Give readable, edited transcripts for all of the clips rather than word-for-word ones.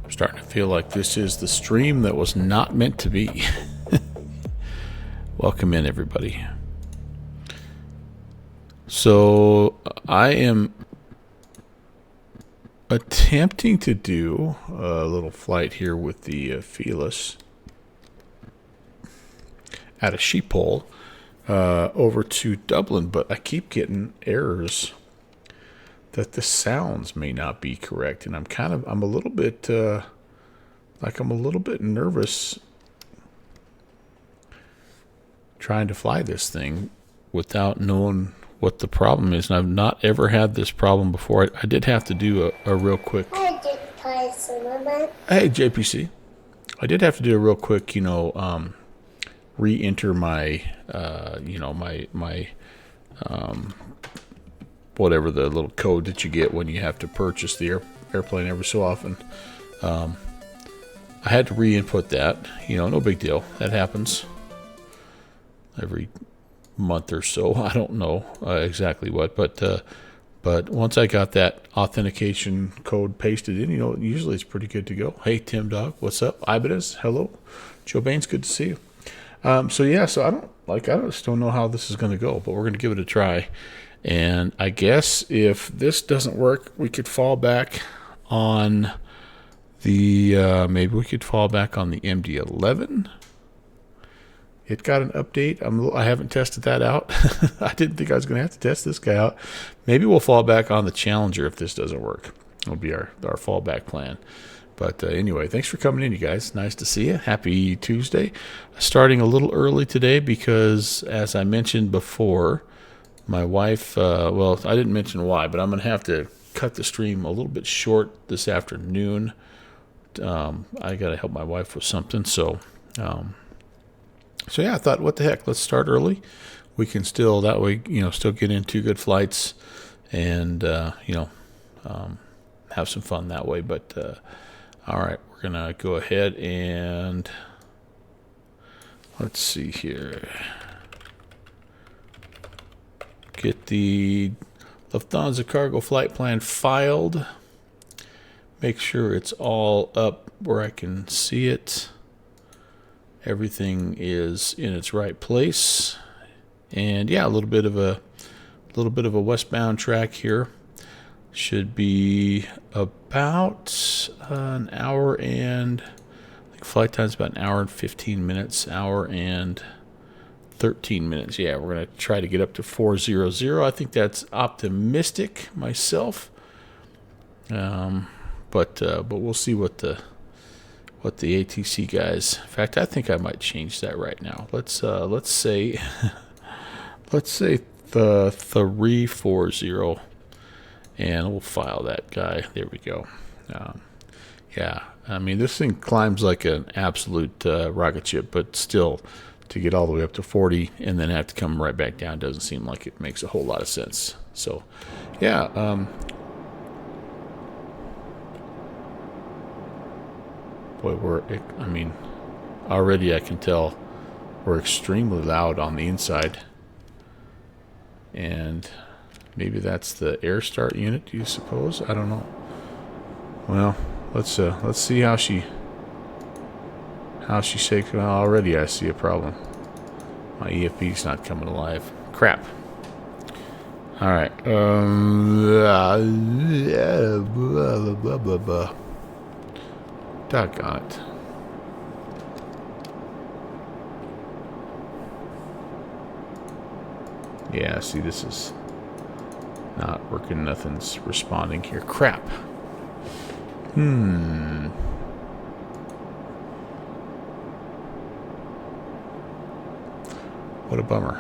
Starting to feel like this is the stream that was not meant to be. Welcome in, everybody. So I am attempting to do a little flight here with the Felis at a sheep hole over to Dublin, but I keep getting errors that the sounds may not be correct, and I'm a little bit nervous trying to fly this thing without knowing what the problem is, and I've not ever had this problem before. I did have to do a real quick. Hey, JPC. I did have to do a real quick, re-enter my, my whatever the little code that you get when you have to purchase the airplane every so often. I had to re-input that. No big deal. That happens every month or so. I don't know exactly what, but once I got that authentication code pasted in, usually it's pretty good to go. Hey, Tim Dog, what's up? Ibanez, hello. Joe Baines, good to see you. So I just don't know how this is going to go, but we're going to give it a try. And I guess if this doesn't work, we could fall back on the, maybe we could fall back on the MD11. It got an update. I haven't tested that out. I didn't think I was going to have to test this guy out. Maybe we'll fall back on the Challenger if this doesn't work. It'll be our fallback plan. But anyway, thanks for coming in, you guys. Nice to see you. Happy Tuesday. Starting a little early today because, as I mentioned before, my wife, I didn't mention why, but I'm going to have to cut the stream a little bit short this afternoon. I got to help my wife with something. So yeah, I thought, what the heck, let's start early. We can still, that way, still get in 2 good flights and, have some fun that way. But, all right, we're going to go ahead and let's see here. Get the Lufthansa cargo flight plan filed. Make sure it's all up where I can see it. Everything is in its right place. And yeah, a little bit of a westbound track here. Should be about an hour and, I think flight time's about an hour and 15 minutes, hour and 13 minutes. Yeah, we're going to try to get up to 400. I think that's optimistic myself. But we'll see what the ATC guys. In fact, I think I might change that right now. Let's say let's say the 340, and we'll file that guy. There we go. Yeah, I mean, this thing climbs like an absolute rocket ship, but still, to get all the way up to 40 and then have to come right back down doesn't seem like it makes a whole lot of sense. So, yeah. Boy, I mean, already I can tell we're extremely loud on the inside. And maybe that's the air start unit, do you suppose? I don't know. Well, let's see how she shakes. Well, already I see a problem. My EFP's not coming alive. Crap. All right. Doggone it. Yeah, see, this is not working. Nothing's responding here. Crap. What a bummer.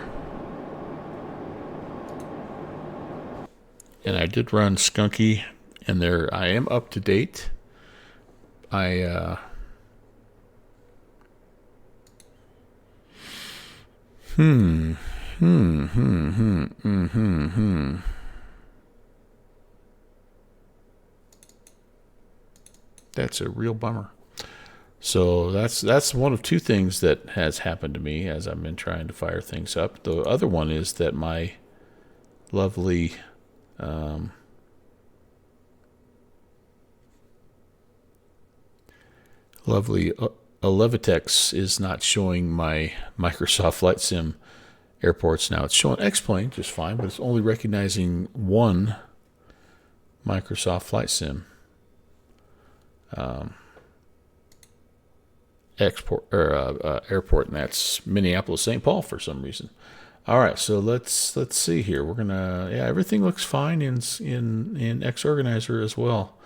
And I did run Skunky, and there I am up to date. That's a real bummer. So that's one of two things that has happened to me as I've been trying to fire things up. The other one is that my lovely Levitex is not showing my Microsoft Flight Sim airports now. It's showing X-Plane just fine, but it's only recognizing one Microsoft Flight Sim airport, and that's Minneapolis, St. Paul for some reason. All right, so let's see here. We're gonna everything looks fine in X Organizer as well.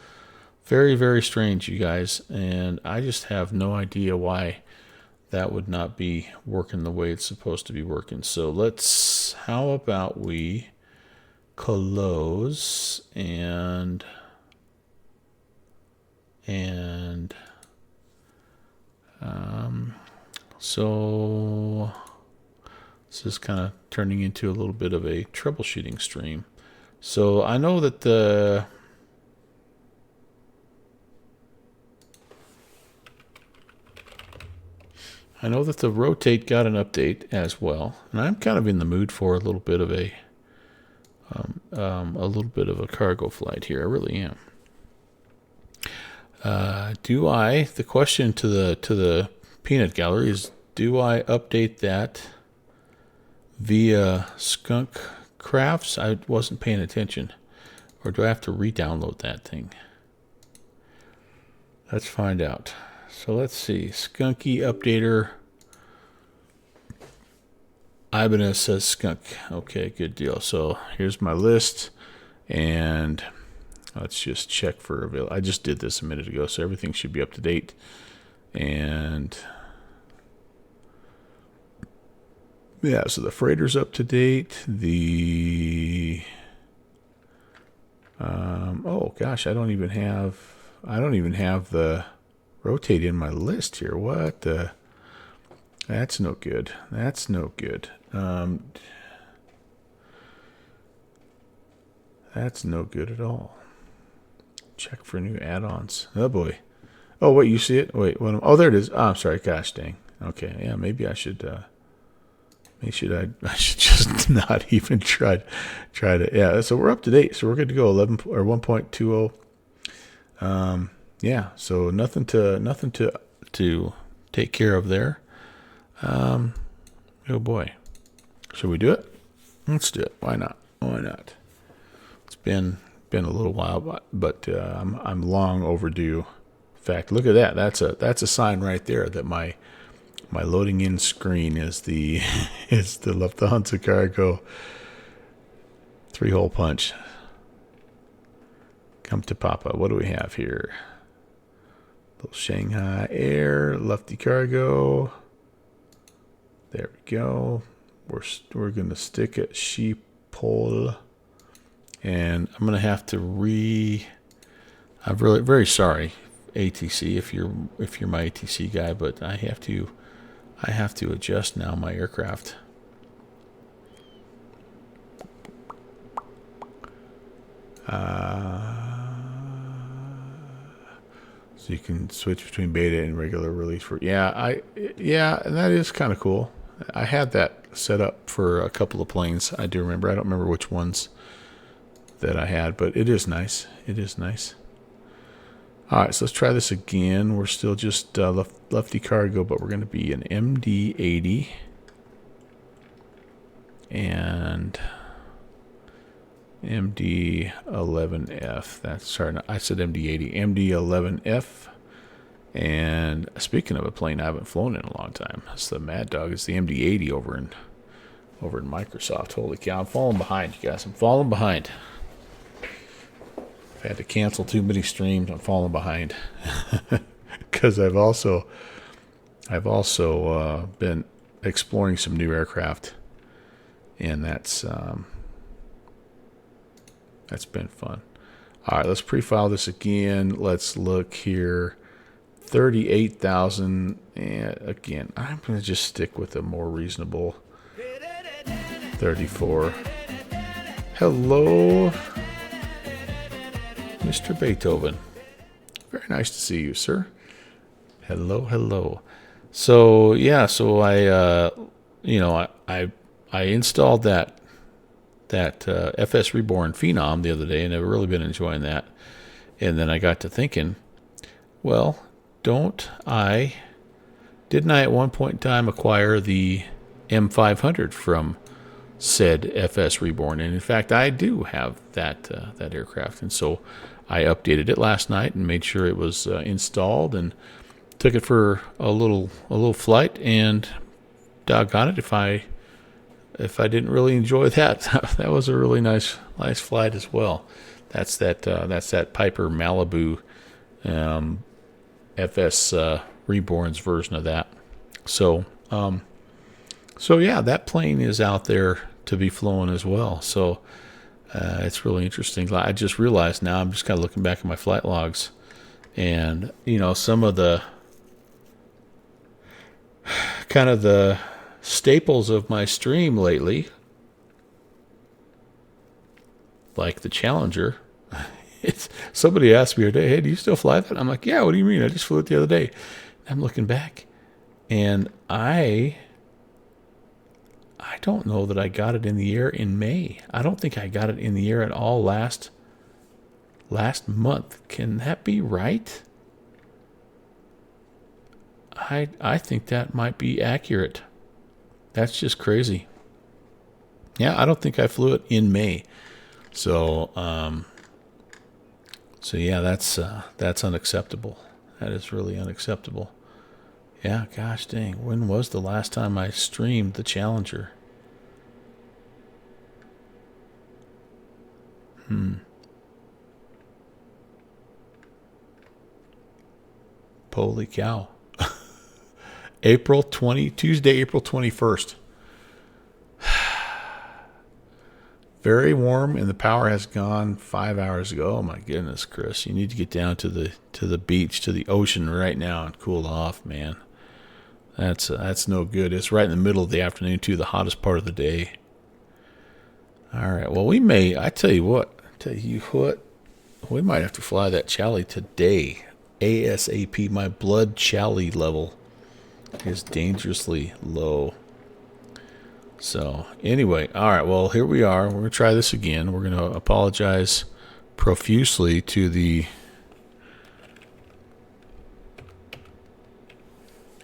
Very, very strange, you guys, and I just have no idea why that would not be working the way it's supposed to be working. So how about we close and so this is kind of turning into a little bit of a troubleshooting stream. So I know that the rotate got an update as well, and I'm kind of in the mood for a little bit of a cargo flight here. I really am. The question to the peanut gallery is, do I update that via Skunk Crafts? I wasn't paying attention. Or do I have to re-download that thing? Let's find out. So let's see. Skunky updater. Ibanez says skunk. Okay, good deal. So here's my list, and let's just check for available. I just did this a minute ago, so everything should be up to date. And yeah, so the freighter's up to date. The oh gosh, I don't even have the rotate in my list here. What the? That's no good. That's no good. That's no good at all. Check for new add-ons. Oh boy. Oh wait, you see it? Wait, what? Oh, there it is. Oh, I'm sorry. Gosh dang. Okay, yeah, maybe I should. I should just not even try to. Yeah, so we're up to date. So we're good to go. 11 or 1.20. Yeah. So nothing to take care of there. Oh boy. Should we do it? Let's do it. Why not? Why not? It's been a little while, but I'm long overdue. In fact, look at that. That's a sign right there that my My loading in screen is the is the Lufthansa cargo 3-hole punch. Come to Papa. What do we have here? Little Shanghai Air, Lefty Cargo. There we go. We're gonna stick at Schiphol, and I'm gonna have to I'm really very sorry, ATC, if you're my ATC guy, but I have to adjust now my aircraft. So you can switch between beta and regular release for and that is kind of cool. I had that set up for a couple of planes. I do remember. I don't remember which ones that I had, but it is nice. It is nice. All right, so let's try this again. We're still just lefty cargo, but we're going to be an MD80 and MD11F. I said MD80. MD11F. And speaking of a plane I haven't flown in a long time, it's the Mad Dog. It's the MD80 over in Microsoft. Holy cow! I'm falling behind, you guys. I'm falling behind. I've had to cancel too many streams. I'm falling behind because I've also been exploring some new aircraft, and that's been fun. All right, let's pre-file this again. Let's look here. 38,000, and again, I'm going to just stick with a more reasonable 34. Hello, Mr. Beethoven. Very nice to see you, sir. Hello, hello. So yeah, so I installed that FS Reborn Phenom the other day, and I've really been enjoying that. And then I got to thinking, well, didn't I at one point in time acquire the M500 from said FS Reborn? And in fact, I do have that aircraft, and so I updated it last night and made sure it was installed and took it for a little flight. And doggone it, if I didn't really enjoy that, that was a really nice flight as well. That's that Piper Malibu. FS Reborn's version of that. So yeah, that plane is out there to be flown as well. So it's really interesting. I just realized now, I'm just kind of looking back at my flight logs, and some of the kind of the staples of my stream lately, like the Challenger. Somebody asked me the other day, hey, do you still fly that? I'm like, yeah, what do you mean? I just flew it the other day. And I'm looking back, and I don't know that I got it in the air in May. I don't think I got it in the air at all last month. Can that be right? I think that might be accurate. That's just crazy. Yeah, I don't think I flew it in May. So yeah, that's unacceptable. That is really unacceptable. Yeah, gosh dang. When was the last time I streamed the Challenger? Holy cow. Tuesday, April 21st. Very warm, and the power has gone 5 hours ago. Oh my goodness, Chris, you need to get down to the beach, to the ocean right now and cool off, man. That's no good. It's right in the middle of the afternoon too, the hottest part of the day. All right, well, I tell you what, we might have to fly that Chally today, ASAP. My blood Chally level is dangerously low. So anyway, all right, well, here we are. We're going to try this again. We're going to apologize profusely to the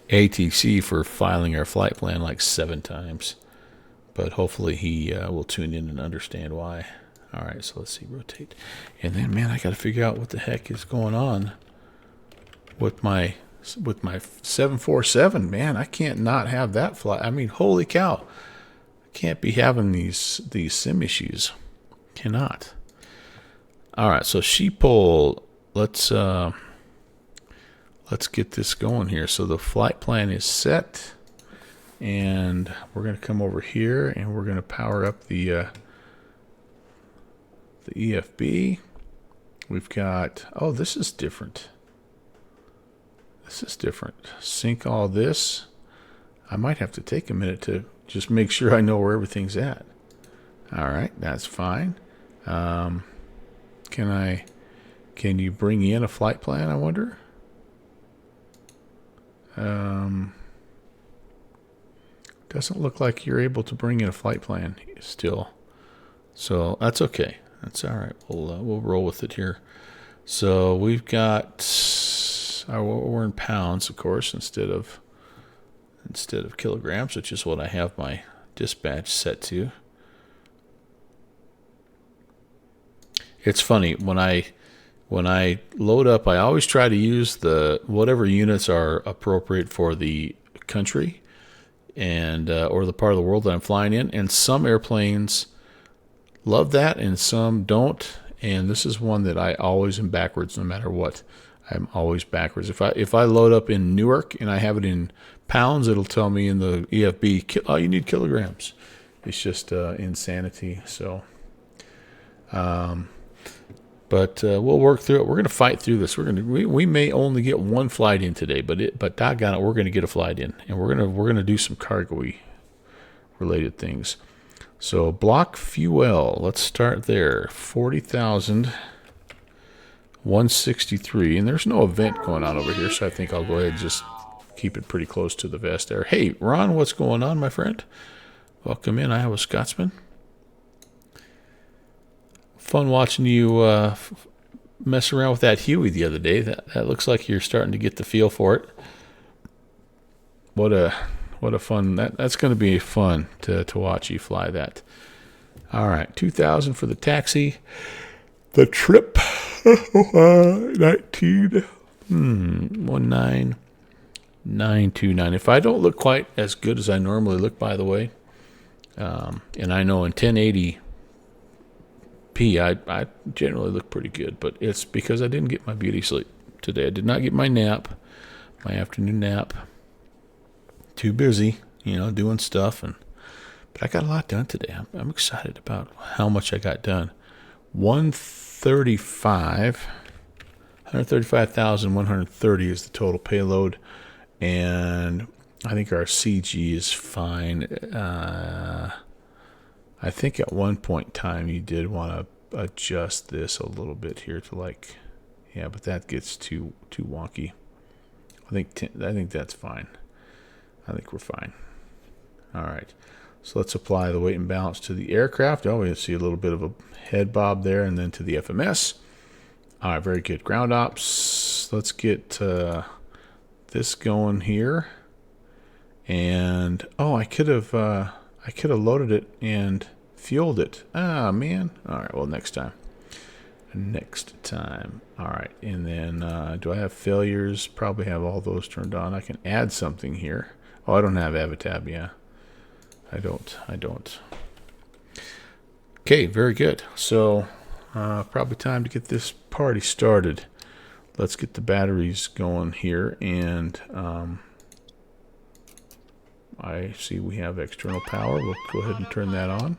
ATC for filing our flight plan like 7 times. But hopefully he will tune in and understand why. All right, so let's see, rotate. And then, man, I got to figure out what the heck is going on with my with my 747, man, I can't not have that fly. I mean, holy cow. I can't be having these sim issues. Cannot. All right, so sheeple, let's get this going here. So the flight plan is set, and we're going to come over here and we're going to power up the EFB. We've got, oh, this is different. This is different. Sync all this. I might have to take a minute to just make sure I know where everything's at. All right, that's fine. Can you bring in a flight plan, I wonder? Doesn't look like you're able to bring in a flight plan still. So that's okay. That's all right. We'll roll with it here. So we've got, we're in pounds, of course, instead of kilograms, which is what I have my dispatch set to. It's funny, when I load up, I always try to use the whatever units are appropriate for the country and or the part of the world that I'm flying in. And some airplanes love that, and some don't. And this is one that I always am backwards, no matter what. I'm always backwards. If I load up in Newark and I have it in pounds, it'll tell me in the EFB, oh, you need kilograms. It's just insanity. So. But we'll work through it. We're going to fight through this. We may only get one flight in today, but doggone it, we're going to get a flight in, and we're going to do some cargo-y related things. So block fuel. Let's start there. 40,163, and there's no event going on over here, so I think I'll go ahead and just keep it pretty close to the vest there. Hey, Ron, what's going on, my friend? Welcome in, Iowa Scotsman. Fun watching you mess around with that Huey the other day. That looks like you're starting to get the feel for it. What a fun, that's going to be fun to watch you fly that. All right, 2,000 for the taxi. The trip, 19929. If I don't look quite as good as I normally look, by the way, and I know in 1080p, I generally look pretty good, but it's because I didn't get my beauty sleep today. I did not get my nap, my afternoon nap. Too busy, doing stuff, but I got a lot done today. I'm excited about how much I got done. 135,130 is the total payload, and I think our CG is fine. I think at one point in time you did want to adjust this a little bit here to but that gets too wonky. I think that's fine. I think we're fine. All right. So let's apply the weight and balance to the aircraft. Oh, we see a little bit of a head bob there, and then to the FMS. All right, very good. Ground ops. Let's get this going here. And I could have loaded it and fueled it. Ah, man. All right, well, next time. All right, and then do I have failures? Probably have all those turned on. I can add something here. Oh, I don't have Avatab, yeah. I don't. Okay, very good. So probably time to get this party started. Let's get the batteries going here, and I see we have external power. We'll go ahead and turn that on.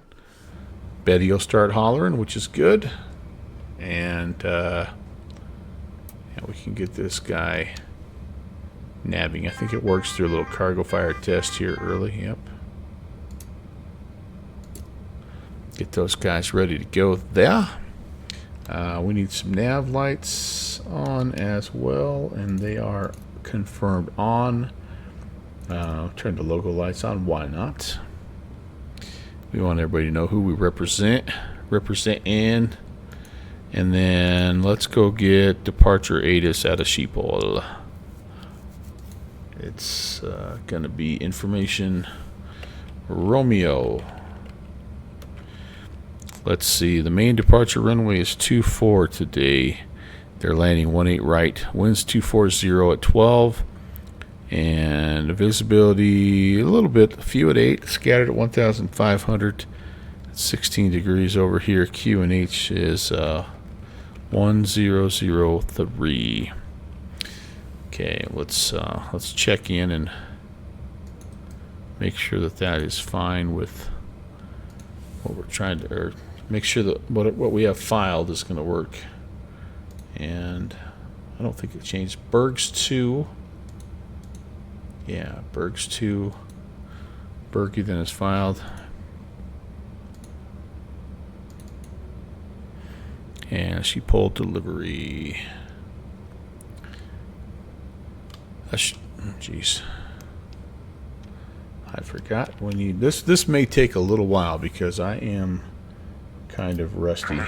Betty will start hollering, which is good. And we can get this guy nabbing. I think it works through a little cargo fire test here early. Yep. Get those guys ready to go there. We need some nav lights on as well, and they are confirmed on. Turn the logo lights on. Why not? We want everybody to know who we represent in. And then let's go get departure ATIS out of Sheeple. It's going to be information Romeo. Let's see. The main departure runway is 24 today. They're landing 18 right. Winds 240 at 12. And visibility a little bit, a few at 8, scattered at 1,500. 16 degrees over here. QNH is 1003. Okay, let's check in and make sure that that is fine with what we're trying to, or make sure that what we have filed is going to work. And I don't think it changed. Berg's 2. Yeah, Berg's 2. Berge then is filed. And she pulled delivery. Jeez. I forgot when you this may take a little while because I am kind of rusty.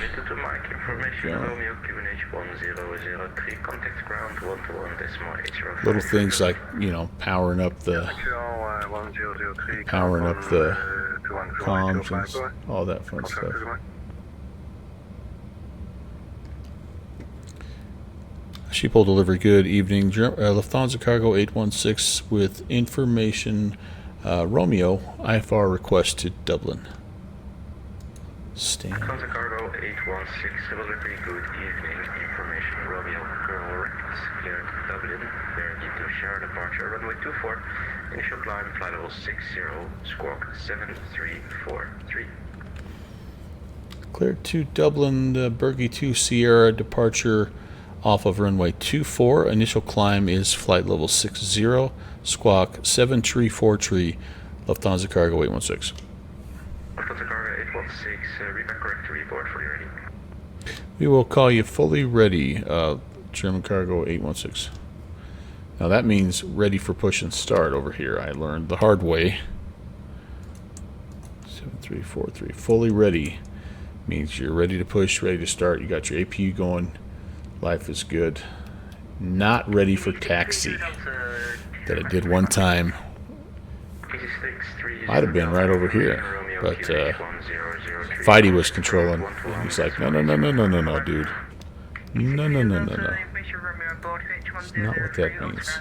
Little things like, you know, powering up the comms and all that fun stuff. Sheeple delivery, good evening. Lufthansa Cargo 816 with information. Romeo, IFR request to Dublin. Stand. Lufthansa Cargo 816 delivery, good evening. Information Romeo, Colonel request here to Dublin. There you to share departure runway 24. Initial climb flight level 60, squawk 7343. Cleared to Dublin, Berge 2 Sierra departure off of runway 24. Initial climb is flight level 60, squawk 7343, Lufthansa Cargo 816. Lufthansa Cargo 816, repeat correct report fully ready. We will call you fully ready, German Cargo 816. Now that means ready for push and start over here. I learned the hard way. 7343, fully ready means you're ready to push, ready to start. You got your APU going. Life is good. Not ready for taxi. That I did one time. Might have been right over here, but Fidey was controlling. He's like, no, dude. No. That's not what that means.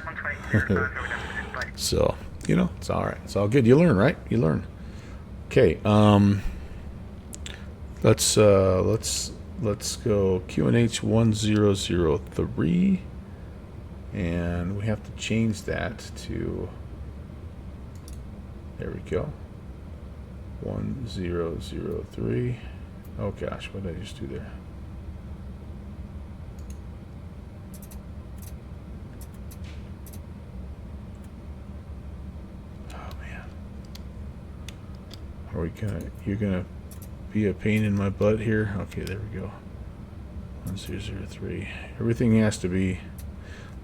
So, you know, it's all right. It's all good. You learn, right? You learn. Okay. Let's go QNH 1003, and we have to change that to, there we go, 1003. Oh gosh, what did I just do there? Oh man, are we you're gonna be a pain in my butt here? Okay, there we go. 1003. Everything has to be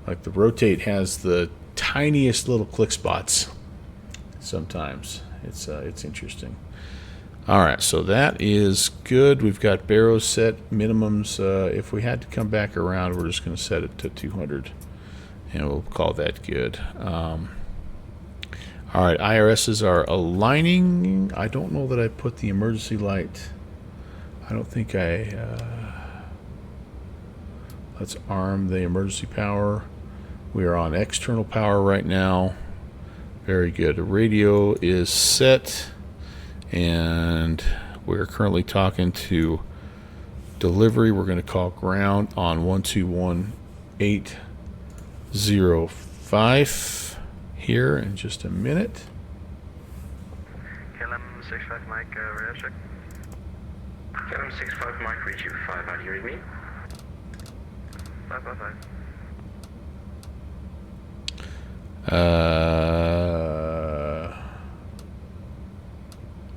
like the rotate has the tiniest little click spots. Sometimes it's interesting. All right, so that is good. We've got barrows set minimums. If we had to come back around, we're just going to set it to 200, and we'll call that good. All right, IRSs are aligning. I don't know that I put the emergency light. I don't think let's arm the emergency power. We are on external power right now. Very good. The radio is set, and we're currently talking to delivery. We're going to call ground on 121805 here in just a minute. KLM 65 Mike, radar check. KLM 65 Mike, reach you 5, how do you read me? 555.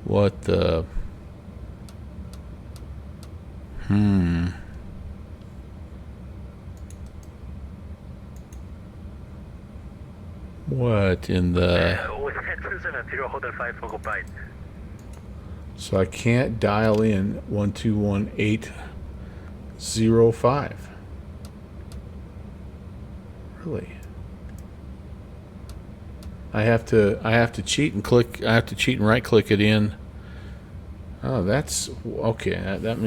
What the? What in the? So I can't dial in 121805. Really? I have to cheat and click. I have to cheat and right click it in. Oh, that's okay. That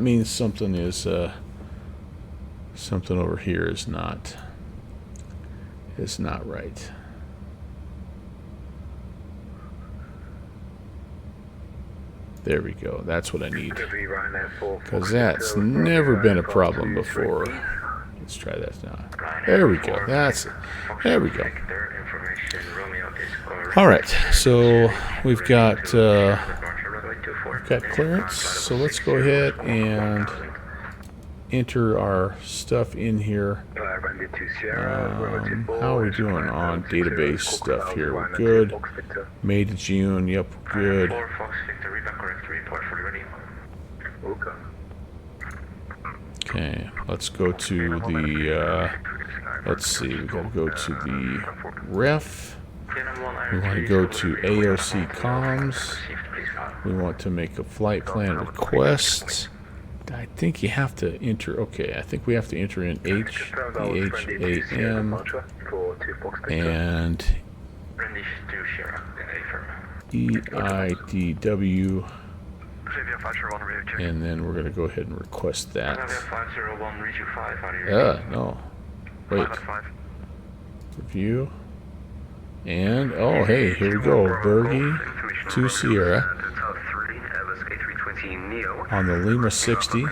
means something is something over here is not is not right. There we go. That's what I need. Because that's never been a problem before. Let's try that now. There we go. That's it. There we go. All right. So we've got clearance. So let's go ahead and enter our stuff in here. How are we doing on database stuff here? We're good. May to June. Yep, we're good. Okay, let's go to the, let's see, we gotta go to the ref. We want to go to AOC comms. We want to make a flight plan request. I think you have to enter, okay, I think we have to enter in H, EHAM, and EIDW, and then we're going to go ahead and request that. No. Wait. Review. And, oh, hey, here we go. Bergie to Sierra on the Lima 60.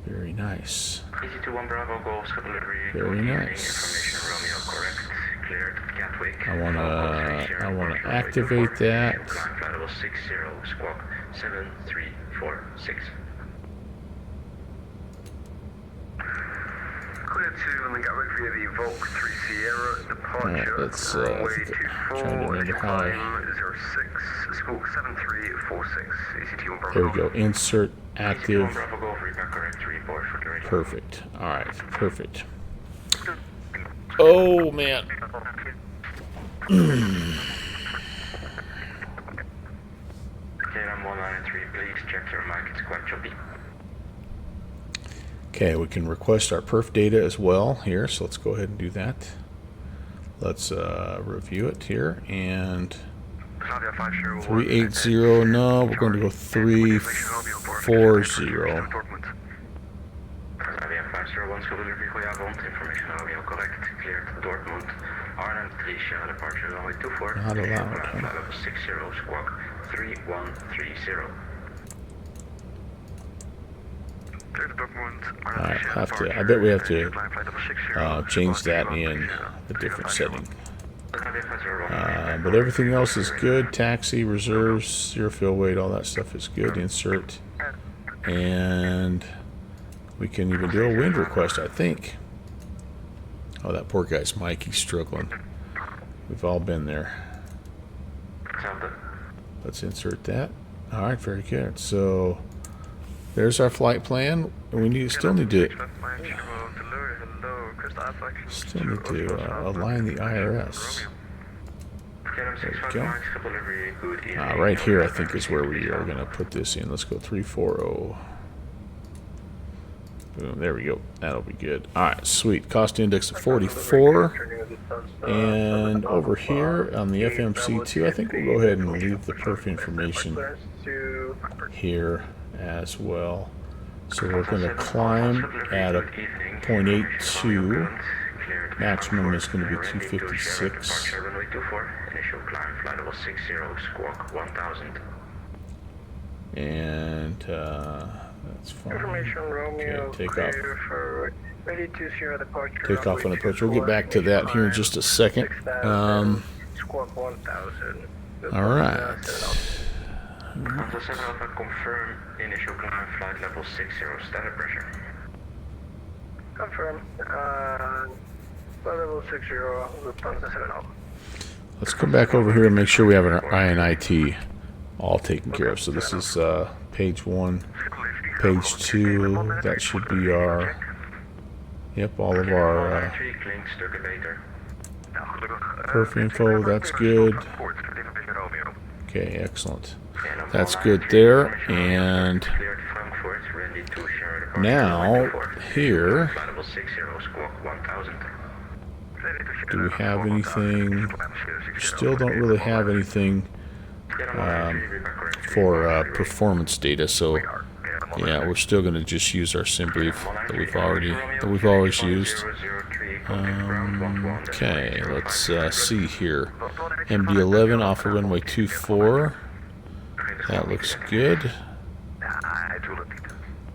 Very nice. Very nice. I wanna activate that. Alright, let's trying to remember how there we go. Insert active. Perfect. Alright, perfect. Oh man. Okay, we can request our perf data as well here, so let's go ahead and do that. Let's review it here, and 380, no, we're going to go 340. Not allowed, huh? Alright, I bet we have to change that in a different setting. But everything else is good. Taxi, reserves, zero fuel weight, all that stuff is good. Insert. And we can even do a wind request, I think. Oh, that poor guy's Mike, he's struggling. We've all been there. Let's insert that. Alright, very good. So there's our flight plan. We still need to align the IRS. There we go. Right here, I think, is where we are going to put this in. Let's go 340. Boom, there we go. That'll be good. Alright, sweet. Cost index of 44. And over here on the FMC2, I think we'll go ahead and leave the perf information here as well. So we're going to climb at a 0.82. Maximum is going to be 256. And that's fine. Okay, take off. Take off on approach. We'll get back to that here in just a second. All right. Confirm initial climb flight level 60 static pressure. Confirm. Level 60, Lufthansa 70. Let's come back over here and make sure we have our INIT all taken care of. So this is page 1, page 2. That should be our. Yep, all of our perf info. That's good. Okay, excellent. That's good there. And now here, do we have anything? Still don't really have anything for performance data. So yeah, we're still going to just use our SimBrief that we've always used. Okay, let's see here. MD11 off of runway 24. That looks good.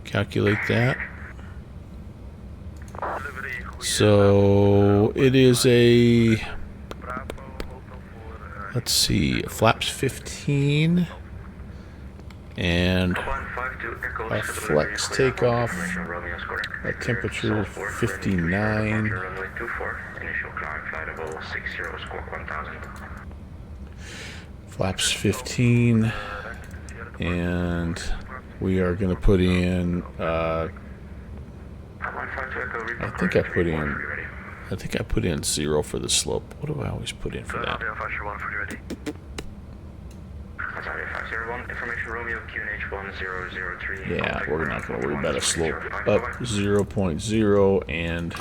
Calculate that. So it is a, let's see, flaps 15 and a flex takeoff at temperature 59. Flaps 15, and we are going to put in, I think I put in 0 for the slope. What do I always put in for that? Yeah, we're not going to worry about a slope. Up 0.0 and,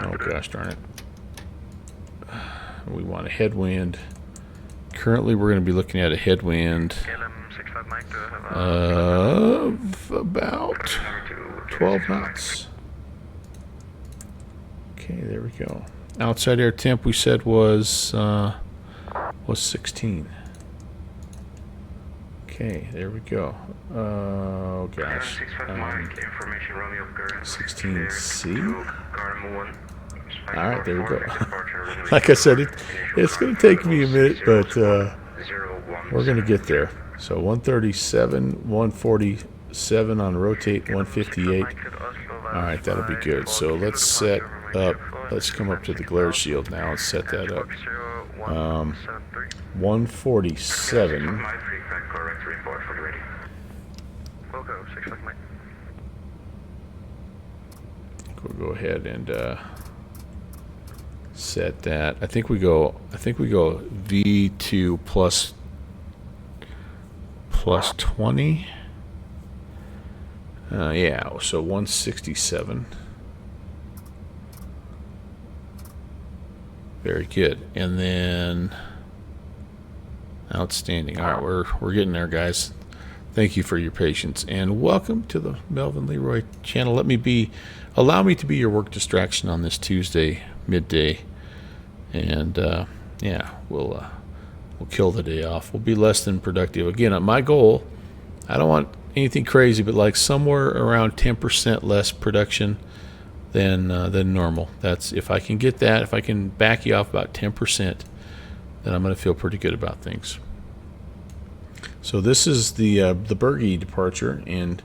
oh gosh darn it. We want a headwind. Currently we're going to be looking at a headwind of about 12 knots. Okay, there we go. Outside air temp we said was 16. Okay, there we go. Oh gosh. 16C. All right, there we go. Like I said, it's going to take me a minute, but we're going to get there. So 137, 147 on rotate, 158. All right, that'll be good. So let's set up. Let's come up to the glare shield now and set that up. 147. We'll go ahead and set that. I think we go V2 plus 20. Yeah, so 167. Very good. And then outstanding. All right, we're getting there, guys. Thank you for your patience and welcome to the Melvin Leroy channel. Allow me to be your work distraction on this Tuesday midday, and yeah, we'll kill the day off. We'll be less than productive. Again, my goal, I don't want anything crazy, but like somewhere around 10% less production than normal. That's, if I can get that, if I can back you off about 10%, then I'm going to feel pretty good about things. So this is the Berge departure, and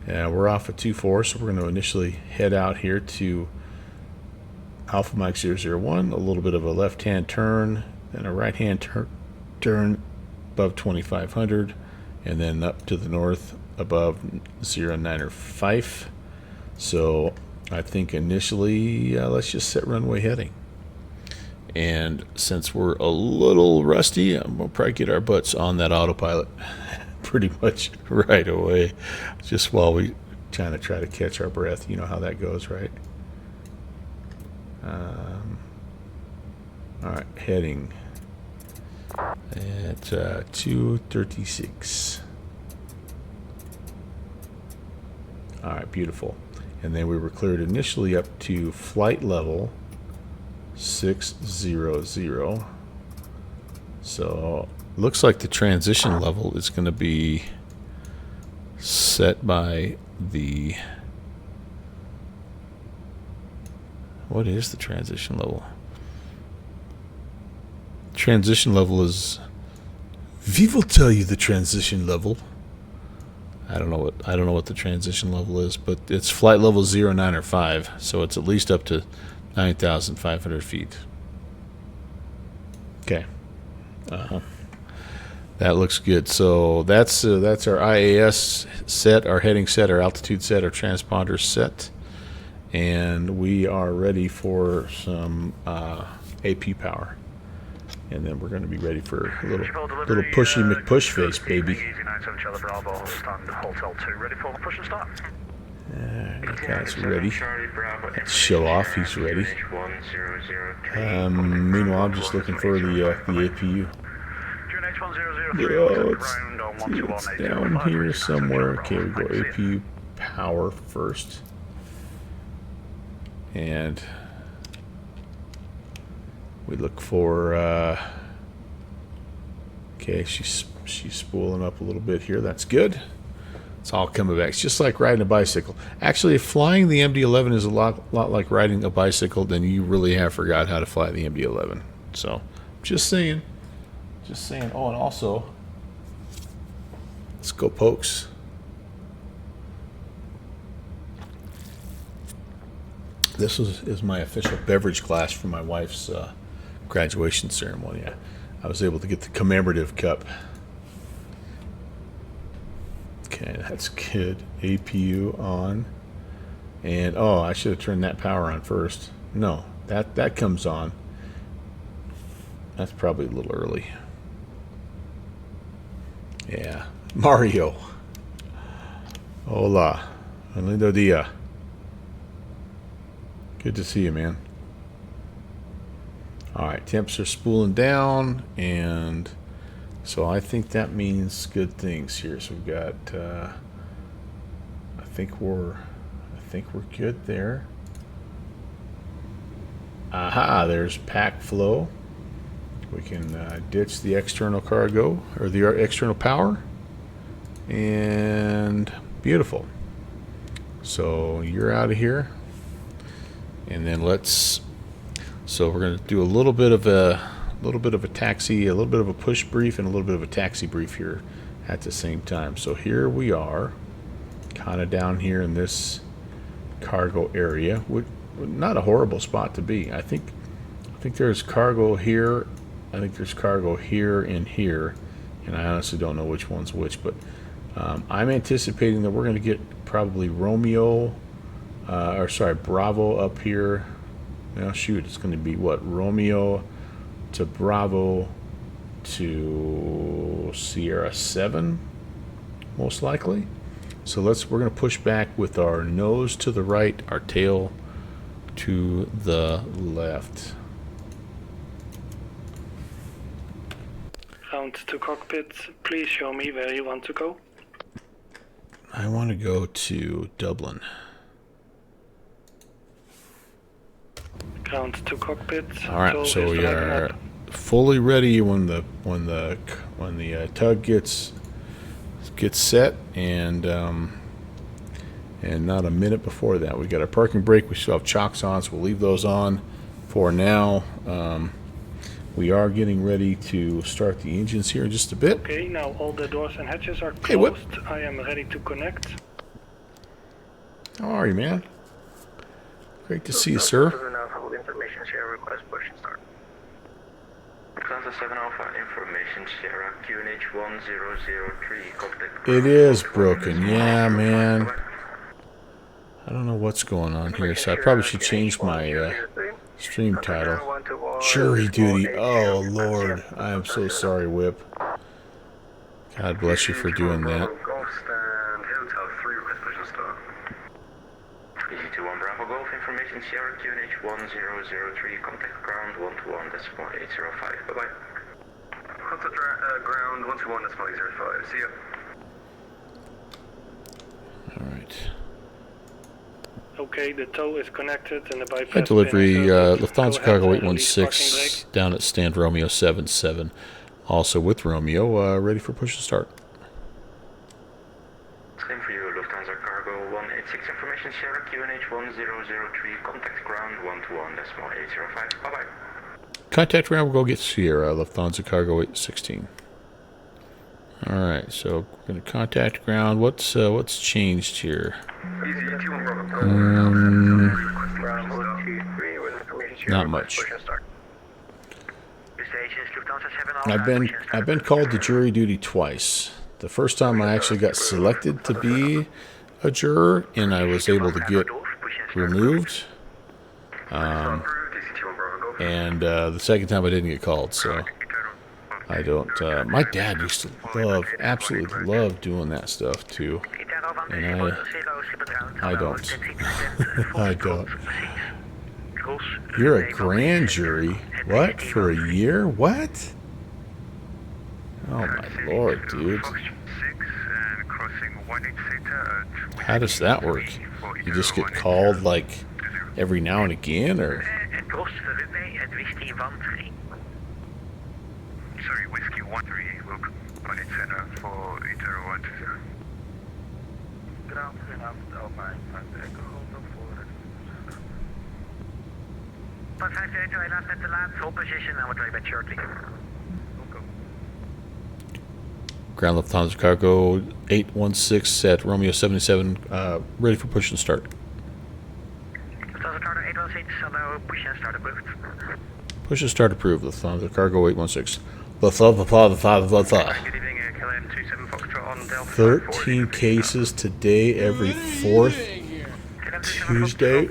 we're off at 24, so we're going to initially head out here to Alpha Mike 001, a little bit of a left-hand turn, then a right-hand turn above 2500, and then up to the north above 095. So I think initially let's just set runway heading. And since we're a little rusty, we'll probably get our butts on that autopilot pretty much right away, just while we try to catch our breath. You know how that goes, right? All right, heading at 236. All right, beautiful. And then we were cleared initially up to flight level 600. So looks like the transition level is going to be set by the, what is the transition level? Transition level is, we will tell you the transition level. I don't know what the transition level is, but it's flight level 0, 9, or 5, so it's at least up to 9,500 feet. Okay. That looks good. So that's our IAS set, our heading set, our altitude set, our transponder set, and we are ready for some AP power. And then we're going to be ready for a little pushy McPush face, baby. Guy's ready. Let's show off. He's ready. Meanwhile, I'm just looking for the APU. It's down here somewhere. Okay, we go APU power first. And We look for, okay, she's spooling up a little bit here. That's good. It's all coming back. It's just like riding a bicycle. Actually, if flying the MD11 is a lot like riding a bicycle, then you really have forgot how to fly the MD11. So, just saying. Just saying. Oh, and also, let's go pokes. This is my official beverage glass for my wife's graduation ceremony. I was able to get the commemorative cup. Okay, that's good. APU on. And, oh, I should have turned that power on first. No, that comes on. That's probably a little early. Yeah. Mario. Hola. Lindo dia. Good to see you, man. Alright, temps are spooling down, and so I think that means good things here. So we've got I think we're good there. Aha, there's pack flow. We can ditch the external cargo, or the external power, and beautiful. So you're out of here. And then so we're going to do a little bit of a taxi, a little bit of a push brief, and a little bit of a taxi brief here at the same time. So here we are, kind of down here in this cargo area. Not a horrible spot to be. I think there's cargo here. I think there's cargo here and here, and I honestly don't know which one's which. But I'm anticipating that we're going to get probably Bravo up here. Now, shoot, it's going to be what? Romeo to Bravo to Sierra 7, most likely. So we're going to push back with our nose to the right, our tail to the left. Round to cockpit, please show me where you want to go. I want to go to Dublin. Ground to cockpit. All right, so we are fully ready when the tug gets set, and not a minute before that. We got our parking brake. We still have chocks on, so we'll leave those on for now. We are getting ready to start the engines here in just a bit. Okay, now all the doors and hatches are closed. Hey, Whip. I am ready to connect. How are you, man? Great to see you, sir. Information share request push and start. Delta 7 Alpha information share QNH 1003 contact. It is broken, yeah, man. I don't know what's going on here, so I probably should change my stream title. Jury duty. Oh Lord, I am so sorry, Whip. God bless you for doing that. EG21 Bravo Golf information Sierra QNH 1003 contact ground 121.805. Bye bye. Contact ground 121.805. See ya. All right. Okay, the tow is connected and the bypass. High delivery, pin is Lufthansa Go Cargo ahead and release parking 816 brake. down at stand Romeo 77. Also with Romeo, ready for push and start. Same for you, Lufthansa Cargo 186 information Sierra QNH 1003 contact ground 121.805. Bye bye. Contact ground, we'll go get Sierra, Lufthansa Cargo 816. Alright, so we're going to contact ground. What's changed here? Not much. I've been called to jury duty twice. The first time I actually got selected to be a juror, and I was able to get removed. And the second time I didn't get called, so I don't. My dad used to absolutely love doing that stuff too, and I don't. I don't. You're a grand jury? What? For a year? What? Oh my lord, dude. How does that work? You just get called like every now and again, or? Cross runway at Whiskey 13. Sorry, Whiskey 13, look on its center for 80120. Ground enough, Alpine, 5 Echo, hold up for 5 Echo, helaas net te laat, hold position, and we'll try back shortly. Ground Lufthansa Cargo 816 at Romeo 77, ready for push and start. Lufthansa Cargo 816, allow push and start approved. Push and start approved, Lufthansa Cargo 816. Lufthansa. Good evening, KLM 27 Foxtrot on Delta 13 cases today, every fourth Tuesday.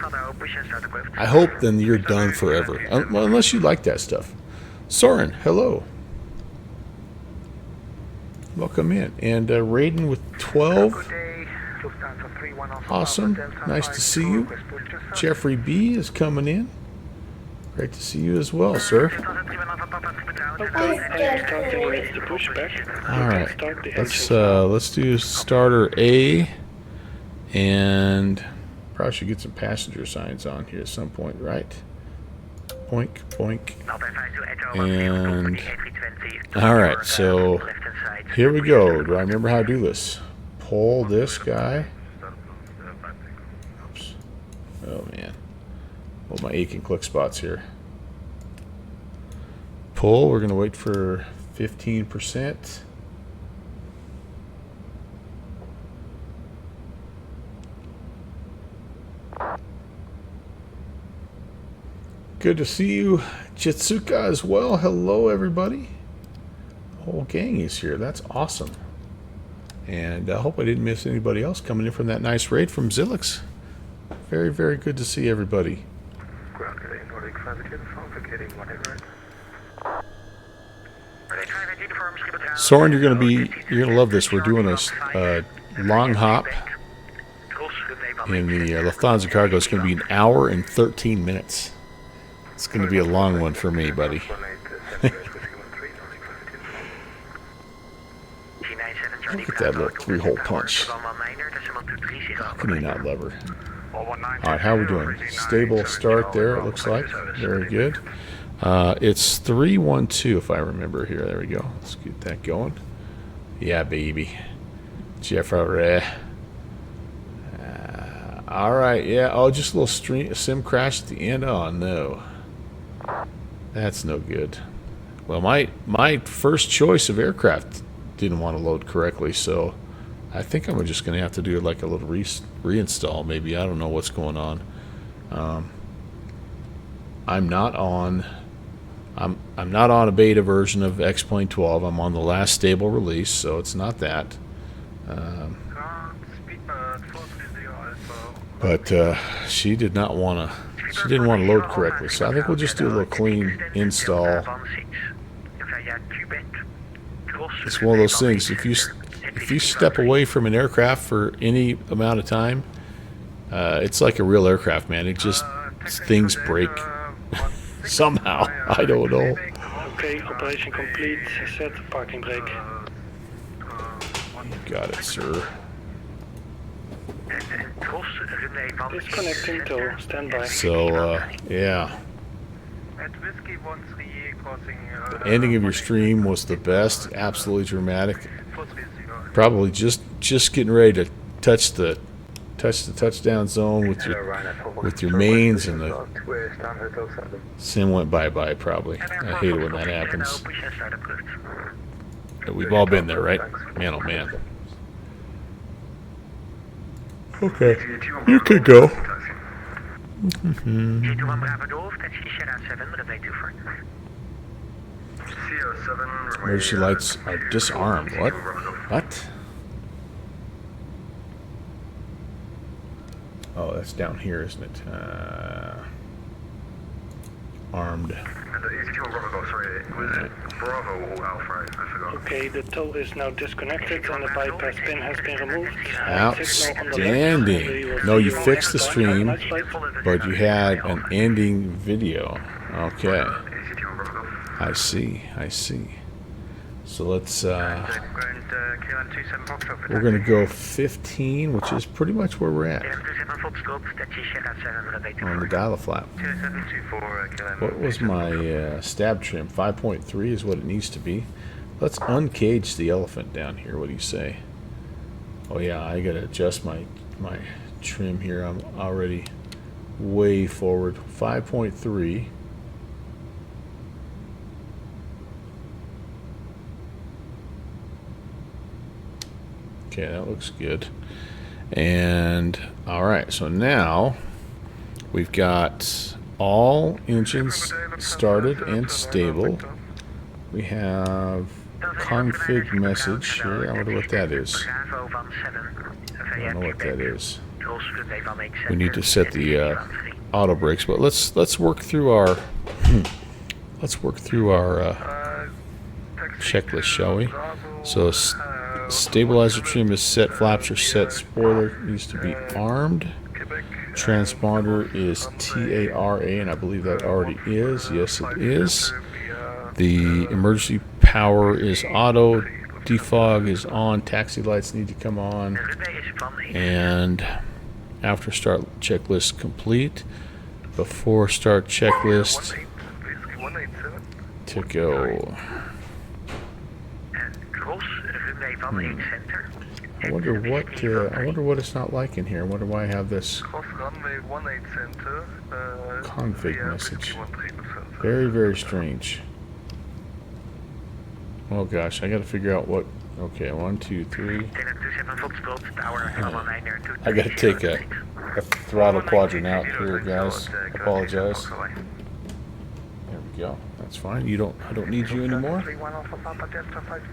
I hope then you're done forever. Well, unless you like that stuff. Soren, hello. Welcome in. And Raiden with 12. Awesome. Nice to see you. Jeffrey B is coming in. Great to see you as well, sir. Okay, I'm starting with the pushback. All right. Start the engine. Let's do starter A, and probably should get some passenger signs on here at some point, right? Boink, boink. And all right, so here we go. Do I remember how to do this? Pull this guy. Oops. Oh man. Well, my aching click spots here. Pull. We're gonna wait for 15%. Good to see you, Jitsuka, as well. Hello, everybody. The whole gang is here. That's awesome. And I hope I didn't miss anybody else coming in from that nice raid from Zilix. Very, very good to see everybody. Soren, you're gonna love this. We're doing a long hop in the Lufthansa Cargo. It's gonna be an hour and 13 minutes. It's gonna be a long one for me, buddy. Look at that little 3-hole punch. How can he not love her? Alright, how are we doing? Stable start there, it looks like. Very good. It's 312 if I remember here. There we go. Let's get that going. Yeah, baby. Jeffrey. Alright, yeah. Oh, just a little sim crash at the end. Oh, no. That's no good. Well, my first choice of aircraft didn't want to load correctly, so I think I'm just going to have to do like a little reinstall maybe. I don't know what's going on. I'm not on a beta version of X-Plane 12. I'm on the last stable release, so it's not that. But she didn't want to load correctly, so I think we'll just do a little clean install. It's one of those things. If you step away from an aircraft for any amount of time, it's like a real aircraft, man. It just things break somehow. I don't know. Okay, operation complete. Set parking brake. You got it, sir. Disconnecting tow. Stand by. So, yeah. The ending of your stream was the best. Absolutely dramatic. Probably just getting ready to touch the touchdown zone with your mains, and the sim went bye-bye probably. I hate it when that happens. We've all been there, right? Man, oh man. Okay, you could go. Emergency lights are disarmed. What? What? Oh, that's down here, isn't it? Armed. Okay, the tow is now disconnected and the bypass pin has been removed. Outstanding. No, you fixed the stream, but you had an ending video. Okay. I see. So let's, Ground KLM 27 Fox over. we're going to go 15, which is pretty much where we're at KLM 27 Fox Gold, taxi Sierra 7, runway on the 24. dial flap. 2724 KLM. What was my stab trim? 5.3 is what it needs to be. Let's uncage the elephant down here. What do you say? Oh yeah, I gotta adjust my trim here. I'm already way forward. 5.3. Okay, that looks good. And all right, so now we've got all engines started and stable. We have config message here. I wonder what that is. I don't know what that is. We need to set the auto brakes, but let's work through our checklist, shall we? So stabilizer trim is set, flaps are set, spoiler needs to be armed. Transponder is TARA, and I believe that already is. Yes, it is. The emergency power is auto. Defog is on. Taxi lights need to come on. And after start checklist complete. Before start checklist to go. I wonder what it's not like in here. I wonder why I have this config message. Very, very strange. Oh gosh, I gotta figure out what. Okay, 1, 2, 3. I gotta take a throttle quadrant out here, guys. Apologize. There we go. That's fine. I don't need you anymore.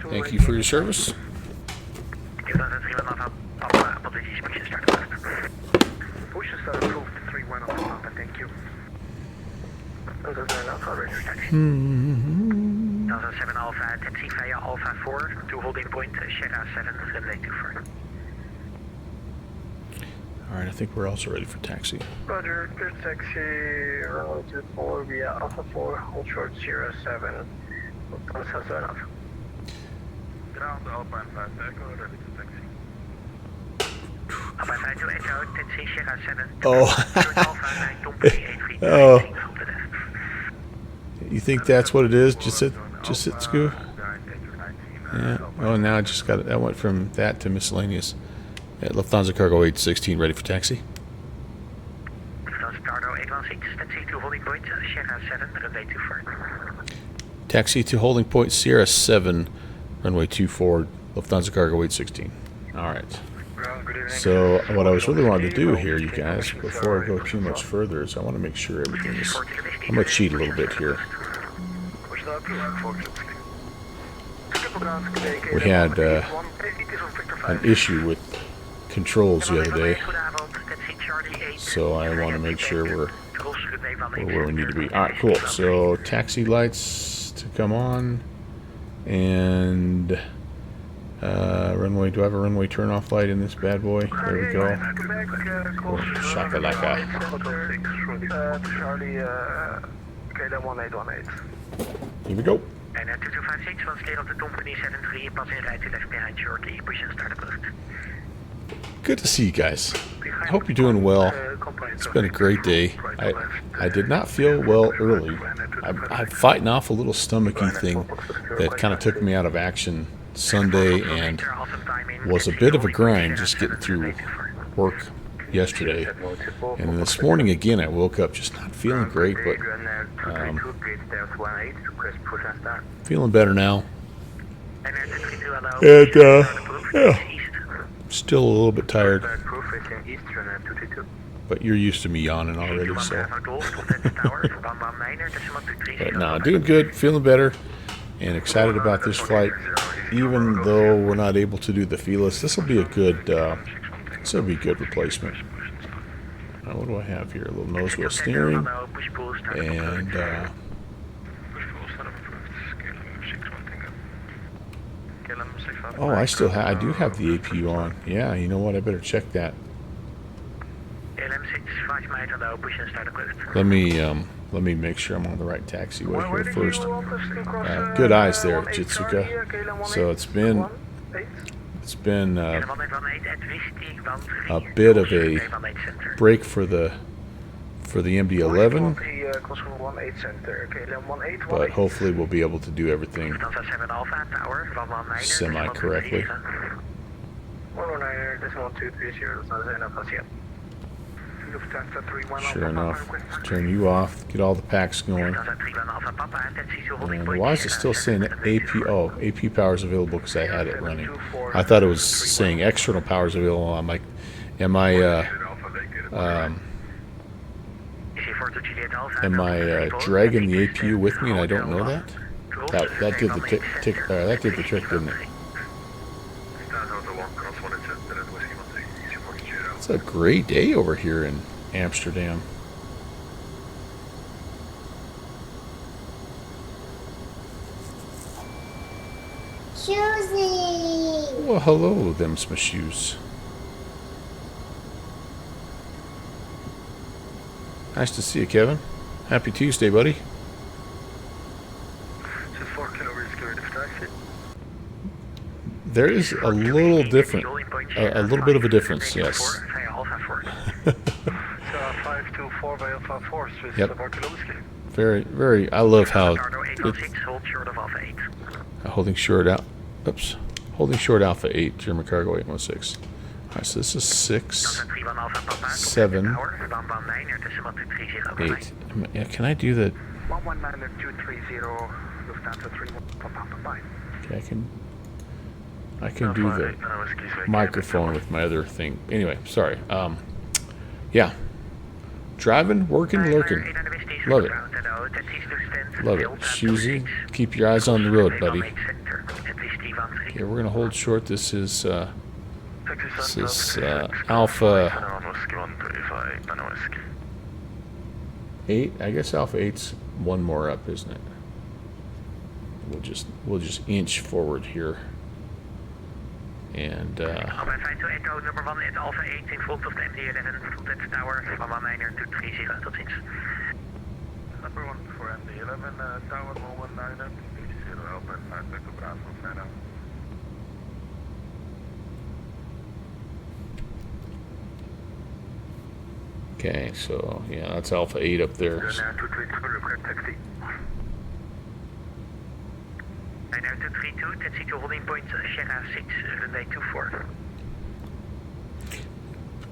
Thank you for your service. Delta 7 Alpha, taxi via Alpha 4 to holding point, Sierra 7, runway 24. Alright, I think we're also ready for taxi. Roger, clear taxi, runway 24 via Alpha 4, hold short Sierra 7. Lufthansa 7 Alpha. Ground Alpha and 5 Echo, ready for taxi. Alpha 5 to Echo, taxi Sierra 7. Oh. Oh. You think that's what it is? Just sit, Scoo? Yeah. Oh, now I just got it. I went from that to miscellaneous. Yeah, Lufthansa Cargo 816, ready for taxi. Lufthansa Cargo 816, taxi to holding point, Sierra 7, runway 24. Taxi to holding point, Sierra 7, runway 24, Lufthansa Cargo 816. All right. So what I was really wanting to do here, you guys, before I go too much further, is I want to make sure everything is. I'm going to cheat a little bit here. We had an issue with controls the other day, so I want to make sure we're where we need to be. All right, cool. So taxi lights to come on, and runway. Do I have a runway turn-off light in this bad boy? There we go. Shakalaka. Here we go. And 2256, once clear of the company 73, passing right to left behind shortly, push and start approved. Good to see you guys. I hope you're doing well. It's been a great day. I did not feel well early. I'm fighting off a little stomachy thing that kind of took me out of action Sunday and was a bit of a grind just getting through work yesterday. And this morning again I woke up just not feeling great, but feeling better now. And yeah, still a little bit tired, but you're used to me yawning already, so. But no, doing good, feeling better, and excited about this flight. Even though we're not able to do the feelers, this will be a good replacement. What do I have here? A little nose wheel steering, and oh, I do have the APU on. Yeah, you know what? I better check that. Let me let me make sure I'm on the right taxiway Where here did first. you want us to cross, Good eyes there, 18 Jitsuka. Charlie, KLM So it's been 18? a bit of a break for the MD11, but hopefully we'll be able to do everything semi-correctly. 109er, Sure enough, let's turn you off, get all the packs going. And why is it still saying AP? Oh, AP power's available because I had it running. I thought it was saying external power's available. I'm like, am I dragging the APU with me and I don't know that? That did the that did the trick, didn't it? It's a great day over here in Amsterdam. Shoesy! Well, hello, them's my shoes. Nice to see you, Kevin. Happy Tuesday, buddy. There is a little different, a little bit of a difference, yes. Yep. Very, very. I love how holding short out. Oops. Holding short Alpha 8, German Cargo 816. All right, so this is 6, 7, 8. Yeah, can I do the? Okay, I can do the microphone with my other thing. Anyway, sorry. Yeah. Driving, working, lurking. Love it. Love it. Shoesy, keep your eyes on the road, buddy. Okay, we're gonna hold short. This is Alpha 8. I guess Alpha 8's one more up, isn't it? We'll just inch forward here. And number 1 is Alpha 8 in front of the MD11 contact tower van 19230 tot ziens. Number 1 for MD11 tower 119 open contact to Bravo Fano. okay, so yeah, that's Alpha 8 up there. 9232, taxi to holding point Sierra 6, runway 24.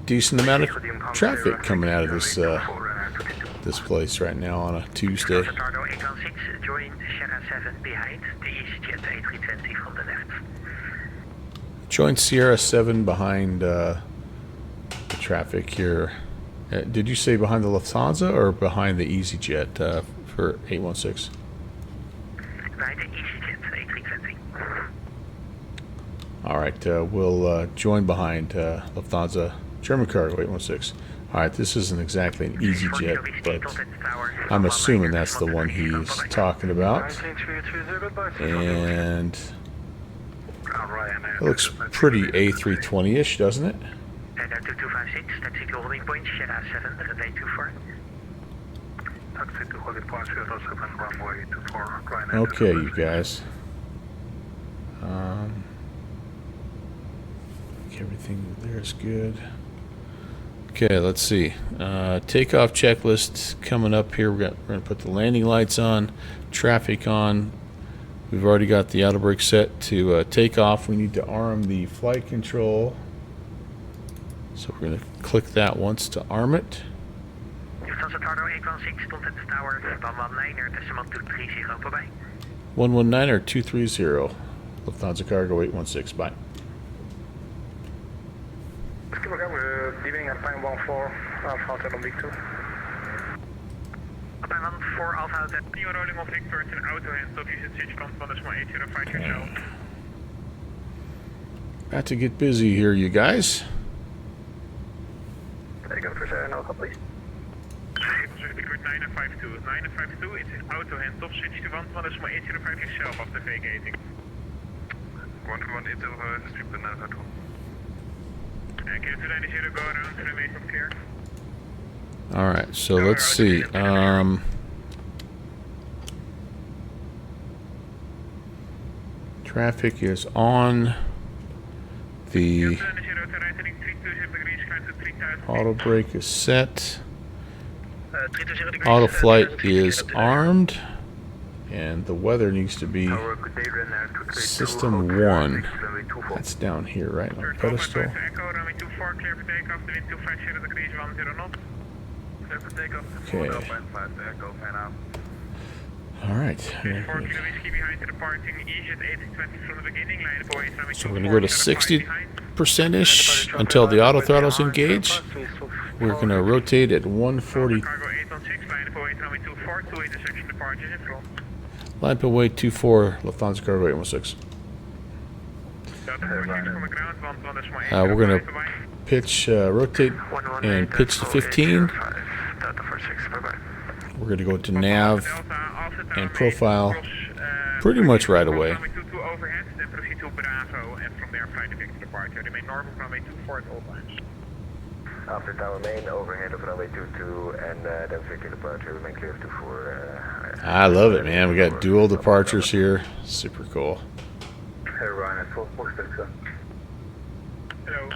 Decent amount of traffic coming out of this this place right now on a Tuesday. Tardo 816, join Sierra 7 behind the EasyJet A320 from the left. Join Sierra 7 behind the traffic here. Did you say behind the Lufthansa or behind the EasyJet for 816? Behind the EasyJet A320. All right, we'll join behind Lufthansa German Cargo 816. All right, this isn't exactly an EasyJet, but I'm assuming that's the one he's talking about. And it looks pretty A320-ish, doesn't it? 2256, taxi to holding point Sierra 7, runway 24. Okay, you guys. Everything there is good. Okay, let's see. Takeoff checklist coming up here. We're going to put the landing lights on, traffic on. We've already got the auto brake set to take off. We need to arm the flight control. So we're going to click that once to arm it. Lufthansa Tardo 816 stond at de tower, 119er, decimal 230, voorbij. 119er 230, Lufthansa Cargo 816, bye. Leaving at time 14, Alpha Hotel on Victor. Op 14 Alpha Hotel. Nieuwe rolling of Victor, het is een auto en tot is het switchkant van de small 805 yourself. Got to get busy here, you guys. Take him for Sierra Alpha, please. Record 952. 952, it's an auto and top switch to 1 van de small 805 yourself after vacating. 141 Intel strip and out. All right, so let's see. Traffic is on. The auto brake is set. Auto flight is armed. And the weather needs to be System 1. That's down here, right? On the pedestal. Okay. Alright. So we're going to go to 60%-ish until the auto throttle's engaged. We're going to rotate at 140. Line up away 24, Lufthansa Cargo 816. We're going to pitch, rotate and pitch to 15. We're going to go to nav and profile pretty much right away. After tower main, overhead of runway 22 and then Victor departure, remain clear of 24. I love it, man. We got dual departures here. Super cool. Hey, Ryan, at full sir. Hello.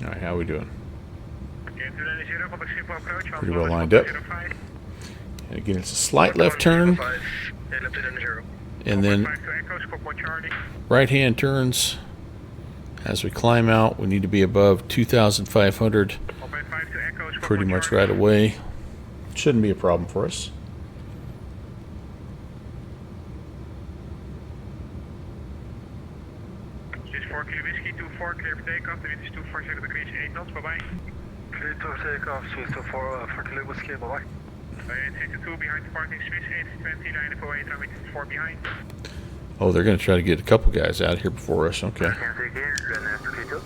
Alright, how are we doing? Pretty well lined up. And again, it's a slight left turn. And then right hand turns. As we climb out, we need to be above 2,500 pretty much right away. Shouldn't be a problem for us. Just 4 kilo whiskey, 24, clear for takeoff. The wind is 240 degrees, 8 knots, bye-bye. Clear to takeoff, Swiss 24, 4 kilo whiskey, bye-bye. 862 behind departing Swiss, 820, line up away, runway 24 behind. Oh, they're going to try to get a couple guys out here before us. Okay. 822,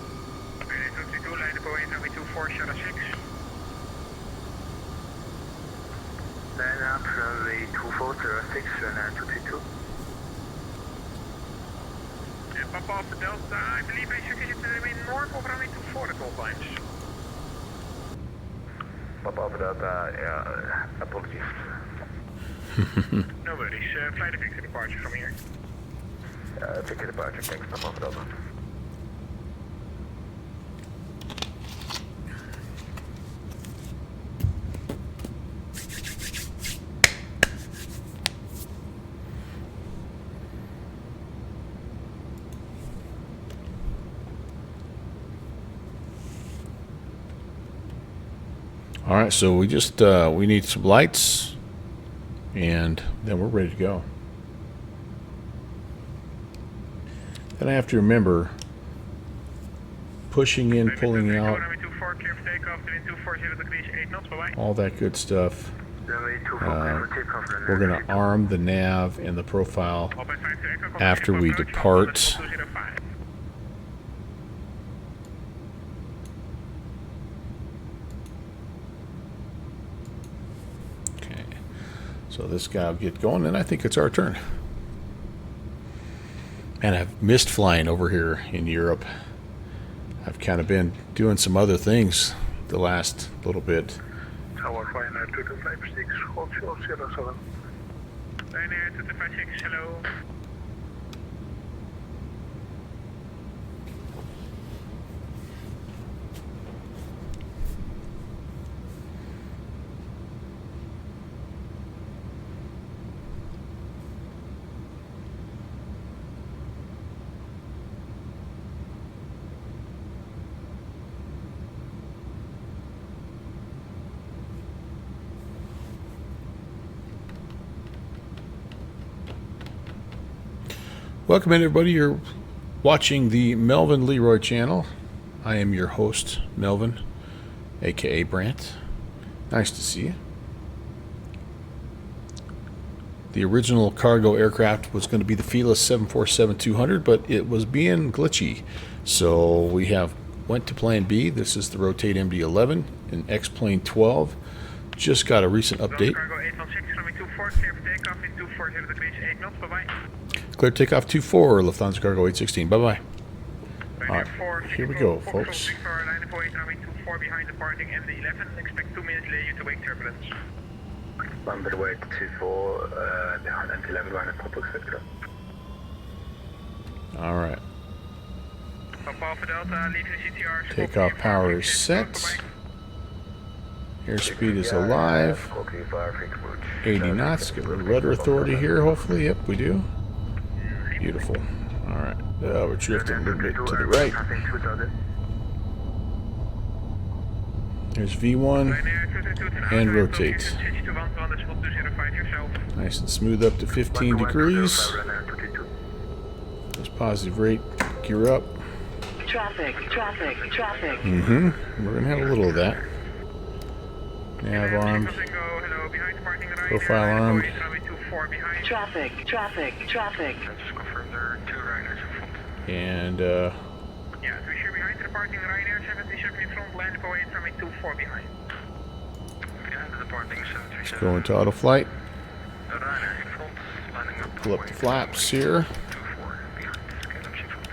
line up away, runway 24, shuttle 6. Line up, runway 24, 06, and 232. And Papa Alpha Delta, I believe I should get to remain north of runway 24 at all times. Papa Alpha Delta, yeah, apologies. No worries, fly the Victor departure from here. Victor departure, thanks, Papa Alpha Delta. All right, so we just we need some lights, and then we're ready to go. Then I have to remember pushing in, pulling out, all that good stuff. We're going to arm the nav and the profile after we depart. Okay, so this guy will get going, and I think it's our turn. And I've missed flying over here in Europe. I've kind of been doing some other things the last little bit. Tower flying 2256, hold short 07. Ryanair 2256, hello. Welcome in, everybody. You're watching the Melvin Leroy channel. I am your host, Melvin, aka Brant. Nice to see you. The original cargo aircraft was going to be the Felis 747-200, but it was being glitchy. So we went to plan B. This is the Rotate MD11 in X-Plane 12. Just got a recent update. Cargo 816, runway 24, clear for takeoff in 240 degrees, 8 knots, bye-bye. Clear takeoff 24, Lufthansa Cargo 816. Bye-bye. Ryanair 4, Here we go, folks. Victor, line up away, runway 24 behind departing MD11. Expect 2 minutes later to wake turbulence. Underway to 24, behind MD11 line at Public Sector. All right. Papa Delta, leaving CTR. Takeoff power is set. Airspeed is alive. 80 knots. Get a little rudder authority here, hopefully. Yep, we do. Beautiful. All right. We're drifting a little bit to the right. There's V1. And rotate. Nice and smooth up to 15 degrees. There's positive rate. Gear up. Traffic. We're going to have a little of that. Nav armed. Profile armed. Traffic. Just confirm there are 2 riders in front. And, Yeah, 2 sure behind, departing Ryanair 77 in front, land go 8 from 24 behind. Behind the departing 737. go into auto flight. Ryanair in front, lining up. Pull up the flaps here. 24 behind. Caleb C front.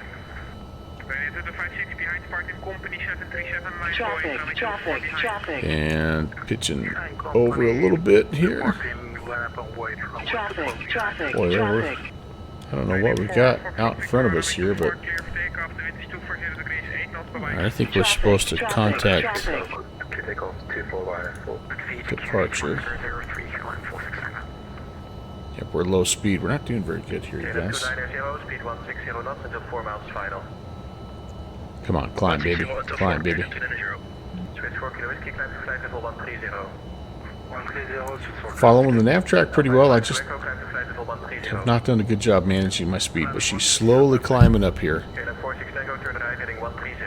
Ryanair to the 560 behind, departing company 737, land go 8 from 24 behind. Traffic. And pitching over a little bit here. Traffic. Boy, I don't know what we got out in front of us here, but I think we're supposed to contact departure. Yep, we're low speed. We're not doing very good here, you guys. Speed 160 knots until 4 miles final. Come on, climb, baby. Climb, baby. Switch 4 kilo whiskey, climb to flight level 130. 130, Following the nav track pretty well. I just Echo, climb to flight level 130. have not done a good job managing my speed, but she's slowly climbing up here. Caleb 46 Tango, turn right heading 130.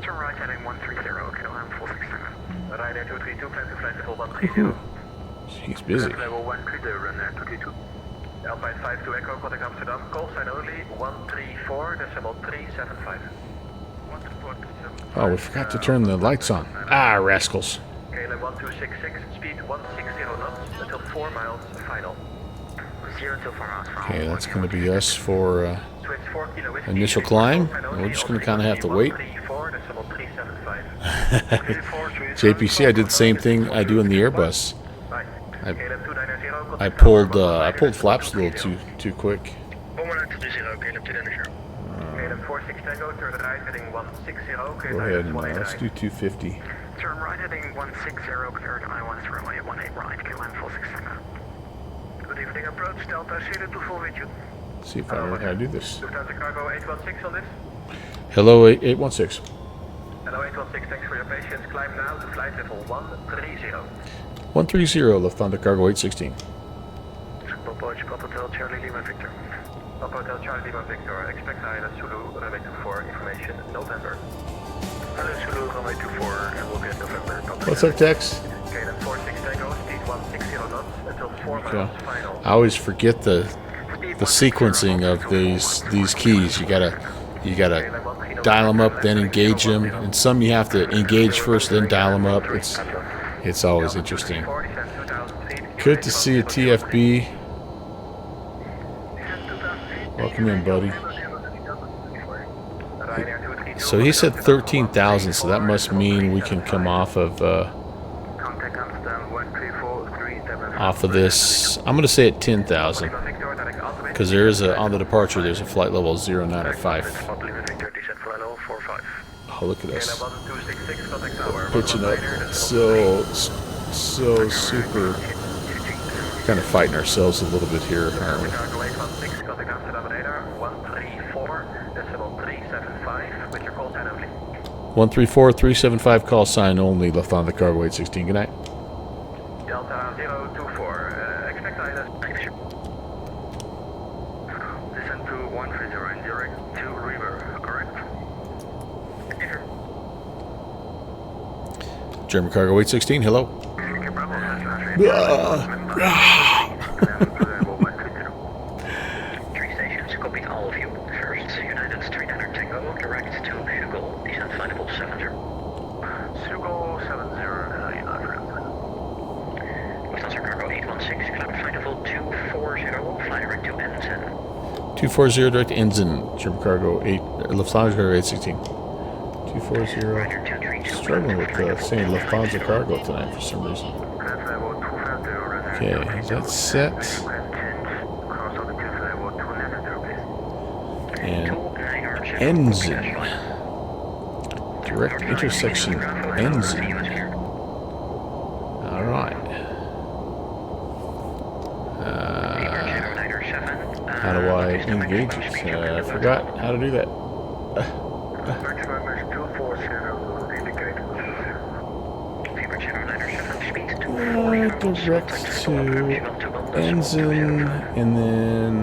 Turn right heading 130, KLM 46 Tango. Ryanair 232, climb to flight level 130. She's busy. Level 130, Ryanair 232. Alpine 52 Echo, contact Amsterdam, call sign only 134.375. Oh, we forgot to turn the lights on. Ah, rascals. KLM 1266, speed 160 knots until 4 miles final. 0 till 4 miles final. Okay, that's going to be us for Switch 4 kilo whiskey, initial climb. We're just going to kind of have to wait. 134.375. JPC, I did the same thing I do in the Airbus. Right. I- KLM 290, I pulled flaps a little too quick. Caleb 46 Tango, turn right heading 160. Go ahead and let's do 250. Turn right heading 160, cleared I-1 runway 18 right, KLM 46 Tango. Good evening, approach Delta, Sierra 24 with you. See if I know how to do this. Lufthansa Cargo 816 on this. Hello, 816. Hello 816, thanks for your patience. Climb now to flight level 130. 130, Lufthansa Cargo 816. Papa Hotel Charlie Lima Victor. Papa Hotel Charlie Lima Victor. Expect ILS Zulu runway 24 information November. ILS Zulu runway 24 and we'll get November. What's up, Tex? KLM 46 Tango, speed 160 knots until 4 Okay. miles final. I always forget the sequencing of these keys. You gotta dial them up, then engage them, and some you have to engage first, then dial them up. It's always interesting. Good to see you, TFB. Welcome in, buddy. So he said 13,000, so that must mean we can come off of this. I'm gonna say at 10,000 because there is on the departure. There's a flight level 0905. Oh, look at us pitching up, so super. Kind of fighting ourselves a little bit here, aren't we? 134-375 call sign only, Lufthansa Cargo 816. Good night. Delta 024, expect ILS. Descend to 130 and direct to River, correct? German Cargo 816, hello. Three stations, copied all of you. First, United 39 Tango, direct to Schugal, descent flight level 70. Schugal 70, Lufthansa Cargo 816, climb flight level 240, fly direct to Ensign. 240 direct to Ensign, German Cargo 8, Lufthansa Cargo 816. 240. Struggling with saying Lufthansa Cargo tonight for some reason. Okay, is that set? And engine. Direct intersection engine. Alright. How do I engage it? I forgot how to do that. Maximum is 240, indicated. Direct to engine, and then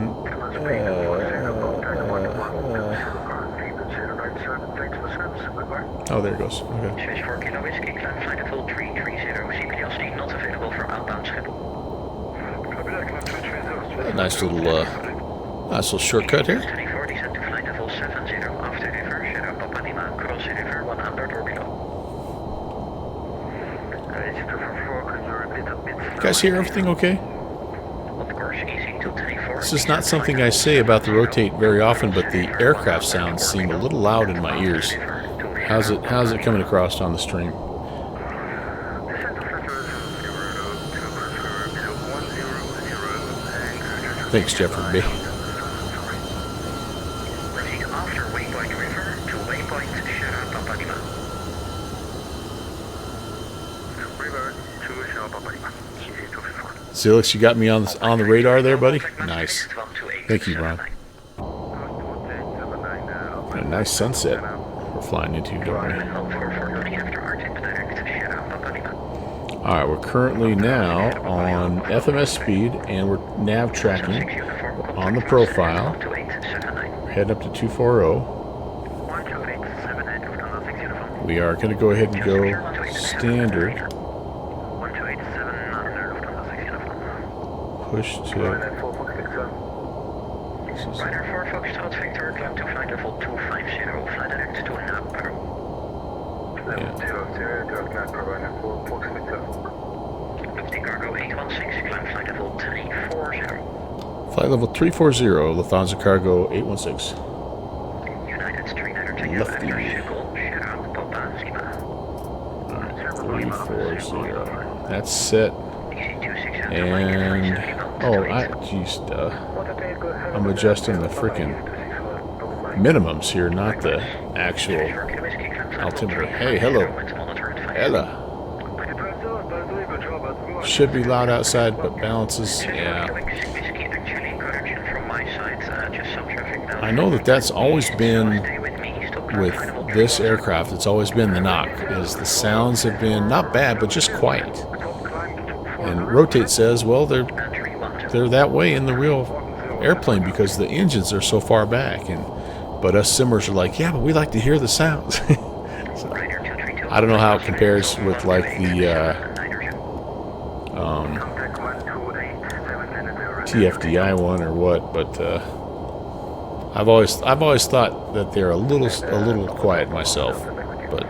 oh, there it goes. Okay. Switch 4 Kilo Whiskey, climb flight level 330, CPLC not available for outbound Schiphol. Nice little shortcut here. 24 descent to flight level 70, after river, Sierra Papa Lima, cross river 100 orbital. You guys hear everything okay? Of course, easy to 24. This is not something I say about the rotate very often, but the aircraft sounds seem a little loud in my ears. How's it coming across on the stream? Thanks, Jeffrey B. Proceed after Waypoint River to Waypoint Sierra Papa Lima. River to Sierra Papa Lima. Zilix, you got me on the radar there, buddy? Nice. Thank you, Ron. Got a nice sunset we're flying into, don't we? Alright, we're currently now on FMS speed, and we're nav tracking on the profile. We're heading up to 240. We are going to go ahead and go standard. Push to... Rider 4 Focus Hot Victor, climb to flight level 250, fly direct to Napro. Lifting cargo 816, climb flight level 340. Flight level 340, Lufthansa cargo 816. United Streamliner to you, Lefty. after Schiphol, Sierra Papa Lima. 340. That's set. Easy 26 and And... oh, jeez, I'm adjusting the freaking minimums here, not the actual altimeter. Hey, hello. Ella. Should be loud outside, but balances, yeah. I know that's always been, with this aircraft, it's always been the knock, is the sounds have been not bad, but just quiet. And Rotate says, well, they're that way in the real airplane because the engines are so far back, but us simmers are like, yeah, but we like to hear the sounds. So, I don't know how it compares with like the TFDI one or what, but I've always thought that they're a little quiet myself. But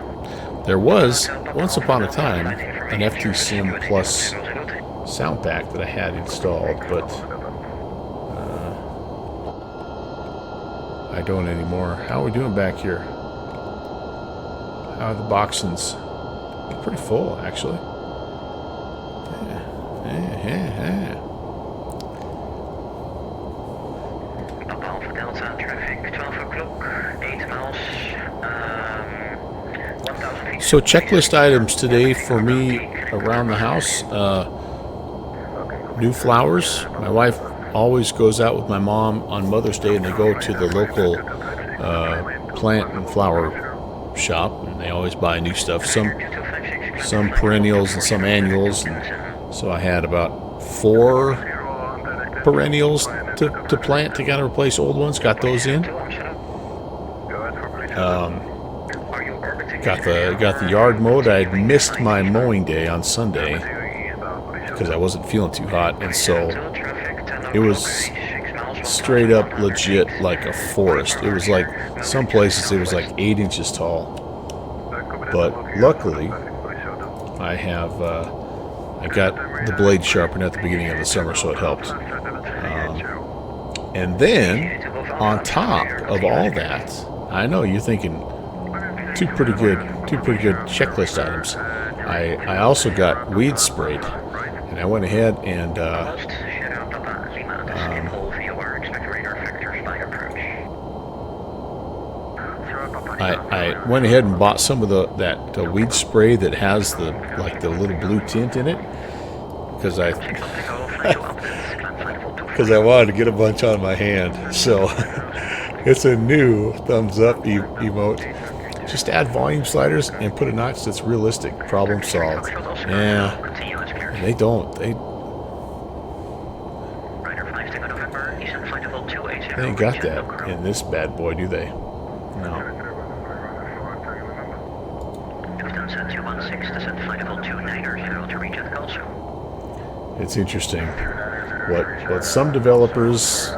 there was once upon a time an FT Sim Plus sound pack that I had installed, but I don't anymore. How are we doing back here? How are the boxings? Pretty full, actually. Yeah. Alpha Delta traffic 12 o'clock, 8 miles, 1,000 feet. So checklist items today for me around the house. New flowers. My wife always goes out with my mom on Mother's Day, and they go to the local plant and flower shop, and they always buy new stuff. Some perennials and some annuals. And so I had about 4 perennials to plant to kind of replace old ones. Got those in. Got the yard mowed. I had missed my mowing day on Sunday because I wasn't feeling too hot, and so it was straight up legit like a forest. It was like some places it was like 8 inches tall, but luckily I got the blade sharpened at the beginning of the summer, so it helped. And then on top of all that, I know you're thinking two pretty good checklist items. I also got weed sprayed. And I went ahead and Almost. Shout out Papa Lima. This is Info VOR. Expect radar factors by approach. I went ahead and bought some of that weed spray that has the little blue tint in it because I wanted to get a bunch on my hand. So it's a new thumbs up emote. Just add volume sliders and put a notch that's realistic. Problem solved. Yeah, they don't. They ain't got that in this bad boy, do they? No. It's interesting what some developers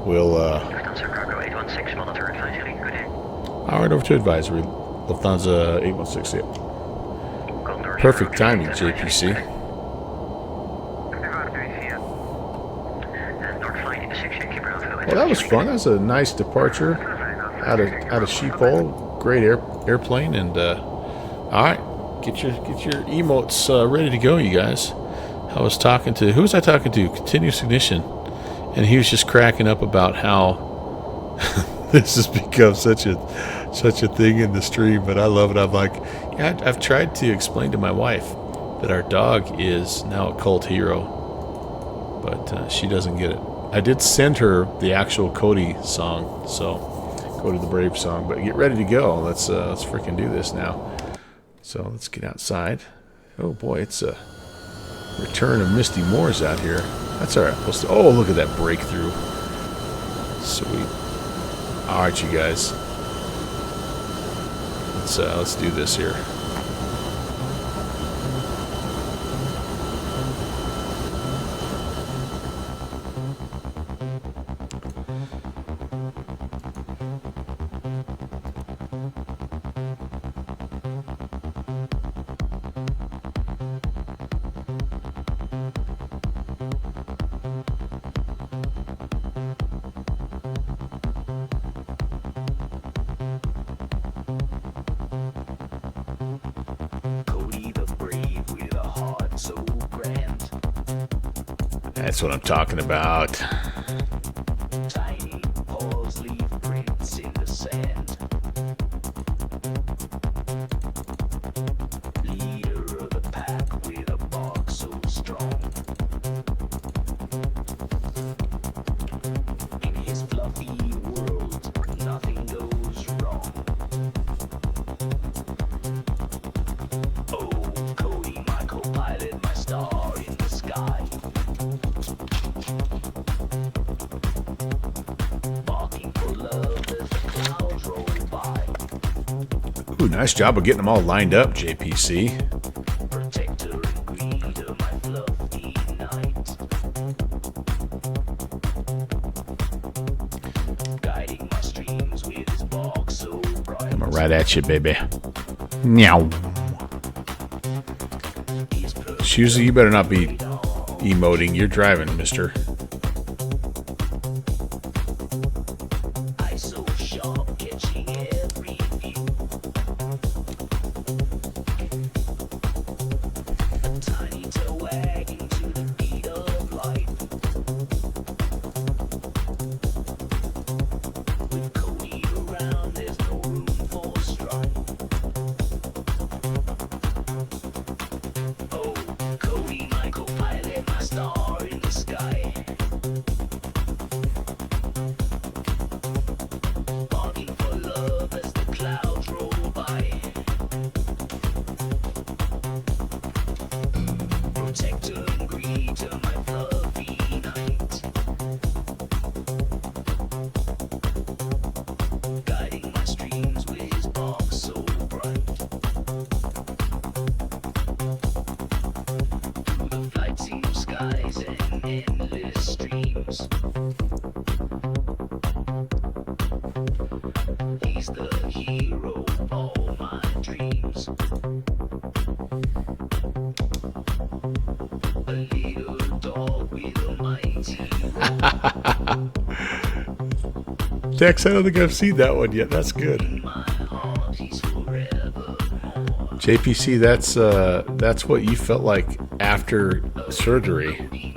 will. Alright, over to advisory. Lufthansa 816. Yeah. Perfect timing, JPC. Well, that was fun. That was a nice departure out of Sheephole. Great airplane, and all right, get your emotes ready to go, you guys. I was talking to who was I talking to? Continuous Ignition, and he was just cracking up about how this has become such a thing in the stream. But I love it. I'm like, yeah, I've tried to explain to my wife that our dog is now a cult hero, but she doesn't get it. I did send her the actual Cody song, so Cody the Brave song. But get ready to go. Let's freaking do this now. So let's get outside. Oh boy, it's a return of Misty Moores out here. That's all right. Oh, look at that breakthrough. Sweet. All right, you guys. Let's do this here. That's what I'm talking about. Tiny paws leave prints in the sand. Leader of the pack with a bark so strong. In his fluffy world, nothing goes wrong. Oh, Cody, my co-pilot, my star in the sky. Ooh, nice job of getting them all lined up, JPC. Protector and greeter, my fluffy knight. Guiding my streams with his bark so bright. I'm right at you, baby. Meow. Shusey, you better not be emoting. You're driving, mister. So sharp, catching every view. A tiny tail wagging to the beat of life. With Cody around, there's no room for strife. Oh, Cody, my co-pilot, my star in the sky. Barking for love as the clouds roll by. Protector and greeter, my fluffy knight. Guiding my streams with his bark so bright. Through the flighting skies and endless streams. He's the hero of all my dreams. A little dog with a mighty roar. Dex, I don't think I've seen that one yet. That's good. In my heart, he's forevermore. JPC, that's what you felt like after surgery,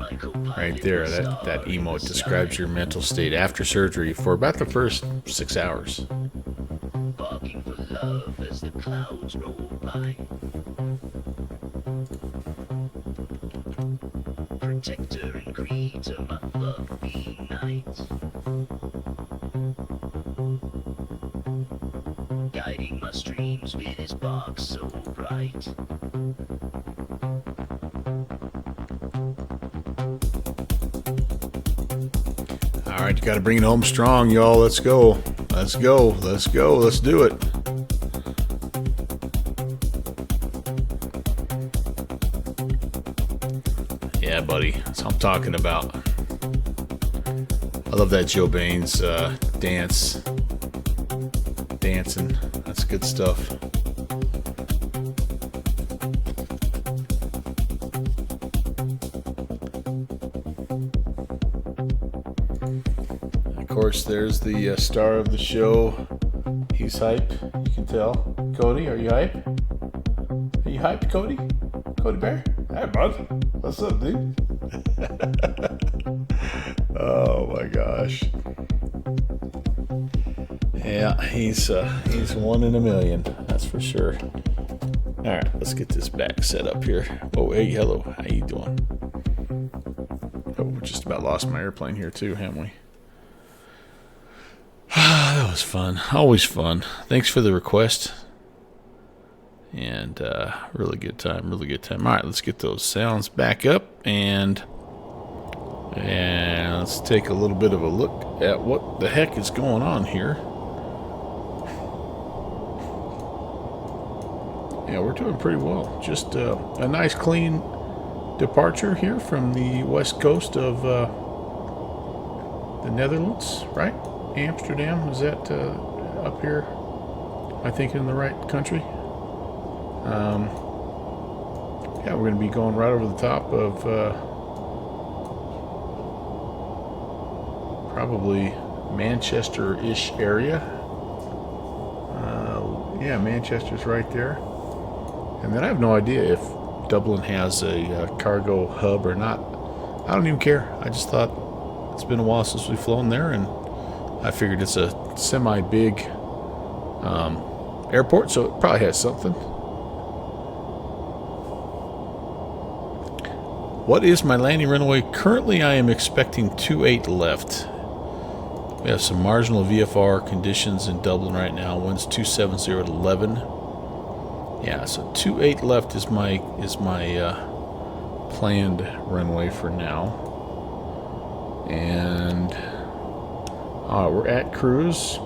right there, that emote describes your mental state after surgery for about the first 6 hours. Barking for love as the clouds roll by. Protector and creator, my love be night. Guiding my streams with his bark so bright. All right, you got to bring it home strong, y'all. Let's go. Let's go. Let's go. Let's do it. Yeah, buddy. That's what I'm talking about. I love that Joe Baines dancing. That's good stuff. Of course, there's the star of the show. He's hype. You can tell. Cody, are you hype? Are you hyped, Cody? Cody Bear? Hey, bud. What's up, dude? Oh my gosh. Yeah, he's one in a million. That's for sure. All right, let's get this back set up here. Oh, hey, hello. How you doing? Oh, we just about lost my airplane here too, haven't we? That was fun. Always fun. Thanks for the request. And really good time. Really good time. All right, let's get those sounds back up and let's take a little bit of a look at what the heck is going on here. Yeah, we're doing pretty well. Just a nice clean departure here from the west coast of the Netherlands, right? Amsterdam, is that up here? I think in the right country. Yeah, we're going to be going right over the top of probably Manchester-ish area. Yeah, Manchester's right there. And then I have no idea if Dublin has a cargo hub or not. I don't even care. I just thought it's been a while since we've flown there, and I figured it's a semi-big airport, so it probably has something. What is my landing runway? Currently, I am expecting 28 left. We have some marginal VFR conditions in Dublin right now. Wind's 270 at 11. Yeah, so 28 left is my planned runway for now. And we're at cruise.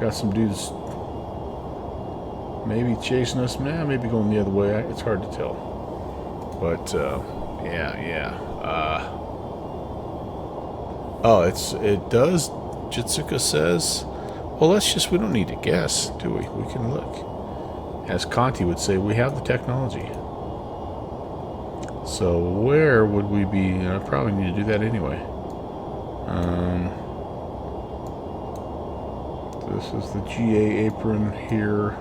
Got some dudes maybe chasing us. Nah, maybe going the other way. It's hard to tell. But yeah. It does. Jitsuka says, well, we don't need to guess, do we? We can look. As Conti would say, we have the technology. So where would we be? I probably need to do that anyway. This is the GA apron here.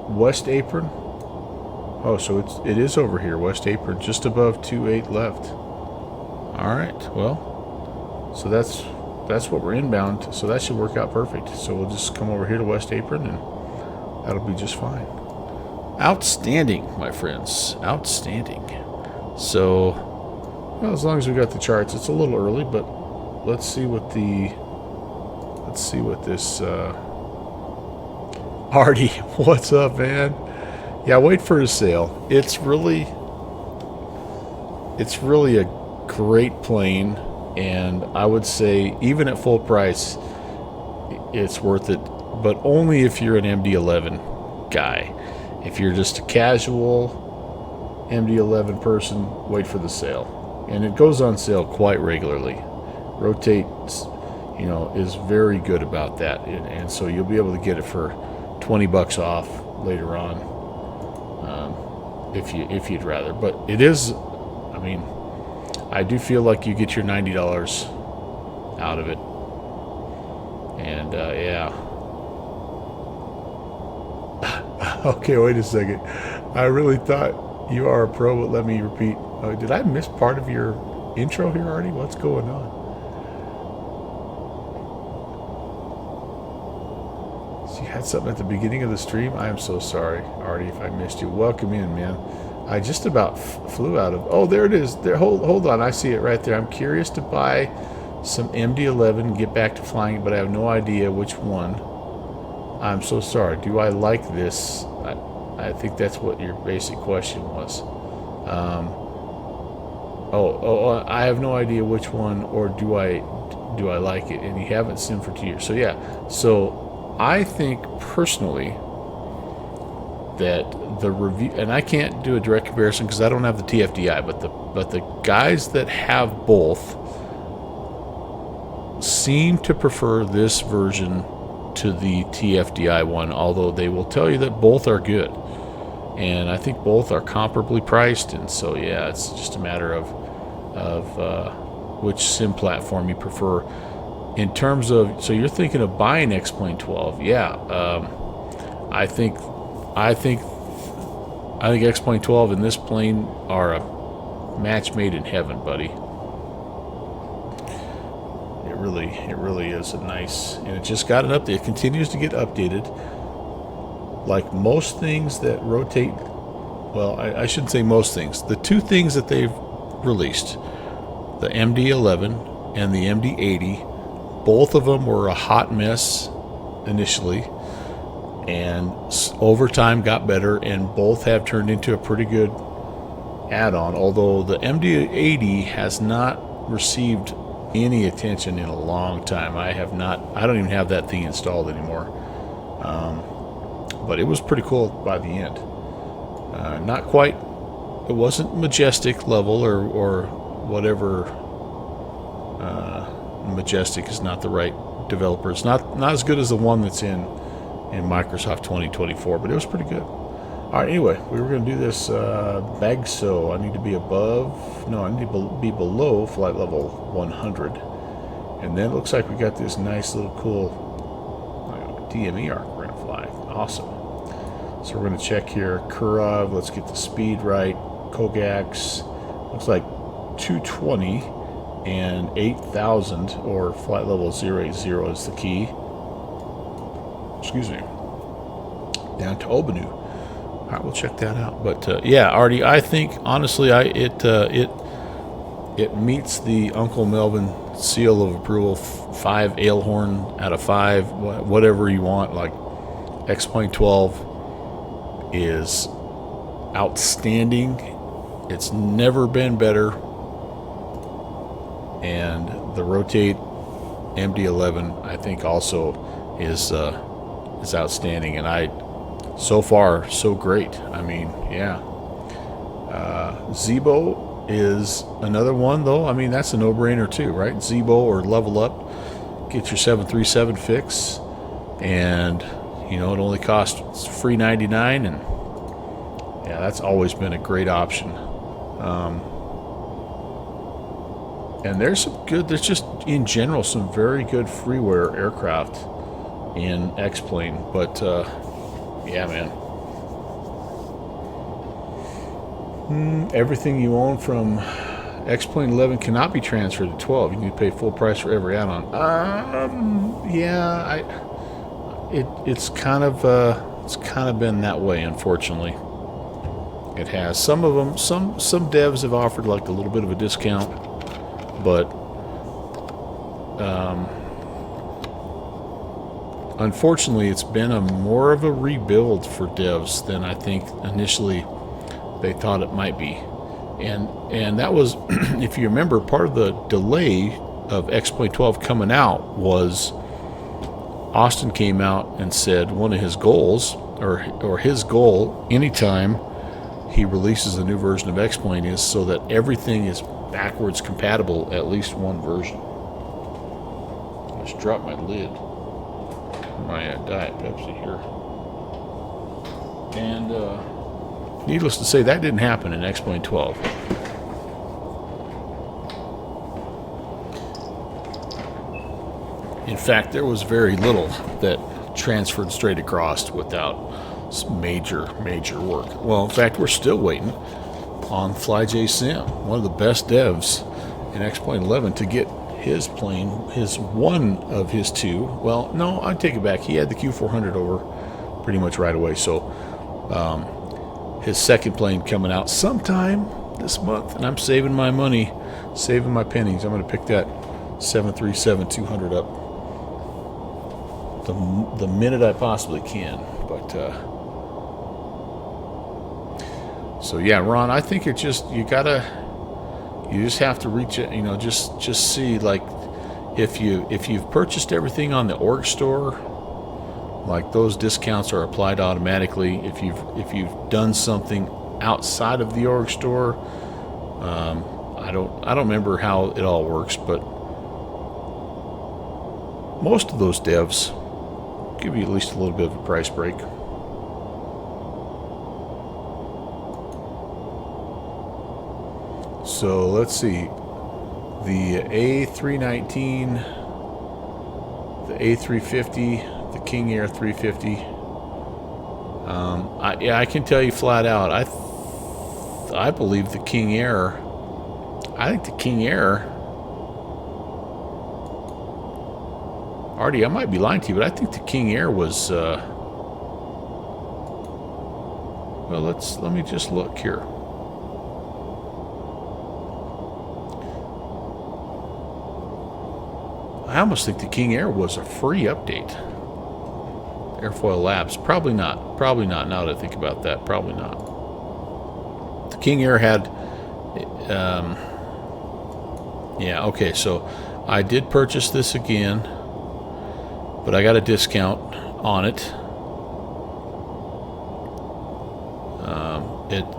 West apron. Oh, so it is over here. West apron, just above 28 left. All right. Well, so that's what we're inbound. So that should work out perfect. So we'll just come over here to West apron, and that'll be just fine. Outstanding, my friends. Outstanding. So, well, as long as we got the charts, it's a little early, but let's see what this. Artie, what's up, man? Yeah, wait for his sale. It's really a great plane, and I would say even at full price, it's worth it. But only if you're an MD11 guy. If you're just a casual MD11 person, wait for the sale. And it goes on sale quite regularly. Rotate, is very good about that, and so you'll be able to get it for $20 off later on, if you'd rather. But it is, I do feel like you get your $90 out of it, and yeah. Okay, wait a second. I really thought you are a pro, but let me repeat. Did I miss part of your intro here, Artie? What's going on? So you had something at the beginning of the stream? I am so sorry, Artie, if I missed you. Welcome in, man. I just about flew out of... Oh, there it is. There. Hold on. I see it right there. I'm curious to buy some MD11, get back to flying, but I have no idea which one. I'm so sorry. Do I like this? I think that's what your basic question was. I have no idea which one, or do I like it? And you haven't seen for 2 years. So yeah. So I think personally that the review, and I can't do a direct comparison because I don't have the TFDI, but the guys that have both seem to prefer this version to the TFDI one, although they will tell you that both are good, and I think both are comparably priced. And so yeah, it's just a matter of which sim platform you prefer. In terms of, so you're thinking of buying X-Plane 12? Yeah, I think X-Plane 12 and this plane are a match made in heaven, buddy. It really is a nice, and it just got an update. It continues to get updated. Like most things that rotate, well, I shouldn't say most things. The two things that they've released, the MD11 and the MD80, both of them were a hot mess initially, and over time got better, and both have turned into a pretty good add-on, although the MD80 has not received any attention in a long time. I don't even have that thing installed anymore, but it was pretty cool by the end. Not quite, it wasn't majestic level or whatever. Majestic is not the right developer. It's not as good as the one that's in Microsoft 2024, but it was pretty good. All right, anyway, we were going to do this BAGSO. I need to be above, no, I need to be below flight level 100. And then it looks like we got this nice little cool DME arc we're going to fly. Awesome. So we're going to check here. Kurov, let's get the speed right. Kogax, looks like 220 and 8,000, or flight level 080 is the key. Excuse me. Down to Obanu. All right, we'll check that out. But yeah, Artie, I think honestly, it meets the Uncle Melvin seal of approval. 5 Ailhorn out of 5, whatever you want. Like X-Plane 12 is outstanding. It's never been better. And the Rotate MD11, I think, also is outstanding. And so far, so great. I mean, yeah. Zebo is another one, though. I mean, that's a no-brainer, too, right? Zebo or Level Up. Get your 737 fix. And, you know, it only costs free $99. And, yeah, that's always been a great option. And there's just, in general, some very good freeware aircraft in X-Plane. But, yeah, man. Everything you own from X-Plane 11 cannot be transferred to 12. You need to pay full price for every add-on. Yeah, it's kind of been that way, unfortunately. It has. Some of them, some devs have offered like a little bit of a discount, but unfortunately, it's been more of a rebuild for devs than I think initially they thought it might be. And that was, if you remember, part of the delay of X-Plane 12 coming out was Austin came out and said one of his goals, or his goal anytime he releases a new version of X-Plane, is so that everything is backwards compatible, at least one version. I just dropped my lid. My Diet Pepsi here. And needless to say, that didn't happen in X-Plane 12. In fact, there was very little that transferred straight across without It's major work. Well, in fact, we're still waiting on FlyJ Sim, one of the best devs in X-Plane 11, to get his plane, his one of his two. Well, no, I take it back. He had the Q400 over pretty much right away. So his second plane coming out sometime this month, and I'm saving my money, saving my pennies. I'm going to pick that 737-200 up the minute I possibly can. But so yeah, Ron, I think it just you just have to reach it. You know, just see, like, if you've purchased everything on the org store, like, those discounts are applied automatically. If you've done something outside of the org store, I don't remember how it all works, but most of those devs give you at least a little bit of a price break. So let's see, the A319, the A350, the King Air 350. I can tell you flat out, I believe the King Air. I think the King Air. Artie, I might be lying to you, but I think the King Air was. Well, let me just look here. I almost think the King Air was a free update. Airfoil Labs. Probably not. Probably not. Now that I think about that, probably not. The King Air had... yeah, okay, so I did purchase this again, but I got a discount on it.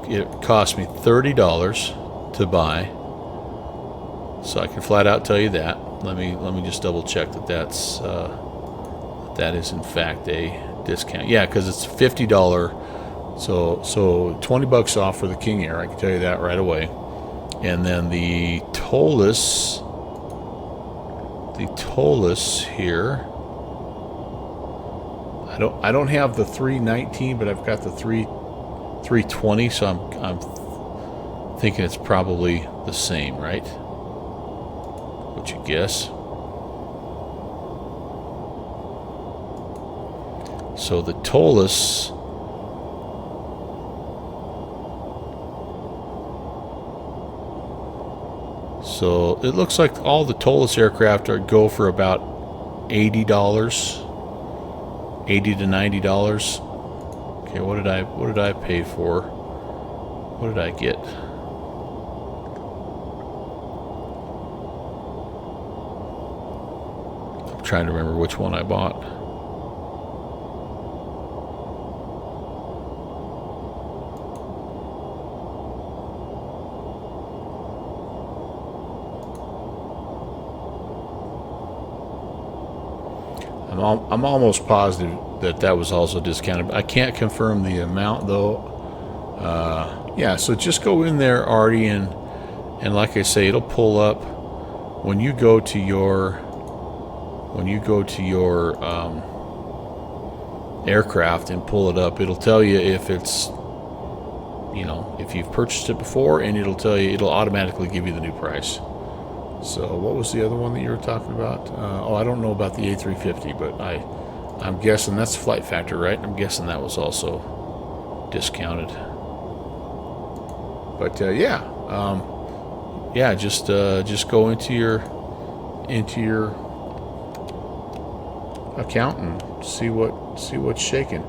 It cost me $30 to buy, so I can flat out tell you that. Let me just double check that that is in fact a discount. Yeah, because it's $50, so $20 off for the King Air. I can tell you that right away. And then the Tolus here. I don't have the 319, but I've got the 320, so I'm thinking it's probably the same, right? Would you guess? So the Tolus, so it looks like all the Tolus aircraft go for about $80, $80 to $90. Okay, what did I pay for? What did I get? I'm trying to remember which one I bought. I'm almost positive that was also discounted. I can't confirm the amount though. Yeah, so just go in there, Artie, and like I say, it'll pull up when you go to your aircraft and pull it up. It'll tell you if it's, you know, if you've purchased it before, and it'll automatically give you the new price. So what was the other one that you were talking about? Oh, I don't know about the A350, but I'm guessing that's Flight Factor, right? I'm guessing that was also discounted. But yeah, just go into your account and see what's shaking.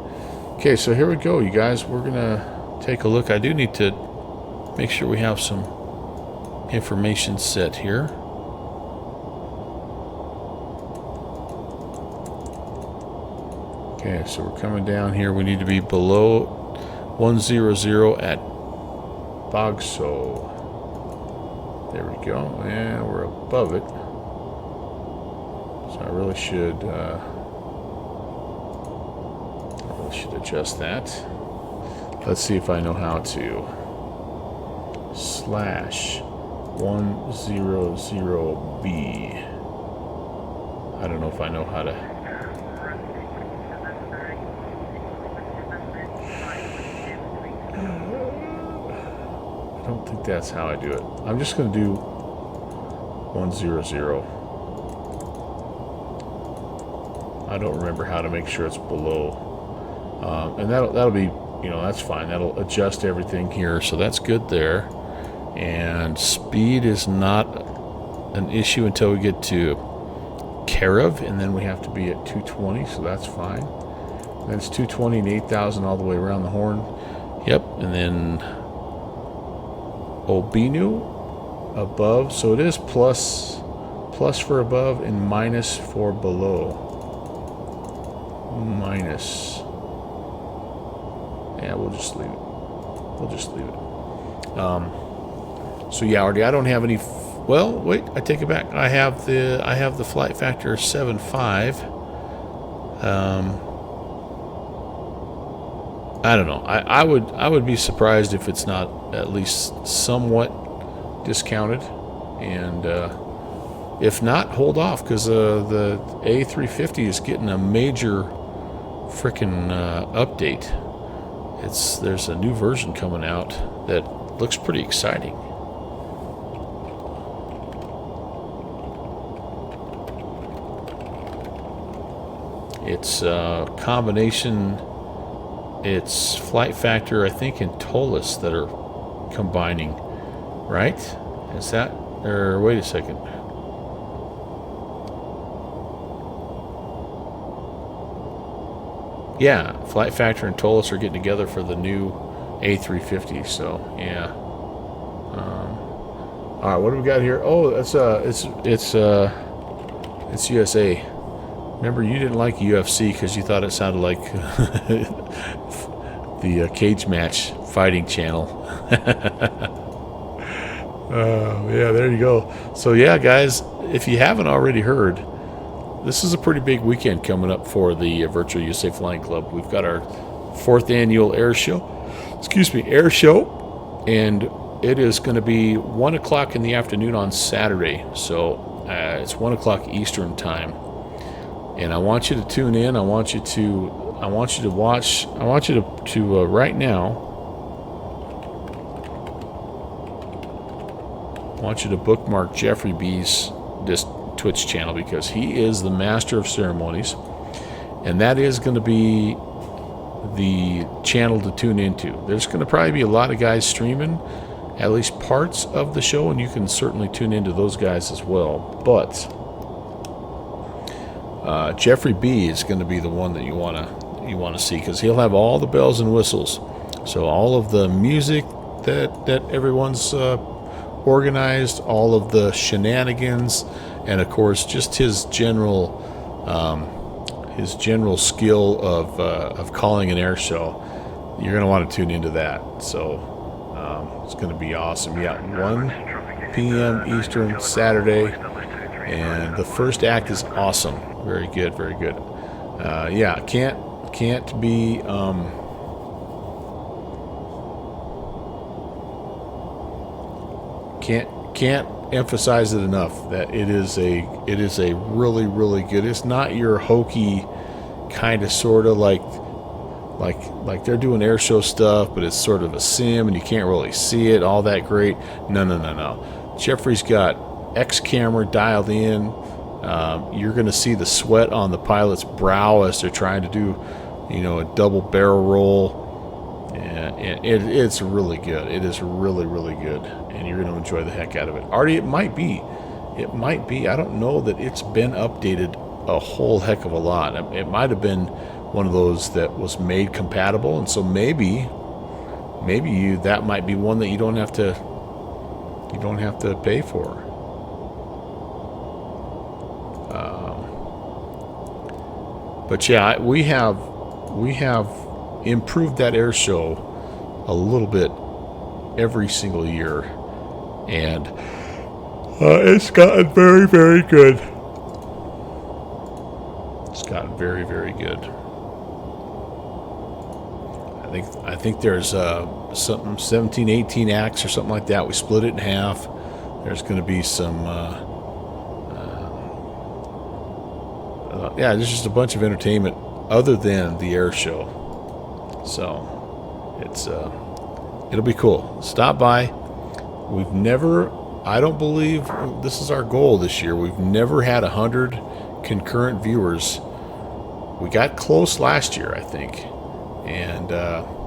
Okay, so here we go, you guys. We're gonna take a look. I do need to make sure we have some information set here. Okay, so we're coming down here. We need to be below 100 at Bogso. There we go, and we're above it. So I really should adjust that. Let's see if I know how to. /100B. I don't know if I know how to. don't think that's how I do it. I'm just going to do 100. I don't remember how to make sure it's below. And that'll be, you know, that's fine. That'll adjust everything here, so that's good there. And speed is not an issue until we get to Karev, and then we have to be at 220, so that's fine. And then it's 220 and 8,000 all the way around the horn. Yep, and then Obinu above, so it is plus for above and minus for below. Minus. Yeah, we'll just leave it. We'll just leave it. So yeah, Artie, I don't have any. Well, wait, I take it back. I have the flight factor 7.5. I don't know. I would be surprised if it's not at least somewhat discounted, and if not, hold off, because the A350 is getting a major frickin' update. There's a new version coming out that looks pretty exciting. It's combination. It's flight factor, I think, and Tolus that are combining, right? Is that? Or wait a second. Yeah, flight factor and Tolus are getting together for the new A350. So yeah. All right, what do we got here? Oh, it's USA. Remember, you didn't like UFC because you thought it sounded like the cage match fighting channel. Yeah, there you go. So yeah, guys, if you haven't already heard, this is a pretty big weekend coming up for the Virtual USA Flying Club. We've got our 4th annual air show. And it is going to be 1 o'clock in the afternoon on Saturday. So it's 1 o'clock Eastern time. And I want you to tune in. I want you to watch. I want you to right now. I want you to bookmark Jeffrey B's this Twitch channel, because he is the master of ceremonies, and that is going to be the channel to tune into. There's going to probably be a lot of guys streaming at least parts of the show, and you can certainly tune into those guys as well. But Jeffrey B is going to be the one that you want to see, because he'll have all the bells and whistles. So all of the music that everyone's organized, all of the shenanigans, and of course just his general skill of calling an air show. You're going to want to tune into that. So it's going to be awesome. Yeah, 1 p.m. Eastern Saturday, and the first act is awesome. Very good, very good. Yeah, can't be can't emphasize it enough that it is a really, really good. It's not your hokey kind of sort of like they're doing air show stuff, but it's sort of a sim and you can't really see it all that great. No. Jeffrey's got X camera dialed in. You're going to see the sweat on the pilot's brow as they're trying to do, a double barrel roll. And it's really good. It is really, really good, and you're going to enjoy the heck out of it. Artie, it might be. I don't know that it's been updated a whole heck of a lot. It might have been one of those that was made compatible, and so maybe that might be one that you don't have to pay for. But yeah, we have improved that air show a little bit every single year, and it's gotten very, very good. It's gotten very, very good. I think there's something 17, 18 acts or something like that. We split it in half. There's going to be some there's just a bunch of entertainment other than the air show. So it's it'll be cool. Stop by. we've never, I don't believe this is our goal this year. We've never had 100 concurrent viewers. We got close last year, I think. And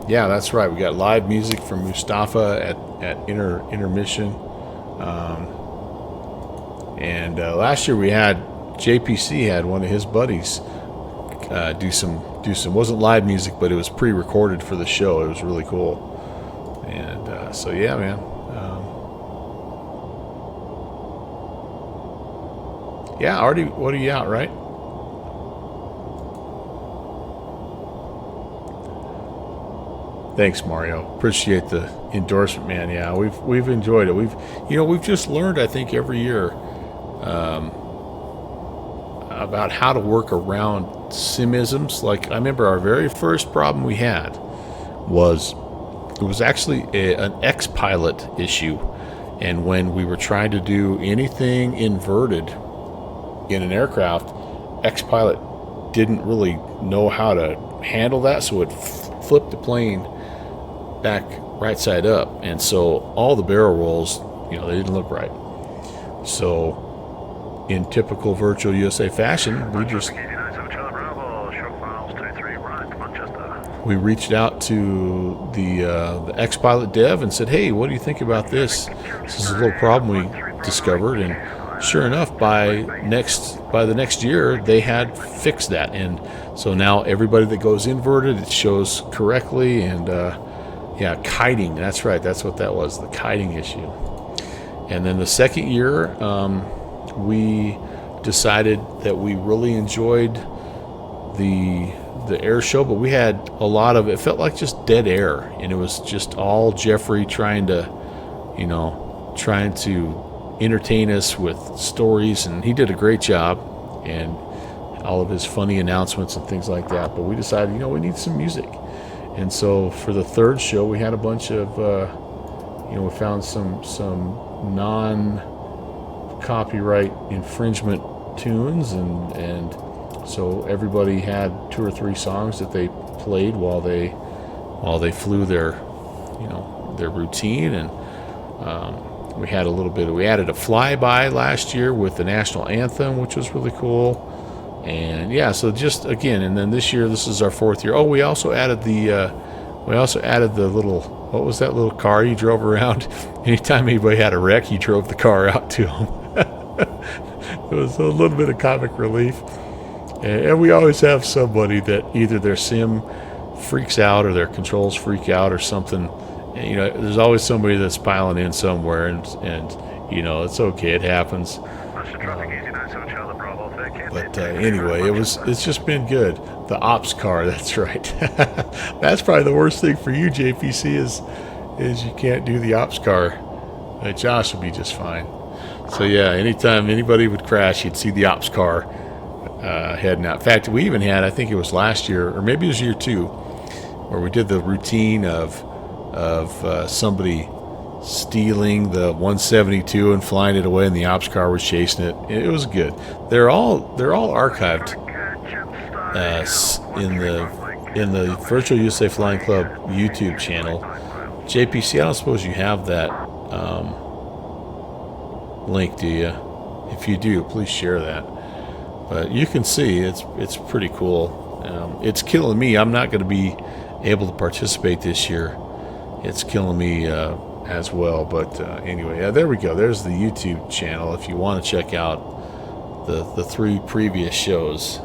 yeah, that's right. We got live music from Mustafa at intermission. And last year we had JPC had one of his buddies do some wasn't live music, but it was pre-recorded for the show. It was really cool. And so yeah, man. Yeah, Artie, what are you out, right? Thanks, Mario. Appreciate the endorsement, man. Yeah, we've enjoyed it. We've just learned, I think, every year about how to work around simisms. Like, I remember our very first problem we had was it was actually an X-Pilot issue, and when we were trying to do anything inverted in an aircraft, X-Pilot didn't really know how to handle that, so it flipped the plane back right side up, and so all the barrel rolls, they didn't look right. So in typical Virtual USA fashion, we reached out to the X-Pilot dev and said, hey, what do you think about this? This is a little problem we discovered. And sure enough, by the next year, they had fixed that. And so now everybody that goes inverted, it shows correctly. And yeah, kiting, that's right, that's what that was, the kiting issue. And then the second year, we decided that we really enjoyed the air show, but we had a lot of, it felt like just dead air, and it was just all Jeffrey trying to entertain us with stories, and he did a great job, and all of his funny announcements and things like that. But we decided, we need some music. And so for the third show, we had a bunch of, we found some non-copyright infringement tunes, and so everybody had 2 or 3 songs that they played while they flew their routine. And we had we added a flyby last year with the national anthem, which was really cool. And yeah, so just again, and then this year, this is our 4th year. Oh, we also added the little, what was that little car you drove around? Anytime anybody had a wreck, you drove the car out to them. It was a little bit of comic relief. And we always have somebody that either their sim freaks out or their controls freak out or something. And, there's always somebody that's piling in somewhere, and it's okay, it happens. But anyway, it's just been good. The ops car, that's right. That's probably the worst thing for you, JPC, is you can't do the ops car. Josh would be just fine. So yeah, anytime anybody would crash, you'd see the ops car heading out. In fact, we even had, I think it was last year, or maybe it was year 2, where we did the routine of somebody stealing the 172 and flying it away, and the ops car was chasing it. It was good. They're all archived in the Virtual USA Flying Club YouTube channel. JPC, I don't suppose you have that link, do you? If you do, please share that. But you can see it's pretty cool. It's killing me. I'm not going to be able to participate this year. It's killing me as well. But anyway, there we go. There's the YouTube channel. If you want to check out the 3 previous shows,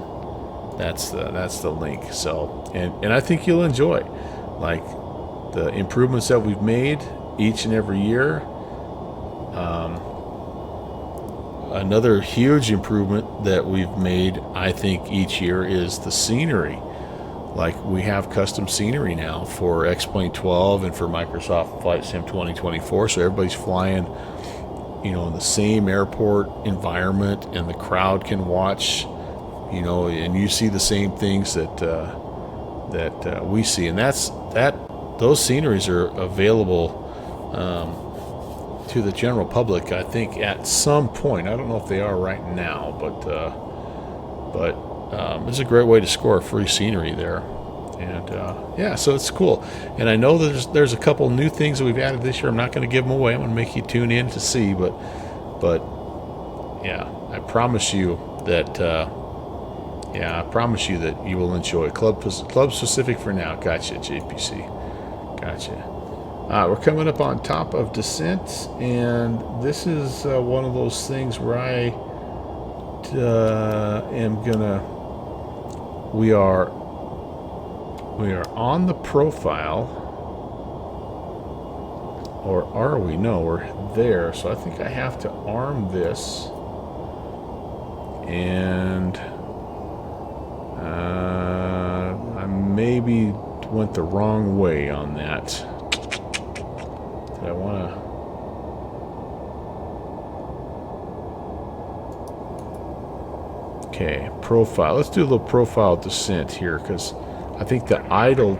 that's the link. So and I think you'll enjoy like the improvements that we've made each and every year. Another huge improvement that we've made, I think, each year is the scenery. Like, we have custom scenery now for X-Plane 12 and for Microsoft Flight Sim 2024, so everybody's flying, in the same airport environment, and the crowd can watch, and you see the same things that we see, and those sceneries are available to the general public, I think, at some point. I don't know if they are right now, but it's a great way to score free scenery there. And yeah, so it's cool. And I know there's a couple new things that we've added this year. I'm not going to give them away. I'm going to make you tune in to see. But yeah, I promise you that you will enjoy club specific for now. Gotcha, JPC. Gotcha. We're coming up on top of descent, and this is one of those things where I am gonna. We are on the profile, or are we? No, we're there. So I think I have to arm this, and I maybe went the wrong way on that. Did I want to? Okay, profile. Let's do a little profile descent here, because I think the idle.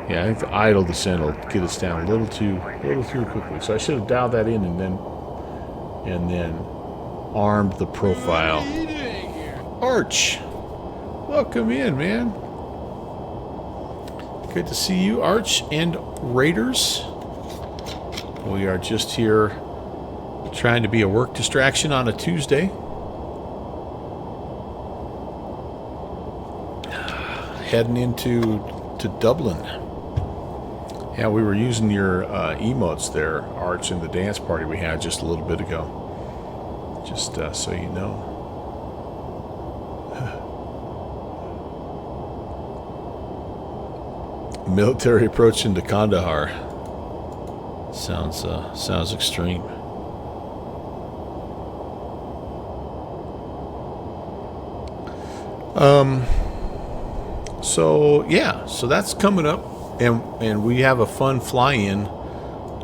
Yeah, I think the idle descent will get us down a little too quickly. So I should have dialed that in and then armed the profile. Arch, welcome in, man. Good to see you, Arch and Raiders. We are just here trying to be a work distraction on a Tuesday. Heading into Dublin. Yeah, we were using your emotes there, Arch, in the dance party we had just a little bit ago. Just so you know. Military approach into Kandahar. Sounds extreme. So yeah, so that's coming up, and we have a fun fly-in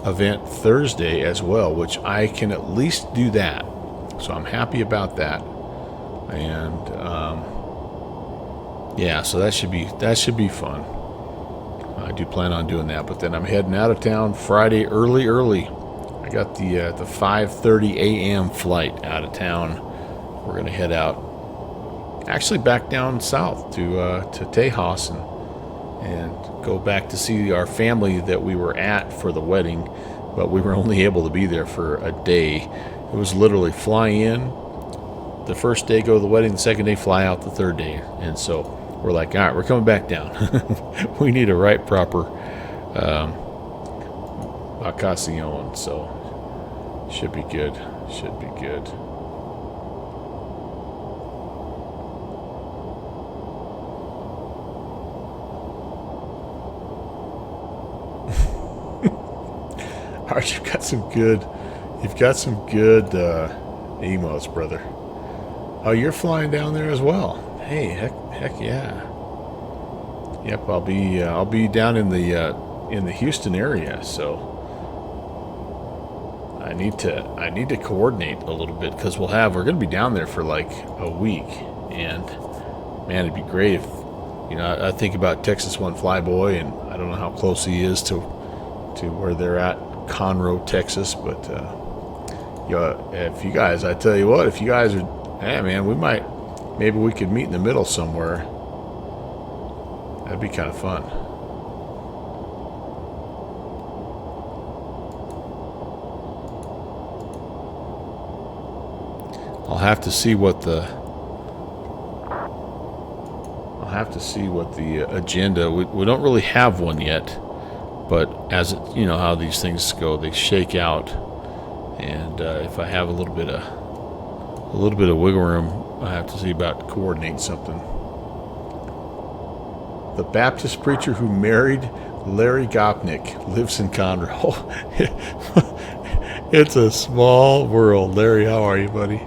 event Thursday as well, which I can at least do that. So I'm happy about that, and yeah, so that should be fun. I do plan on doing that, but then I'm heading out of town Friday early. I got the 5:30 a.m. flight out of town. We're gonna head out, actually back down south to Tejas and go back to see our family that we were at for the wedding, but we were only able to be there for a day. It was literally fly in the first day, go to the wedding, the second day fly out the third day, and so we're like, all right, we're coming back down. We need a right proper vacacion, so should be good. Should be good. Arch, you've got some good emotes, brother. Oh, you're flying down there as well. Hey, heck yeah. Yep, I'll be down in the Houston area, so I need to coordinate a little bit, because we're going to be down there for like a week, and man, it'd be great if, I think about Texas One Flyboy, and I don't know how close he is to where they're at, Conroe, Texas, but if you guys, I tell you what, if you guys are, hey man, maybe we could meet in the middle somewhere. That'd be kind of fun. I'll have to see what the agenda. We don't really have one yet, but as it, how these things go, they shake out, and if I have a little bit of wiggle room, I have to see about coordinating something. The Baptist preacher who married Larry Gopnik lives in Conroe. It's a small world. Larry, how are you, buddy?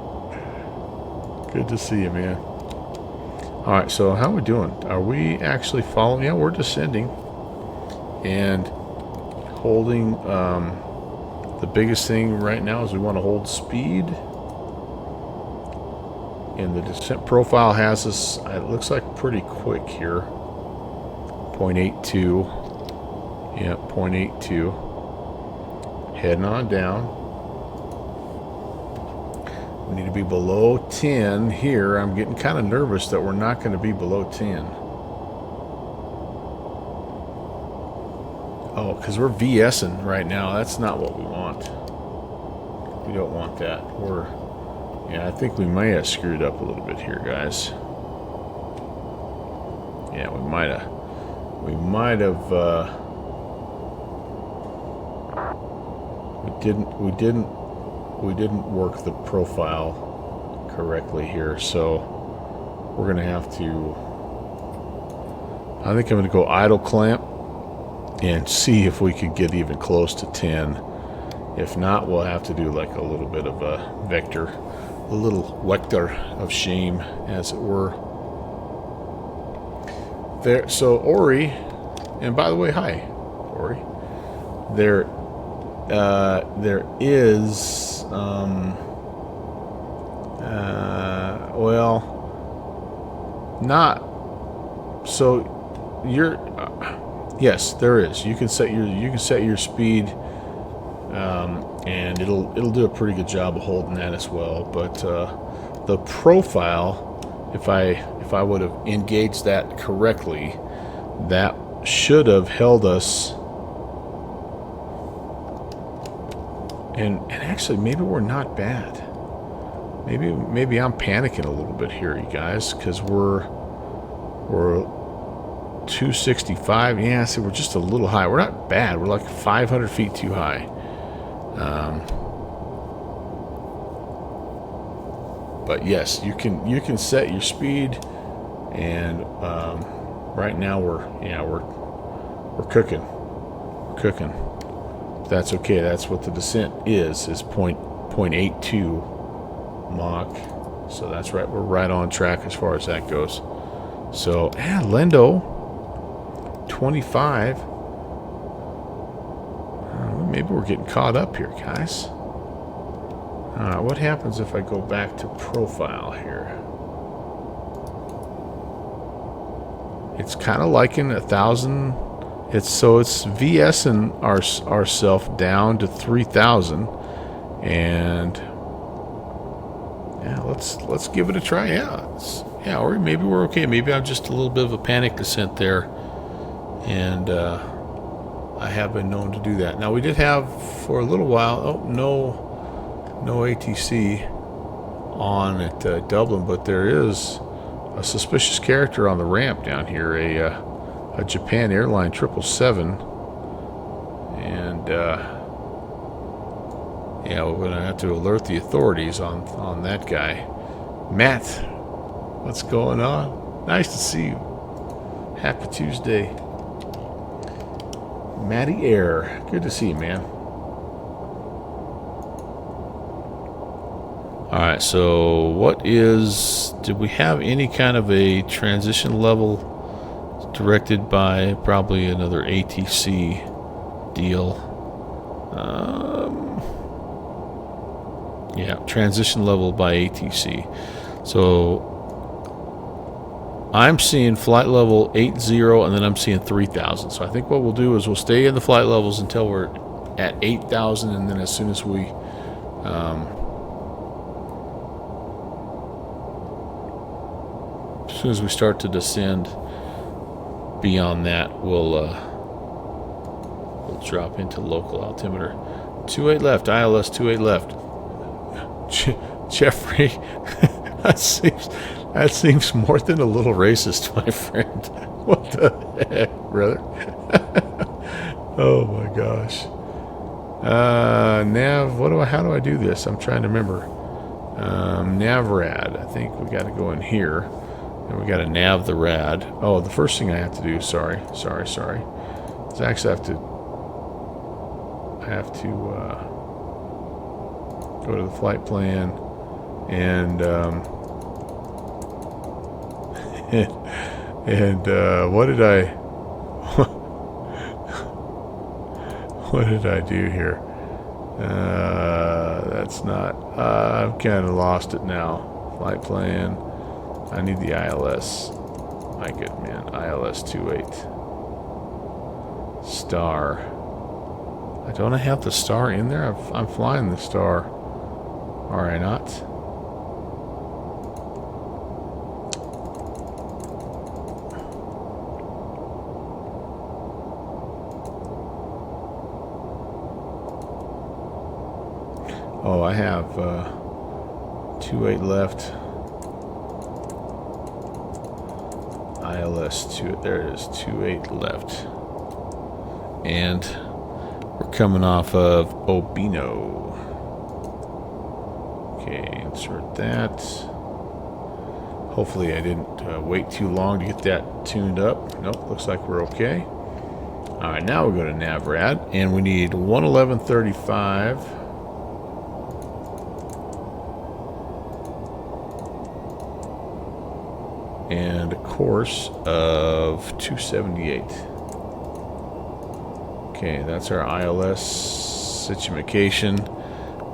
Good to see you, man. All right, so how are we doing? Are we actually following? Yeah, we're descending and holding. The biggest thing right now is we want to hold speed. And the descent profile has us, it looks like pretty quick here. 0.82. Yeah, 0.82. Heading on down. We need to be below 10 here. I'm getting kind of nervous that we're not going to be below 10. Oh, because we're VSing right now. That's not what we want. We don't want that. Yeah, I think we may have screwed up a little bit here, guys. Yeah, we might have. We didn't work the profile correctly here, so we're gonna have to. I think I'm gonna go idle clamp and see if we could get even close to 10. If not, we'll have to do like a little bit of a vector, a little vector of shame, as it were. There, so Ori, and by the way, hi, Ori. There is, well, not. So you're, yes, there is. You can set your speed. And it'll do a pretty good job of holding that as well. But the profile, if I would have engaged that correctly, that should have held us. And actually, maybe we're not bad. Maybe I'm panicking a little bit here, you guys, because we're 265. Yeah, see, we're just a little high. We're not bad. We're like 500 feet too high. But yes, you can set your speed, and right now we're cooking. We're cooking. That's okay. That's what the descent is 0.82 Mach. So that's right. We're right on track as far as that goes. So Lendo 25. Maybe we're getting caught up here, guys. What happens if I go back to profile here? It's kind of like in 1,000. It's VSing ourself down to 3,000, and yeah, let's give it a try. Yeah, or maybe we're okay. Maybe I'm just a little bit of a panic descent there, and I have been known to do that. Now we did have for a little while. No ATC on at Dublin, but there is a suspicious character on the ramp down here. A Japan Airline 777, and yeah, we're gonna have to alert the authorities on that guy. Matt, what's going on? Nice to see you. Happy Tuesday. Matty Air, good to see you, man. Alright, so did we have any kind of a transition level directed by probably another ATC deal? Yeah, transition level by ATC. So I'm seeing flight level 80, and then I'm seeing 3,000. So I think what we'll do is we'll stay in the flight levels until we're at 8,000, and then as soon as we start to descend beyond that, we'll drop into local altimeter. 28 left, ILS 28 left. Jeffrey, that seems more than a little racist, my friend. What the heck, brother? Oh my gosh. Nav, how do I do this? I'm trying to remember. Navrad. I think we got to go in here, and we got to nav the rad. Oh, the first thing I have to do. Sorry. Is actually I have to go to the flight plan, and what did I do here? That's not. I've kind of lost it now. Flight plan. I need the ILS. My good man, ILS 28 star. Don't I have the star in there? I'm flying the star. Are I not? Oh, I have 28 left. ILS 2. There it is. 28 left. And we're coming off of Obino. Okay, insert that. Hopefully I didn't wait too long to get that tuned up. Nope, looks like we're okay. Alright, now we'll go to Navrad, and we need 111.35. And a course of 278. Okay, that's our ILS situation.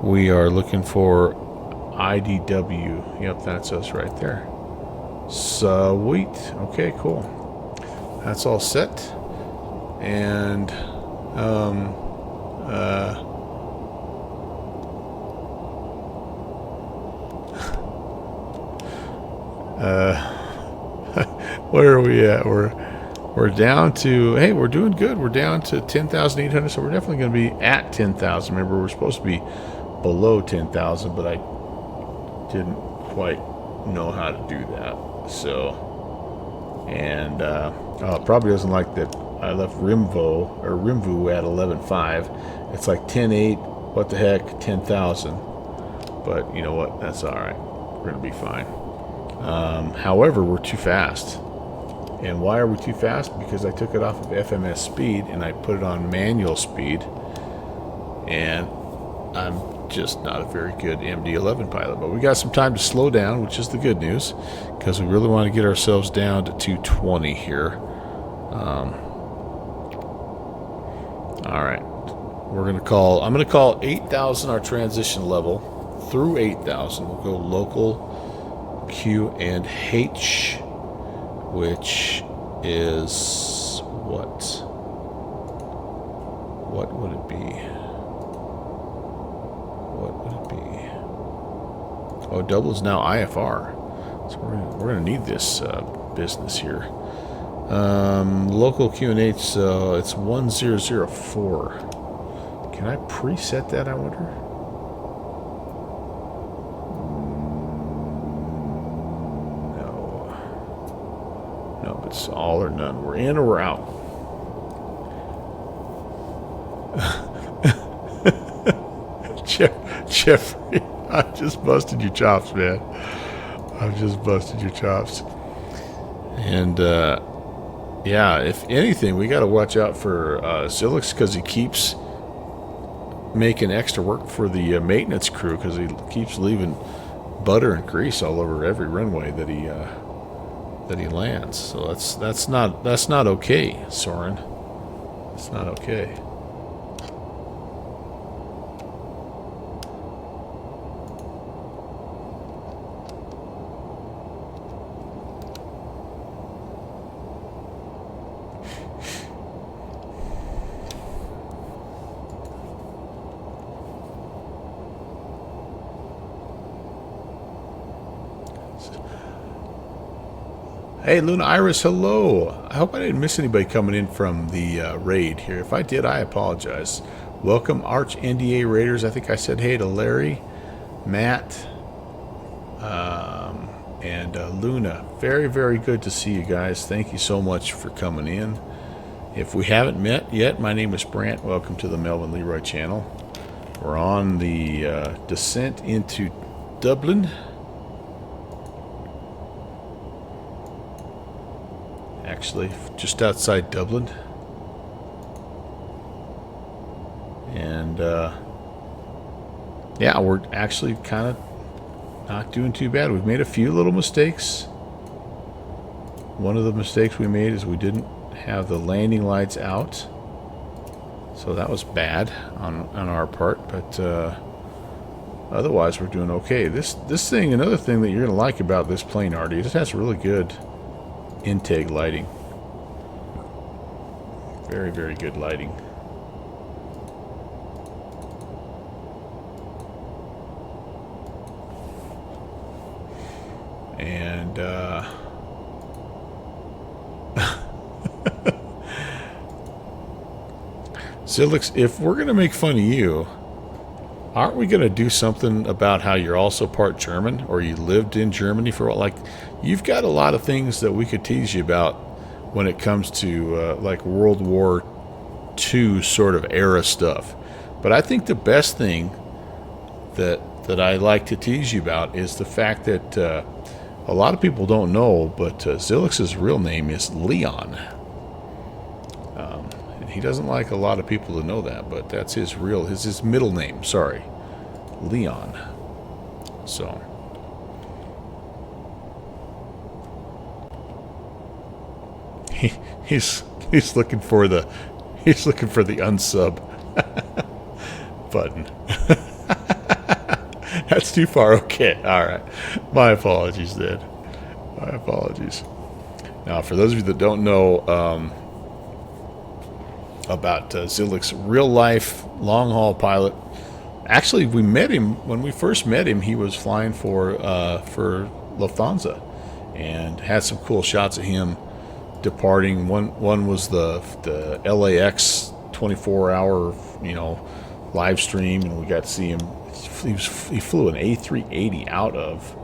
We are looking for IDW. Yep, that's us right there. Sweet. Okay, cool. That's all set. And where are we at? We're down to, hey, we're doing good. We're down to 10,800, so we're definitely going to be at 10,000. Remember, we're supposed to be below 10,000, but I didn't quite know how to do that. So, and probably doesn't like that I left Rimvu at 11.5. It's like 10.8. What the heck? 10,000. But you know what? That's all right. We're going to be fine. However, we're too fast. And why are we too fast? Because I took it off of FMS speed and I put it on manual speed. And I'm just not a very good MD11 pilot. But we got some time to slow down, which is the good news, because we really want to get ourselves down to 220 here. All right. I'm going to call 8,000 our transition level. Through 8,000, we'll go local Q and H, which is what? What would it be? What would it be? Oh, double is now IFR. So we're gonna need this business here. Local Q and H, so it's 1004. Can I preset that, I wonder? No, it's all or none. We're in or we're out. Jeffrey, I just busted your chops, man. I've just busted your chops. And, yeah, if anything, we got to watch out for Zilix, because he keeps making extra work for the maintenance crew, because he keeps leaving butter and grease all over every runway that he lands. So that's not okay, Soren. It's not okay. Hey, Luna Iris, hello. I hope I didn't miss anybody coming in from the raid here. If I did, I apologize. Welcome, Arch NDA Raiders. I think I said hey to Larry, Matt, and Luna. Very, very good to see you guys. Thank you so much for coming in. If we haven't met yet, my name is Brant. Welcome to the Melvin Leroy channel. We're on the descent into Dublin. Actually, just outside Dublin. And yeah, we're actually kind of not doing too bad. We've made a few little mistakes. One of the mistakes we made is we didn't have the landing lights out, so that was bad on our part, but otherwise we're doing okay. This thing, another thing that you're gonna like about this plane, Artie, it has really good intake lighting. Very, very good lighting. And Zilix, if we're gonna make fun of you, aren't we going to do something about how you're also part German, or you lived in Germany for like, you've got a lot of things that we could tease you about when it comes to like World War II sort of era stuff. But I think the best thing that I like to tease you about is the fact that a lot of people don't know, but Zilix's real name is Leon. And he doesn't like a lot of people to know that, but that's his middle name. Sorry, Leon. So. He's looking for the unsub button. That's too far. Okay, all right. My apologies, then. My apologies. Now, for those of you that don't know about Zilix's real life long haul pilot, actually, we met him when we first met him. He was flying for Lufthansa, and had some cool shots of him departing. One was the LAX 24-hour live stream, and we got to see him. He flew an A380 out of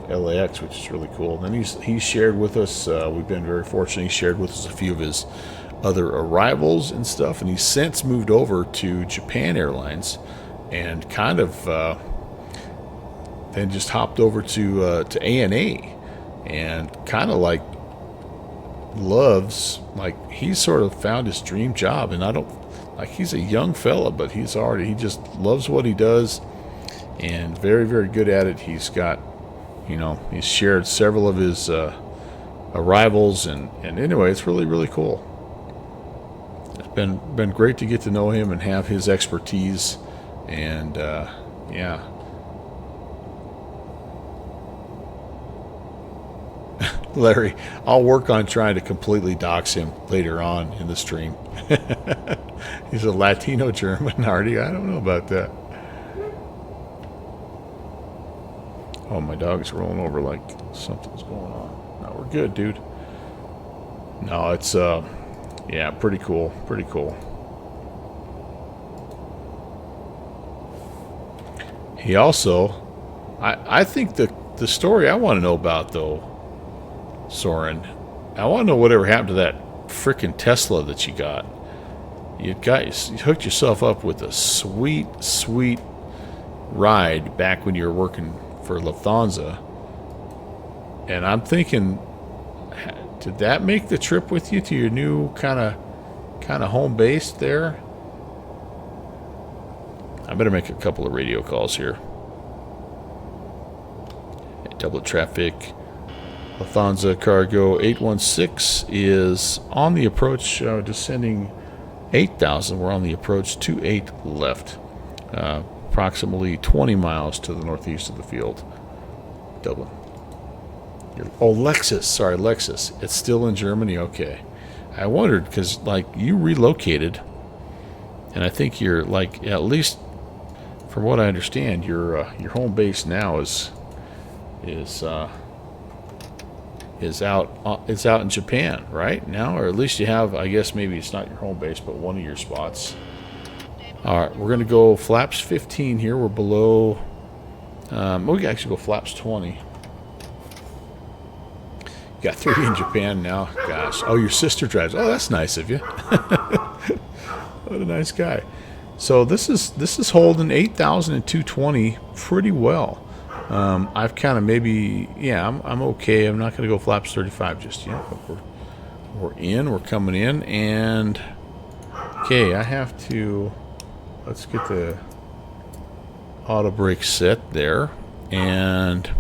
LAX, which is really cool. And then he's shared with us. We've been very fortunate. He shared with us a few of his other arrivals and stuff, and he's since moved over to Japan Airlines, and kind of then just hopped over to ANA, and kind of like loves, like, he's sort of found his dream job. And I don't, like, he's a young fella, but he just loves what he does, and very, very good at it. He's got, he's shared several of his arrivals, and anyway, it's really, really cool. It's been great to get to know him and have his expertise, and yeah. Larry, I'll work on trying to completely dox him later on in the stream. He's a Latino German, Artie. I don't know about that. Oh, my dog's rolling over like something's going on. No, we're good, dude. No, it's yeah, pretty cool. Pretty cool. He also, I think the story I want to know about, though, Soren, I want to know whatever happened to that frickin' Tesla that you got. You hooked yourself up with a sweet, sweet ride back when you were working for Lufthansa, and I'm thinking, did that make the trip with you to your new kind of home base there? I better make a couple of radio calls here. Double traffic. Lufthansa Cargo 816 is on the approach, descending 8,000. We're on the approach 28 left, approximately 20 miles to the northeast of the field. Dublin. Oh, Lexus. Sorry, Lexus. It's still in Germany? Okay. I wondered, because, like, you relocated, and I think you're, like, at least from what I understand, your home base now is out in Japan right now, or at least you have, I guess maybe it's not your home base, but one of your spots. All right, we're going to go flaps 15 here. We're below, we can actually go flaps 20. You got 3 in Japan now. Gosh. Oh, your sister drives. Oh, that's nice of you. What a nice guy. So this is holding 8,220 pretty well. I've kind of maybe, yeah, I'm okay. I'm not going to go flaps 35 just yet, but we're coming in, and okay, I have to, let's get the auto brake set there, and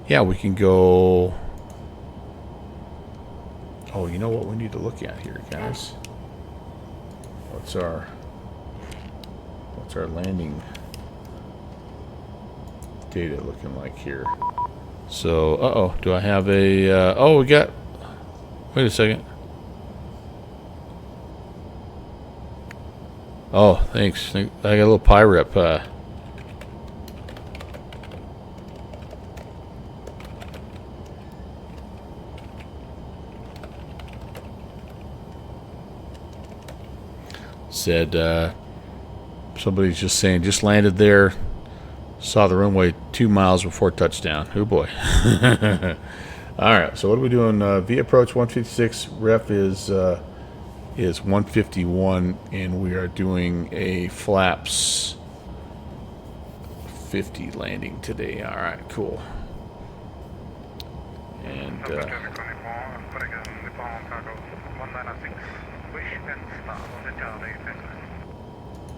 yeah, we can go. Oh, you know what we need to look at here, guys? What's our landing data looking like here? So, do I have a, oh, we got, wait a second. Oh, thanks. I got a little PIREP, said, Somebody's just saying, just landed there. Saw the runway 2 miles before touchdown. Oh boy. All right. So what are we doing? V approach 156. Ref is 151, and we are doing a flaps 50 landing today. All right. Cool. And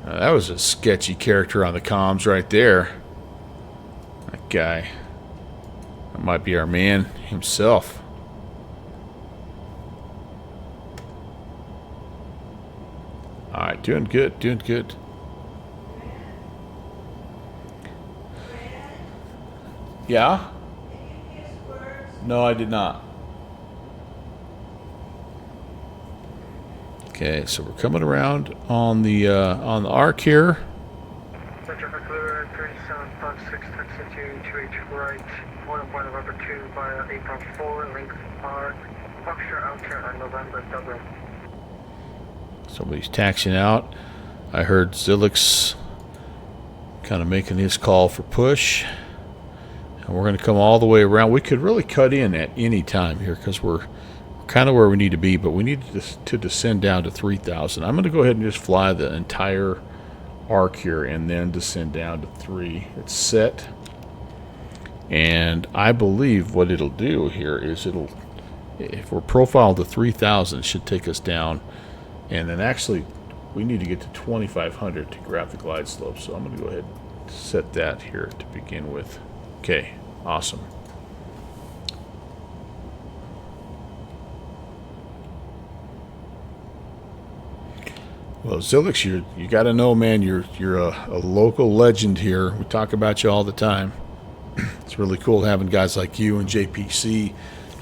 that was a sketchy character on the comms right there. That guy. That might be our man himself. Alright, doing good, doing good. Yeah? No, I did not. Okay, so we're coming around on the arc here. Center for clear, 3756, taxi to 28 right, 1 November 2 via April 4, link R, Foxtrot Outer on November Dublin. Somebody's taxiing out. I heard Zilix kind of making his call for push. And we're going to come all the way around. We could really cut in at any time here because we're kind of where we need to be, but we need to descend down to 3,000. I'm going to go ahead and just fly the entire arc here and then descend down to 3. It's set. And I believe what it'll do here is if we're profiled to 3,000, it should take us down. And then actually, we need to get to 2,500 to grab the glide slope. So I'm going to go ahead and set that here to begin with. Okay, awesome. Well, Zilix, you got to know, man, you're a local legend here. We talk about you all the time. It's really cool having guys like you and JPC,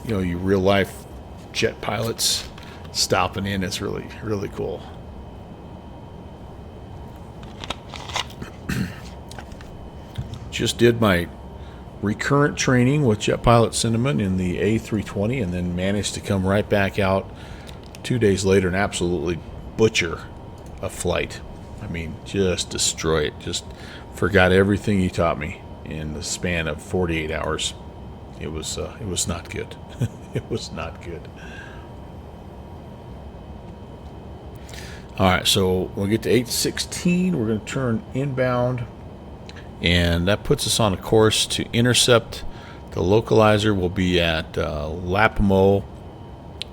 you real life jet pilots stopping in. It's really, really cool. Just did my recurrent training with Jet Pilot Cinnamon in the A320 and then managed to come right back out 2 days later and absolutely butcher a flight. I mean, just destroy it. Just forgot everything he taught me in the span of 48 hours. It was not good. It was not good. All right, so we'll get to 816. We're going to turn inbound, and that puts us on a course to intercept. The localizer will be at Lapimo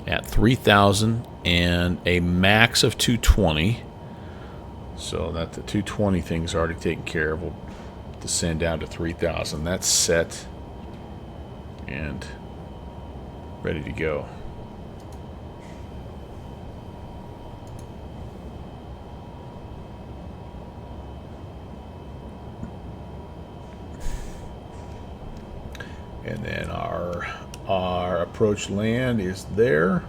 at 3,000 and a max of 220. So that the 220 thing's already taken care of. We'll descend down to 3,000. That's set and ready to go. And then our approach land is there.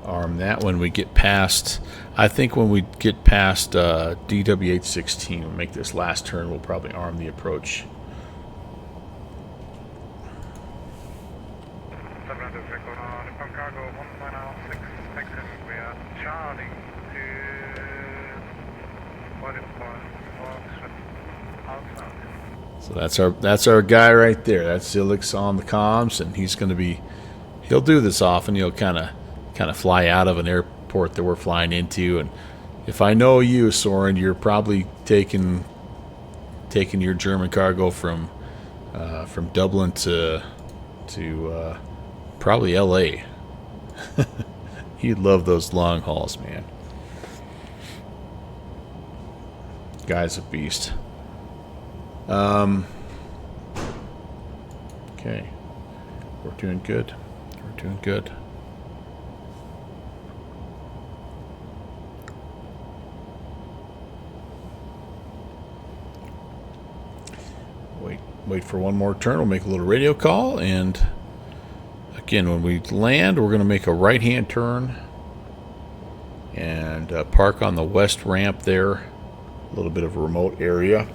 Arm that when we get past. I think when we get past DW816, we'll make this last turn. We'll probably arm the approach. So that's our guy right there. That's Zilix on the comms, and he'll do this often. He'll kind of fly out of an airport that we're flying into, and if I know you, Soren, you're probably taking your German cargo from Dublin to probably LA. You'd love those long hauls, man. Guy's a beast. Okay, we're doing good. We're doing good. Wait for one more turn. We'll make a little radio call, and again, when we land, we're going to make a right-hand turn and park on the west ramp there. A little bit of a remote area.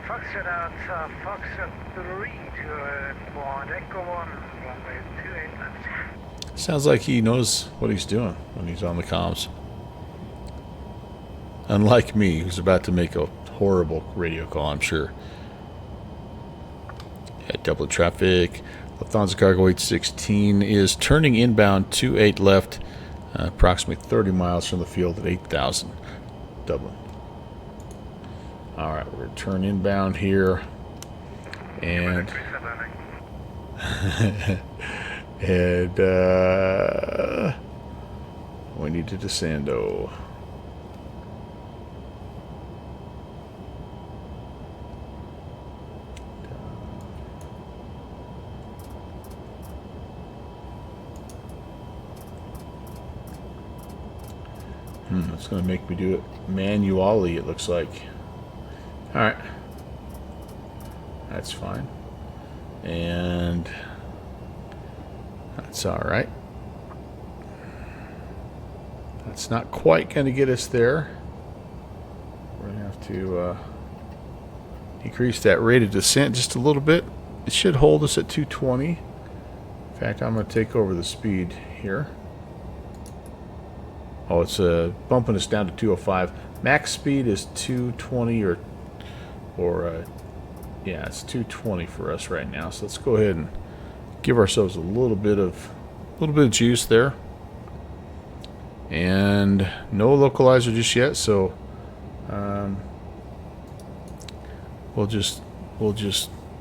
Foxtrot out, Foxtrot 3 to 1, Echo 1, runway Sounds like he knows what he's doing when he's on the comms. Unlike me, who's about to make a horrible radio call, I'm sure. At double traffic, Lufthansa Cargo 816 is turning inbound 28 left, approximately 30 miles from the field at 8,000, Dublin. All right, we're going to turn inbound here, and and we need to descendo. It's going to make me do it manually, it looks like. Alright. That's fine. And that's alright. That's not quite going to get us there. We're going to have to decrease that rate of descent just a little bit. It should hold us at 220. In fact, I'm going to take over the speed here. Oh, it's bumping us down to 205. Max speed is 220 yeah, it's 220 for us right now. So let's go ahead and give ourselves a little bit of juice there. And no localizer just yet, so we'll just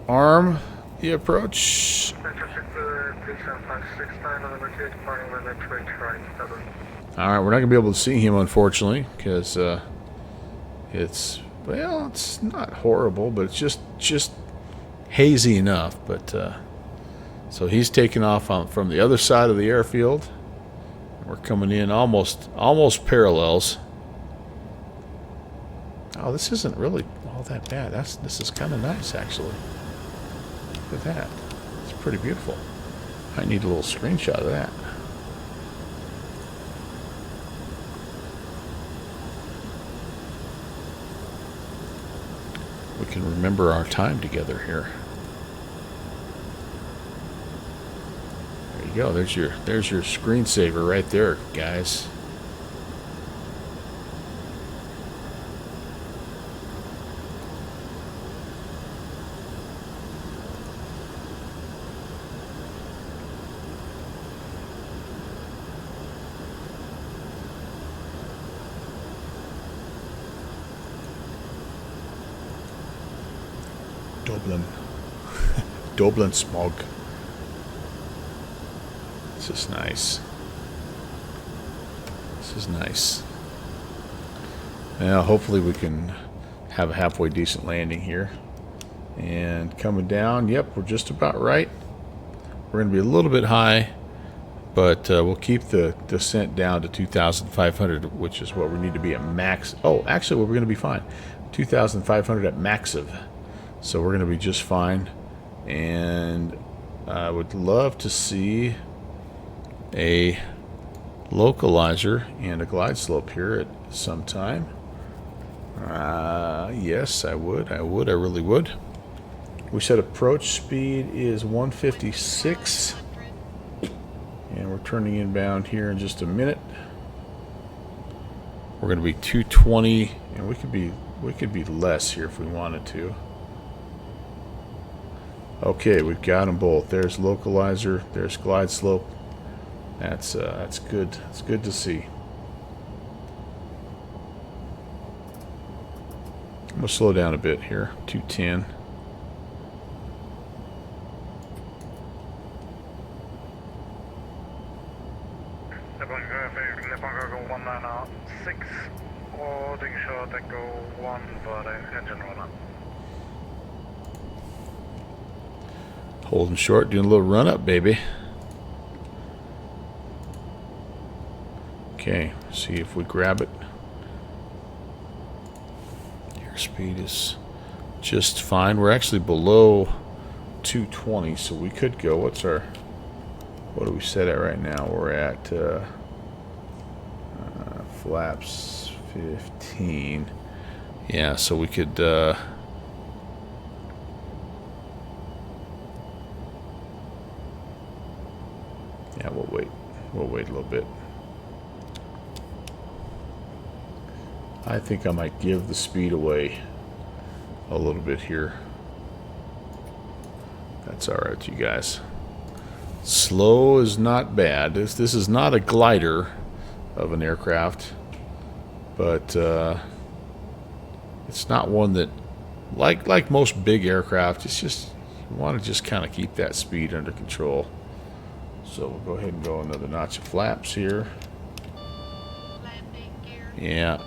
arm the approach. Alright, we're not going to be able to see him, unfortunately, because it's not horrible, but it's just hazy enough. But so he's taking off from the other side of the airfield. We're coming in almost parallels. Oh, this isn't really all that bad. This is kind of nice, actually. Look at that. It's pretty beautiful. I need a little screenshot of that. We can remember our time together here. There you go. There's your screensaver right there, guys. Dublin smog. This is nice. This is nice. Now, hopefully we can have a halfway decent landing here. And coming down, yep, we're just about right. We're going to be a little bit high, but we'll keep the descent down to 2,500, which is what we need to be at max. Oh, actually, we're going to be fine. 2,500 at maxive. So we're going to be just fine. And I would love to see a localizer and a glide slope here at some time. Yes, I would. I really would. We said approach speed is 156. And we're turning inbound here in just a minute. We're going to be 220, and we could be less here if we wanted to. Okay, we've got them both. There's localizer, there's glide slope. That's good. It's good to see. I'm gonna slow down a bit here. 210. Holding short, doing a little run up, baby. Okay, see if we grab it. Airspeed is just fine. We're actually below 220, so we could go. What do we set at right now? We're at flaps 15. Yeah, so we could yeah, we'll wait. We'll wait a little bit. I think I might give the speed away a little bit here. That's alright with you guys. Slow is not bad. This is not a glider of an aircraft, but it's not one that, like most big aircraft, it's just, you want to just kind of keep that speed under control. So we'll go ahead and go another notch of flaps here. Yeah.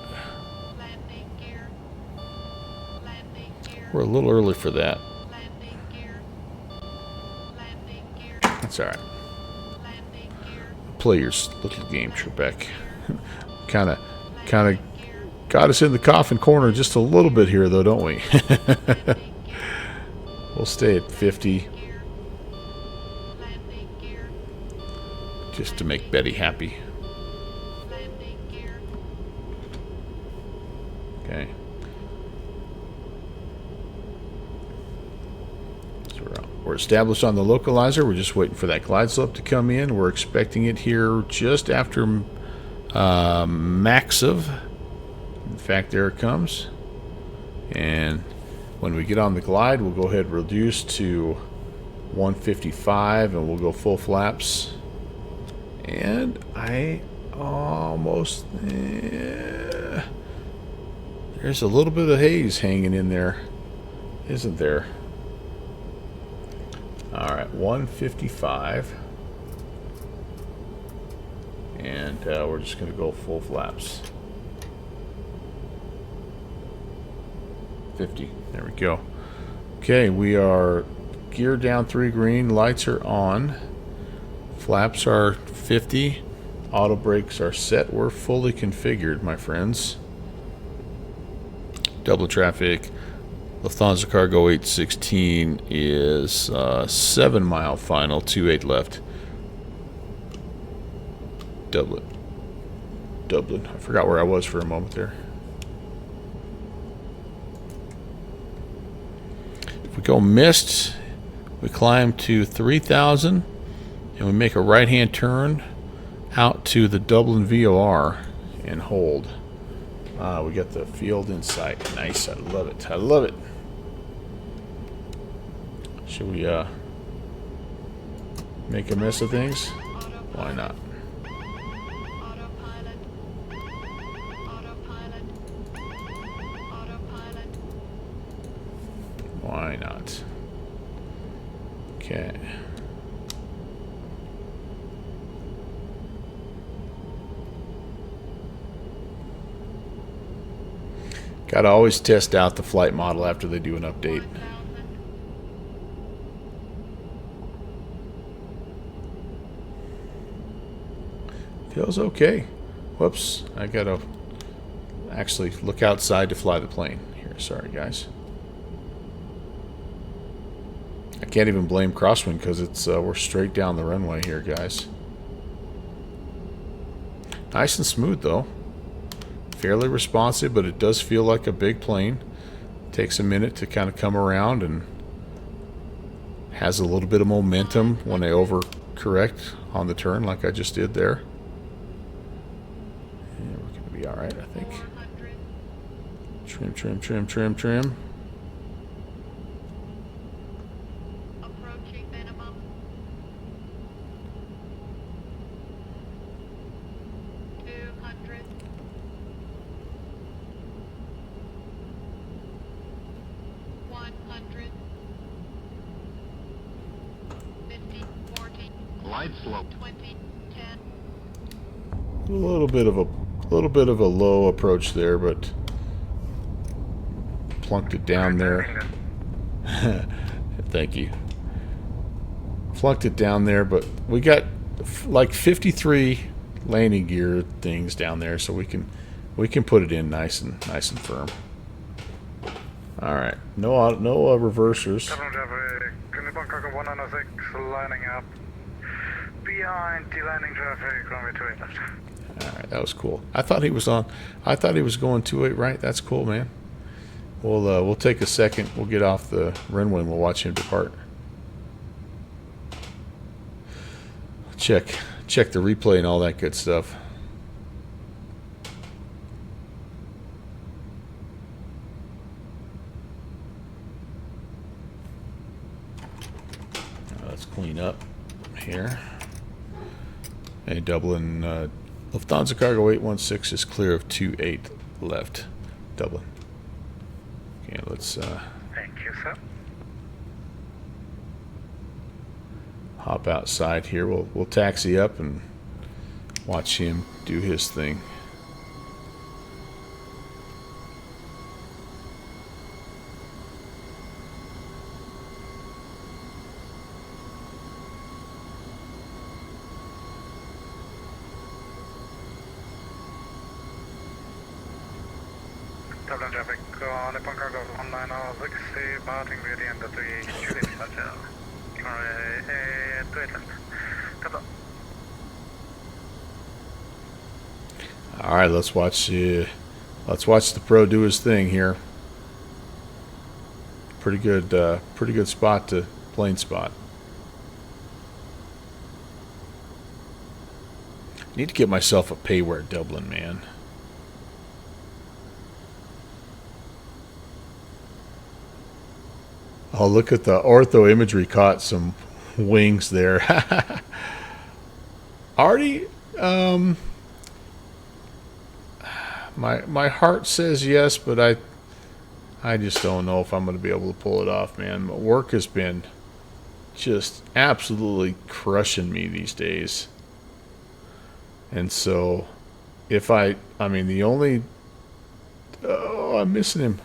We're a little early for that. That's alright. Play your little game, Trebek. kind of got us in the coffin corner just a little bit here, though, don't we? We'll stay at 50. Just to make Betty happy. Okay. So we're established on the localizer. We're just waiting for that glide slope to come in. We're expecting it here just after Maxiv. In fact, there it comes. And when we get on the glide, we'll go ahead and reduce to 155 and we'll go full flaps. And I almost... there's a little bit of haze hanging in there, isn't there? Alright, 155. And we're just going to go full flaps. 50. There we go. Okay, we are geared down 3 green. Lights are on. Flaps are 50. Auto brakes are set. We're fully configured, my friends. Double traffic. Lufthansa Cargo 816 is 7 mile final, 28 left. Dublin. I forgot where I was for a moment there. If we go mist, we climb to 3,000 and we make a right hand turn out to the Dublin VOR and hold. We got the field in sight. Nice. I love it. I love it. Should we make a mess of things? Why not? Why not? Okay. Gotta always test out the flight model after they do an update. Feels okay. Whoops, I gotta actually look outside to fly the plane. Here, sorry guys. I can't even blame crosswind because it's we're straight down the runway here, guys. Nice and smooth though. Fairly responsive, but it does feel like a big plane. Takes a minute to kind of come around and has a little bit of momentum when I overcorrect on the turn like I just did there. And we're going to be alright, I think. Trim, trim, trim, trim, trim. Approaching minimum. 200. 100. 50, 40. Glide slope. 20, 10. A little bit of a low approach there, but plunked it down there. Thank you. Flunked it down there, but we got like 53 landing gear things down there, so we can put it in nice and firm. All right, no reversers. Cargo 106 lining up behind the landing traffic, runway 28 left. All right, that was cool. I thought he was going 28 right. That's cool, man. We'll take a second. We'll get off the runway and we'll watch him depart. Check check the replay and all that good stuff. Let's clean up here. Hey, Dublin, Lufthansa Cargo 816 is clear of 28 left. Dublin. Okay, let's Thank you, sir. hop outside here. We'll taxi up and watch him do his thing. Dublin traffic on Nippon Cargo 1960, departing via the end of the Juliet Hotel. 28 left. Dublin. All right, let's watch the pro do his thing here. Pretty good spot to plane spot. Need to get myself a payware Dublin, man. Oh, look at the ortho imagery, caught some wings there. Artie, my heart says yes, but I just don't know if I'm going to be able to pull it off, man. My work has been just absolutely crushing me these days. And so if I mean the only I'm missing him.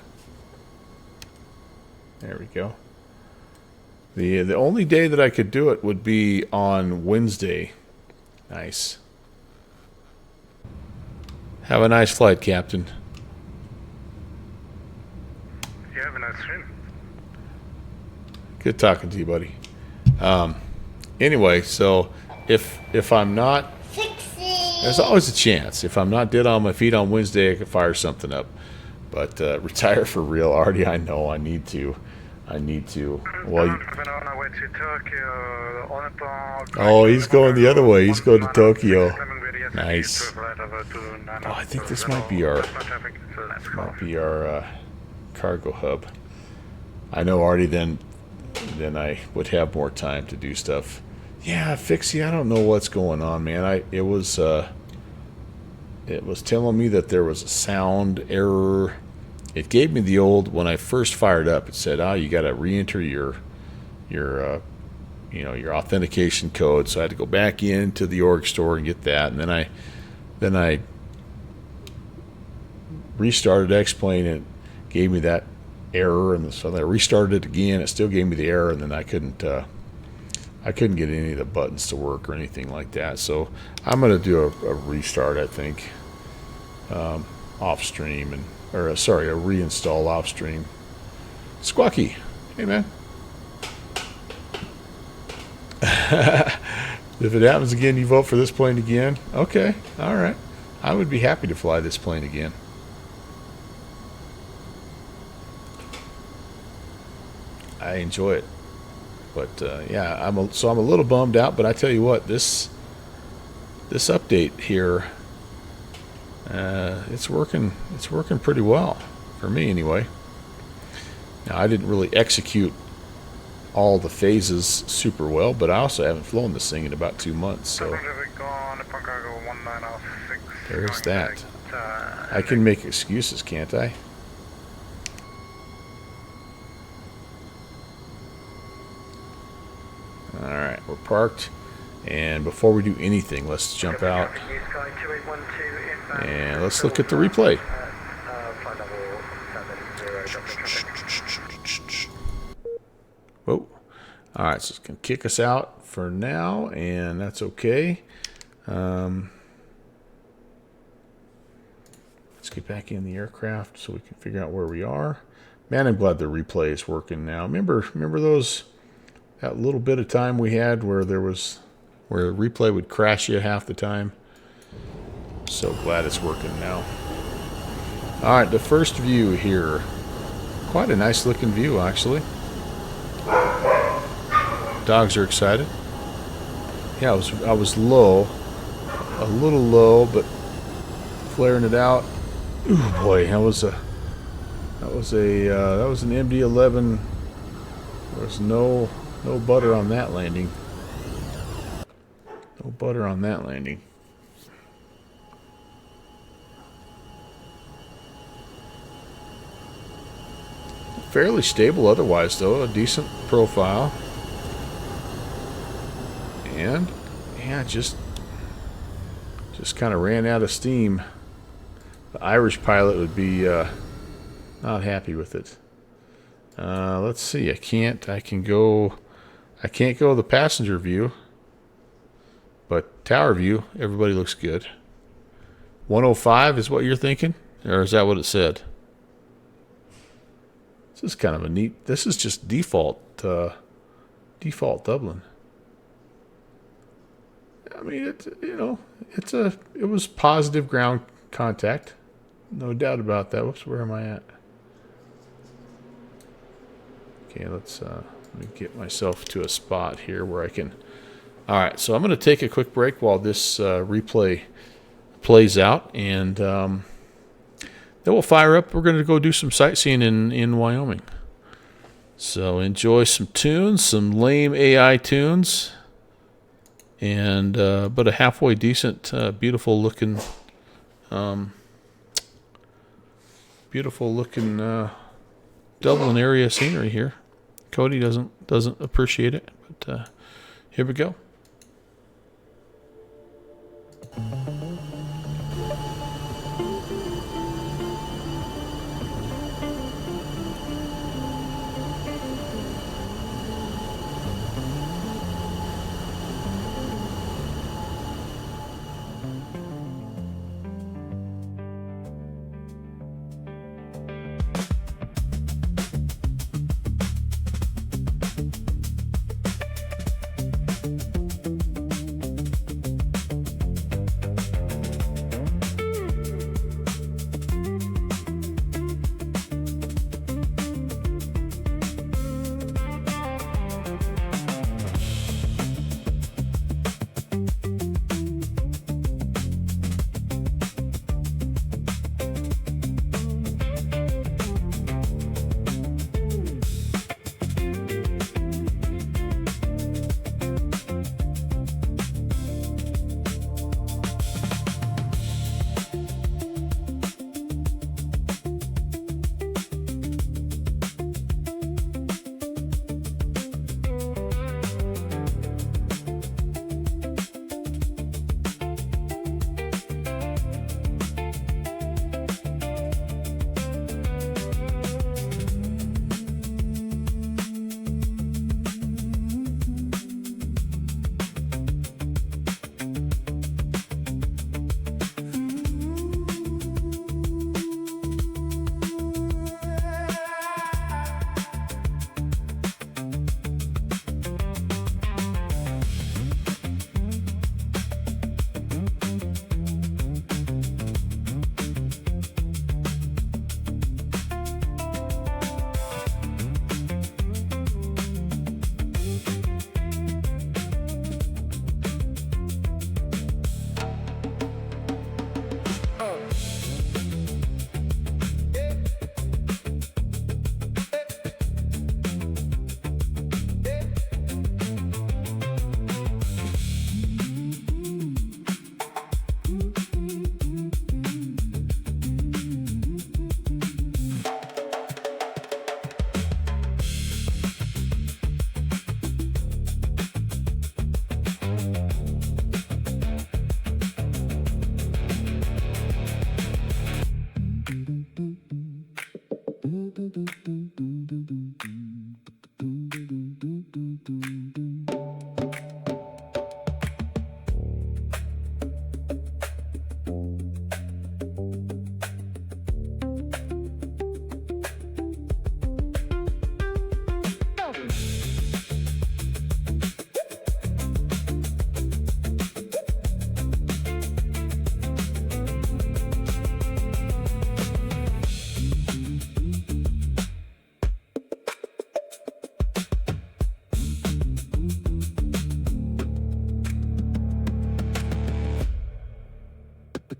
There we go. The only day that I could do it would be on Wednesday. Nice. Have a nice flight, Captain. You have a nice stream. Good talking to you, buddy. Anyway, so if I'm not, there's always a chance. If I'm not dead on my feet on Wednesday, I could fire something up. But retire for real, Artie. I know I need to. Well, oh, he's going the other way. He's going to Tokyo. Nice. Oh, I think this might be our cargo hub. I know, Artie. Then I would have more time to do stuff. Yeah, Fixie. I don't know what's going on, man. It was telling me that there was a sound error. It gave me the old, when I first fired up, it said, you got to re-enter your authentication code. So I had to go back into the org store and get that, and then I restarted X-Plane, and it gave me that error, and so I restarted it again. It still gave me the error, and then I couldn't get any of the buttons to work or anything like that. So I'm going to do a restart, I think, off stream, a reinstall off stream. Squawky, hey man. If it happens again, you vote for this plane again? Okay, all right. I would be happy to fly this plane again. I enjoy it. But yeah, I'm a little bummed out. But I tell you what, this update here, it's working pretty well for me anyway. Now, I didn't really execute all the phases super well, but I also haven't flown this thing in about 2 months, so there's that. I can make excuses, can't I? Alright, we're parked, and before we do anything, let's jump out and let's look at the replay. Whoa. Alright, so it's going to kick us out for now, and that's okay. Let's get back in the aircraft so we can figure out where we are. Man, I'm glad the replay is working now. Remember that little bit of time we had where the replay would crash you half the time? So glad it's working now. Alright, the first view here. Quite a nice looking view, actually. Dogs are excited. Yeah, I was low. a little low, but flaring it out. Ooh, boy, that was an MD11. There was no butter on that landing. No butter on that landing. Fairly stable otherwise, though. A decent profile. And yeah, just kind of ran out of steam. The Irish pilot would be not happy with it. Let's see. I can't go the passenger view, but tower view, everybody looks good. 105 is what you're thinking, or is that what it said? This is kind of a neat. This is just default Dublin. I mean, it was positive ground contact, no doubt about that. Whoops, where am I at? Okay, let me get myself to a spot here where I can. All right, so I'm going to take a quick break while this replay plays out, and then we'll fire up. We're going to go do some sightseeing in Wyoming. So enjoy some tunes, some lame AI tunes, and but a halfway decent, beautiful looking Dublin area scenery here. Cody doesn't appreciate it, but here we go.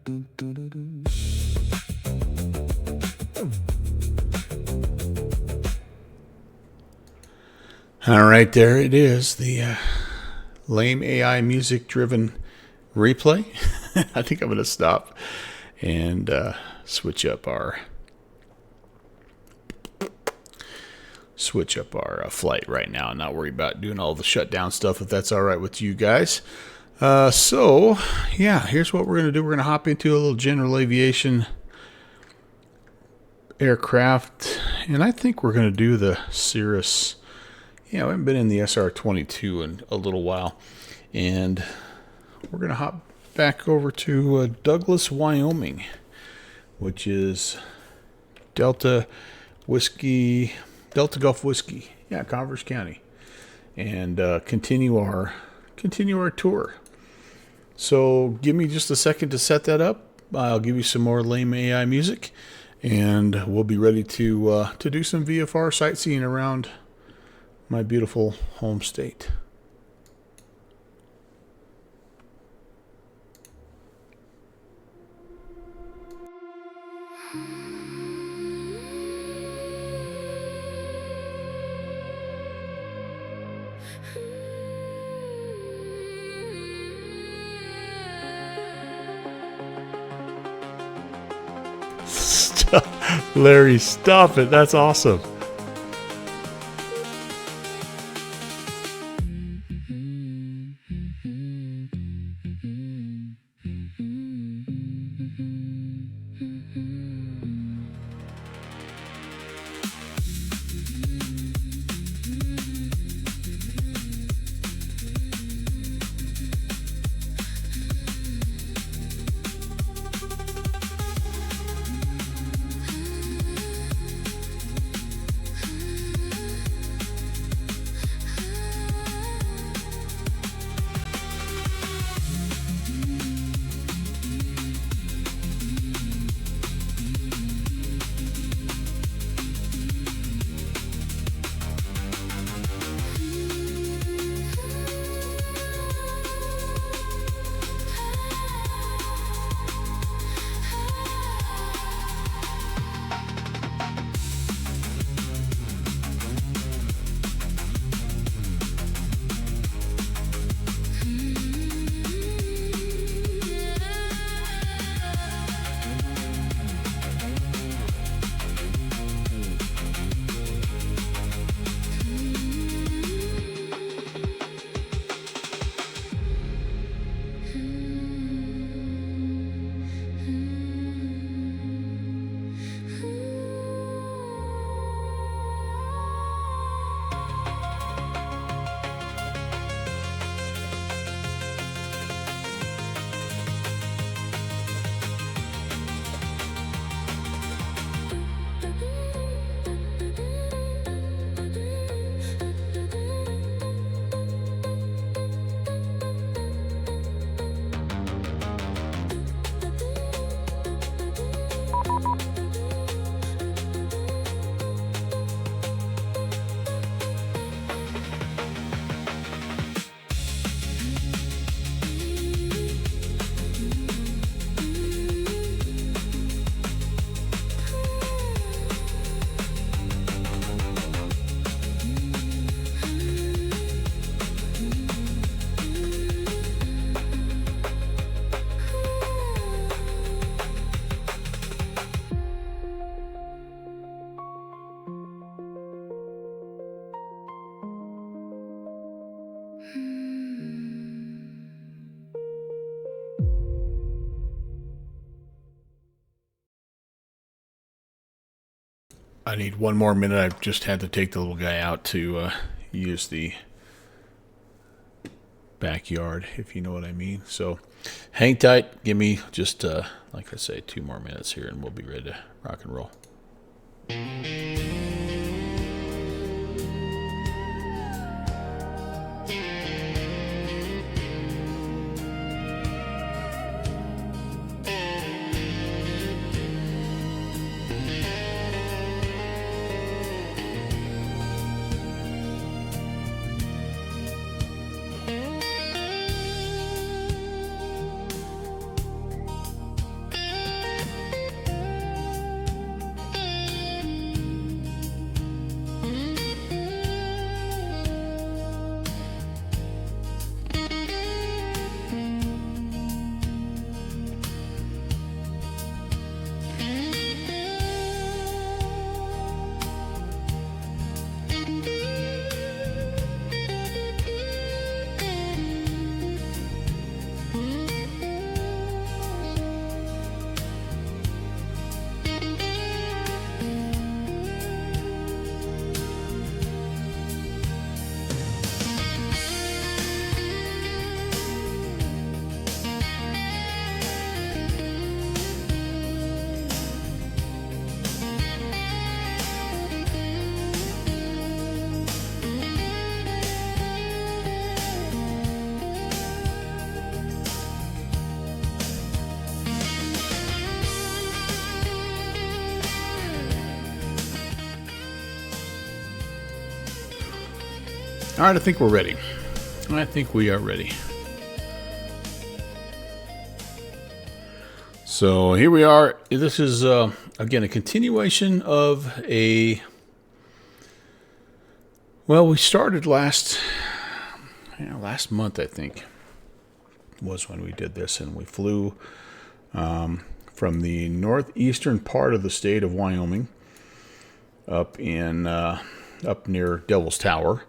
All right, there it is. The lame AI music driven replay. I think I'm going to stop and switch up our flight right now and not worry about doing all the shutdown stuff if that's all right with you guys. So yeah, here's what we're going to do. We're going to hop into a little general aviation aircraft, and I think we're going to do the Cirrus. Yeah, we haven't been in the SR22 in a little while, and we're going to hop back over to Douglas, Wyoming, which is Delta Gulf Whiskey, yeah, Converse County, and continue our tour. So give me just a second to set that up. I'll give you some more lame AI music, and we'll be ready to do some VFR sightseeing around my beautiful home state. Larry, stop it. That's awesome. I need one more minute. I've just had to take the little guy out to use the backyard, if you know what I mean. So hang tight. Give me just, like I say, 2 more minutes here, and we'll be ready to rock and roll. All right, I think we're ready. I think we are ready. So here we are. This is, again, a continuation of a... Well, we started last month, I think, was when we did this. And we flew from the northeastern part of the state of Wyoming up near Devil's Tower.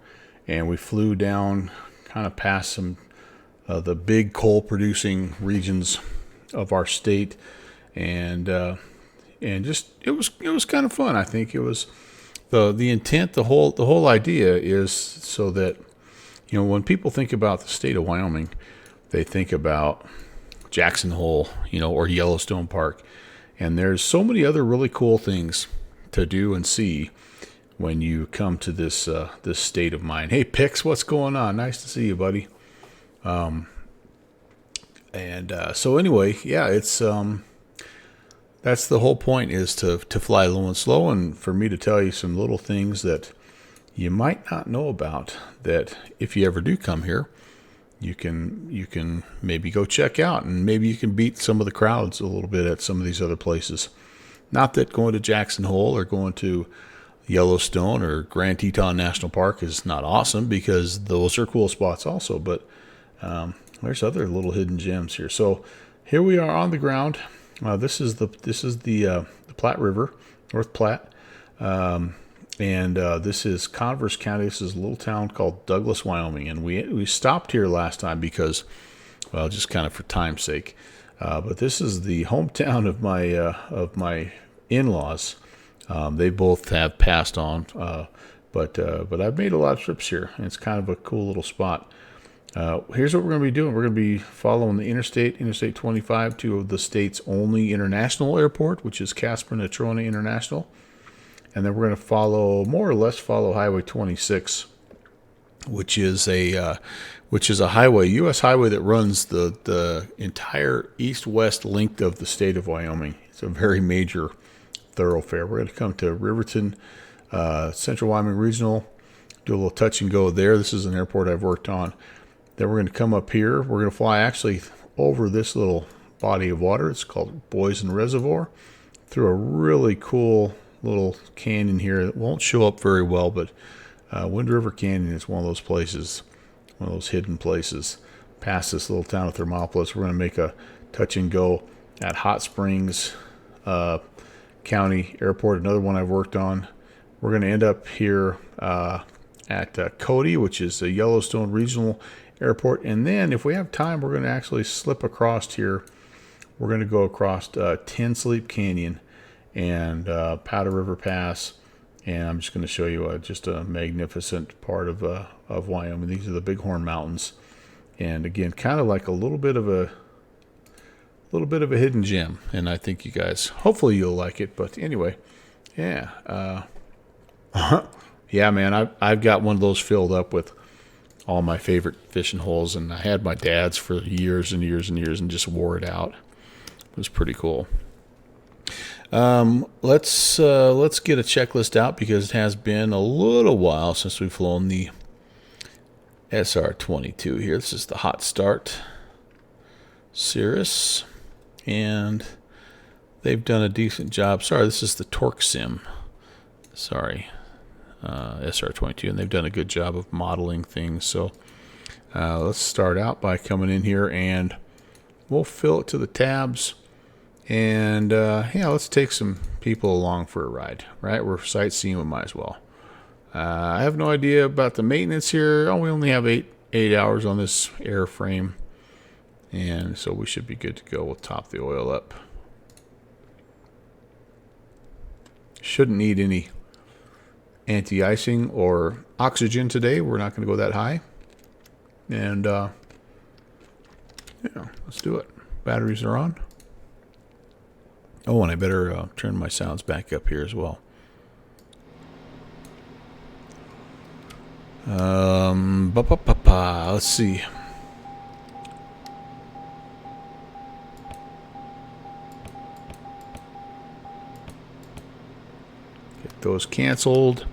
And we flew down kind of past some of the big coal-producing regions of our state, and just it was kind of fun. I think it was the intent, the whole idea is so that, you know, when people think about the state of Wyoming, they think about Jackson Hole, you know, or Yellowstone Park, and there's so many other really cool things to do and see when you come to this state of mind. Hey, Pix, what's going on? Nice to see you, buddy. So anyway, yeah, it's that's the whole point, is to fly low and slow, and for me to tell you some little things that you might not know about, that if you ever do come here, you can maybe go check out, and maybe you can beat some of the crowds a little bit at some of these other places. Not that going to Jackson Hole or going to Yellowstone or Grand Teton National Park is not awesome, because those are cool spots also, but there's other little hidden gems here. So here we are on the ground. This is the Platte River, North Platte, and this is Converse County. This is a little town called Douglas, Wyoming, and we stopped here last time because, well, just kind of for time's sake. But this is the hometown of my in-laws. They both have passed on, but I've made a lot of trips here, and it's kind of a cool little spot. Here's what we're going to be doing. We're going to be following the Interstate 25, to the state's only international airport, which is Casper-Natrona International. And then we're going to more or less follow Highway 26, which is a highway, U.S. highway that runs the entire east-west length of the state of Wyoming. It's a very major thoroughfare. We're going to come to Riverton, Central Wyoming Regional, do a little touch and go there. This is an airport I've worked on. Then we're going to come up here. We're going to fly actually over this little body of water. It's called Boysen Reservoir, through a really cool little canyon here. It won't show up very well, but Wind River Canyon is one of those places, one of those hidden places. Past this little town of Thermopolis, we're going to make a touch and go at Hot Springs County Airport, another one I've worked on. We're going to end up here at Cody, which is a Yellowstone Regional Airport, and then if we have time, we're going to actually slip across here. We're going to go across Ten Sleep Canyon and Powder River Pass, and I'm just going to show you just a magnificent part of Wyoming. These are the Bighorn Mountains, and again, kind of like a little bit of a hidden gem, and I think you guys, hopefully you'll like it. But anyway, yeah, yeah, man, I've got one of those filled up with all my favorite fishing holes, and I had my dad's for years and years and years, and just wore it out. It was pretty cool. Let's get a checklist out, because it has been a little while since we've flown the SR22 here. This is the Hot Start Cirrus, and they've done a decent job. Sorry, this is the Torque Sim. Sorry. SR22, and they've done a good job of modeling things. So let's start out by coming in here, and we'll fill it to the tabs, and yeah, let's take some people along for a ride, right? We're sightseeing, we might as well. I have no idea about the maintenance here. We only have eight hours on this airframe, and so we should be good to go. We'll top the oil up. Shouldn't need any anti-icing or oxygen today. We're not going to go that high. And yeah, let's do it. Batteries are on. Oh, and I better turn my sounds back up here as well. Let's see. Get those canceled.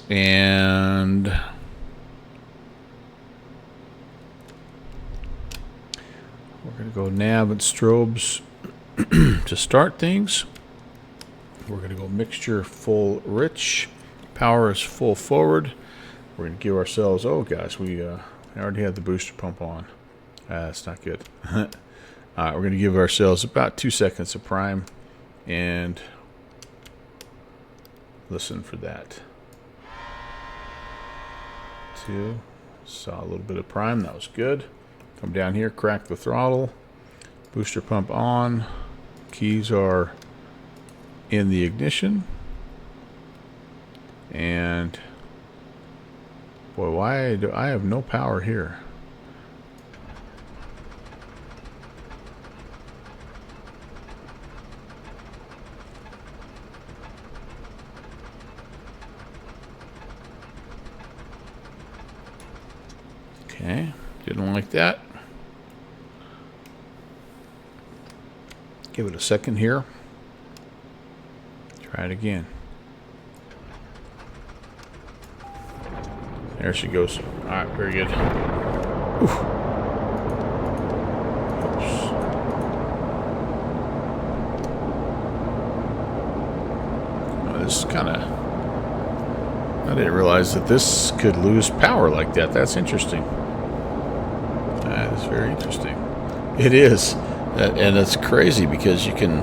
And go nav and strobes to start things. We're going to go mixture full rich. Power is full forward. We're going to give ourselves, oh gosh, we already had the booster pump on. That's not good. We're going to give ourselves about 2 seconds of prime and listen for that. 2. Saw a little bit of prime. That was good. Come down here, crack the throttle. Booster pump on. Keys are in the ignition. And boy, why do I have no power here? Okay, didn't like that. Give it a second here. Try it again. There she goes. Alright, very good. Oof. Oops. Oh, this is kind of... I didn't realize that this could lose power like that. That's interesting. That is very interesting. It is. And it's crazy because you can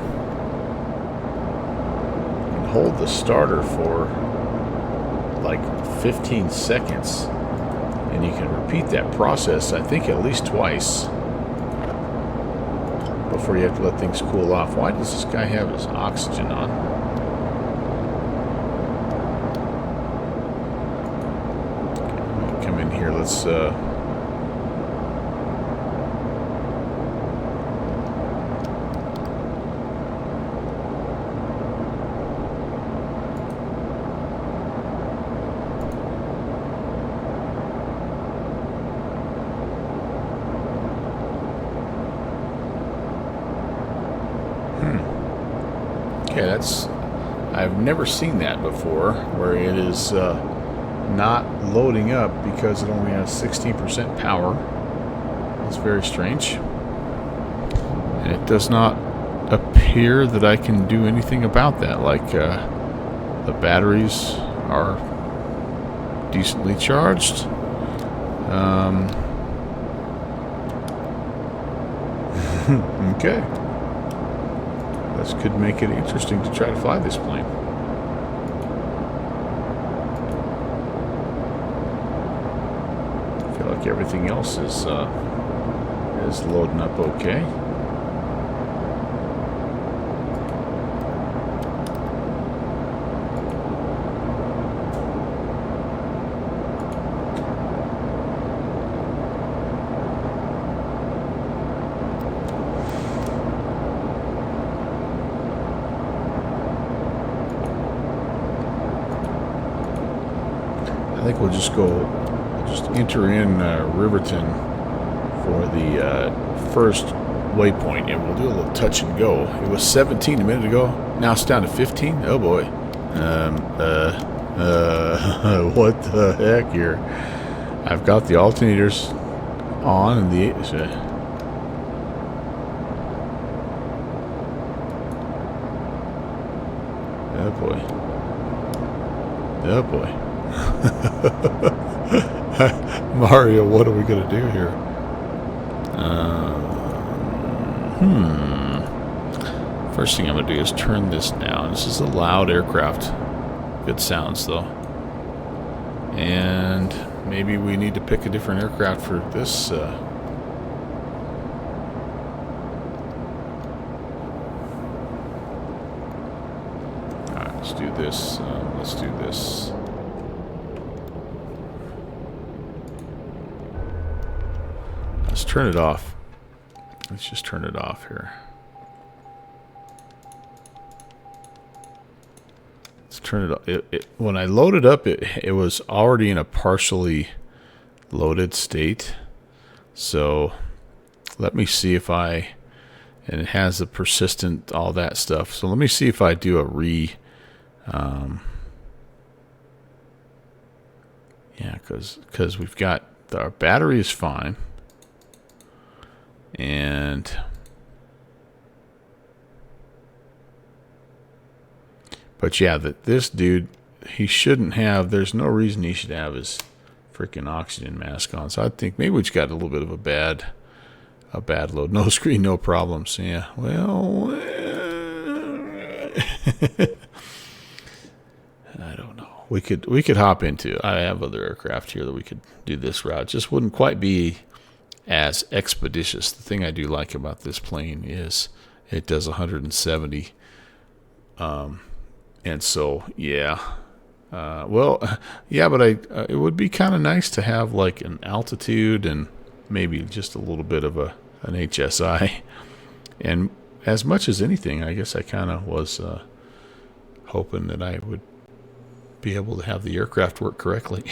hold the starter for like 15 seconds and you can repeat that process, I think, at least twice before you have to let things cool off. Why does this guy have his oxygen on? Come in here, let's okay, that's... I've never seen that before, where it is not loading up because it only has 16% power. That's very strange. And it does not appear that I can do anything about that. Like, the batteries are decently charged. Okay. This could make it interesting to try to fly this plane. I feel like everything else is loading up okay. I think we'll just enter in Riverton for the first waypoint, and we'll do a little touch and go. It was 17 a minute ago. Now it's down to 15. Oh boy. What the heck here? I've got the alternators on and the... oh boy. Oh boy. Mario, what are we going to do here? First thing I'm going to do is turn this down. This is a loud aircraft. Good sounds, though. And maybe we need to pick a different aircraft for this. Alright, let's do this. Let's do this. Let's turn it off. Let's just turn it off here. Let's turn it off. When I loaded up, it was already in a partially loaded state. So let me see if and it has the persistent, all that stuff. So let me see if I do a yeah, because we've got, our battery is fine. But yeah, this dude, he shouldn't have. There's no reason he should have his freaking oxygen mask on. So I think maybe we just got a little bit of a bad load. No screen, no problems. Yeah. Well, I don't know. We could hop into. I have other aircraft here that we could do this route. Just wouldn't quite be as expeditious. The thing I do like about this plane is it does 170. And so, yeah. Well, yeah, but it would be kind of nice to have like an altitude and maybe just a little bit of an HSI. And as much as anything, I guess I kind of was hoping that I would be able to have the aircraft work correctly.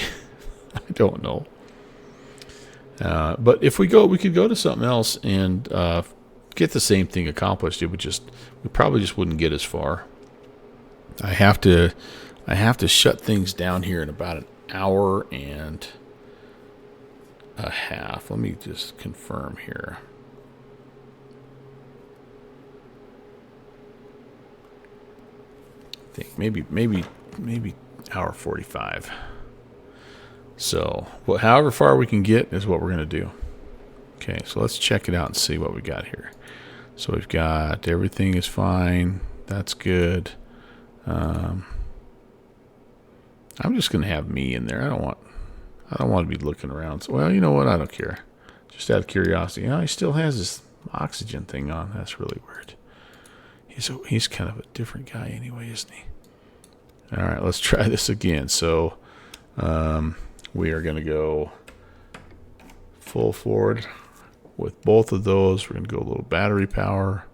I don't know. But if we could go to something else and get the same thing accomplished. We probably just wouldn't get as far. I have to shut things down here in about an hour and a half. Let me just confirm here. I think maybe hour 45. So, however far we can get is what we're going to do. Okay, so let's check it out and see what we got here. So we've got everything is fine. That's good. I'm just going to have me in there. I don't want to be looking around. So, well, you know what? I don't care. Just out of curiosity. He still has this oxygen thing on. That's really weird. He's kind of a different guy anyway, isn't he? All right, let's try this again. So we are going to go full forward with both of those. We're going to go a little battery power.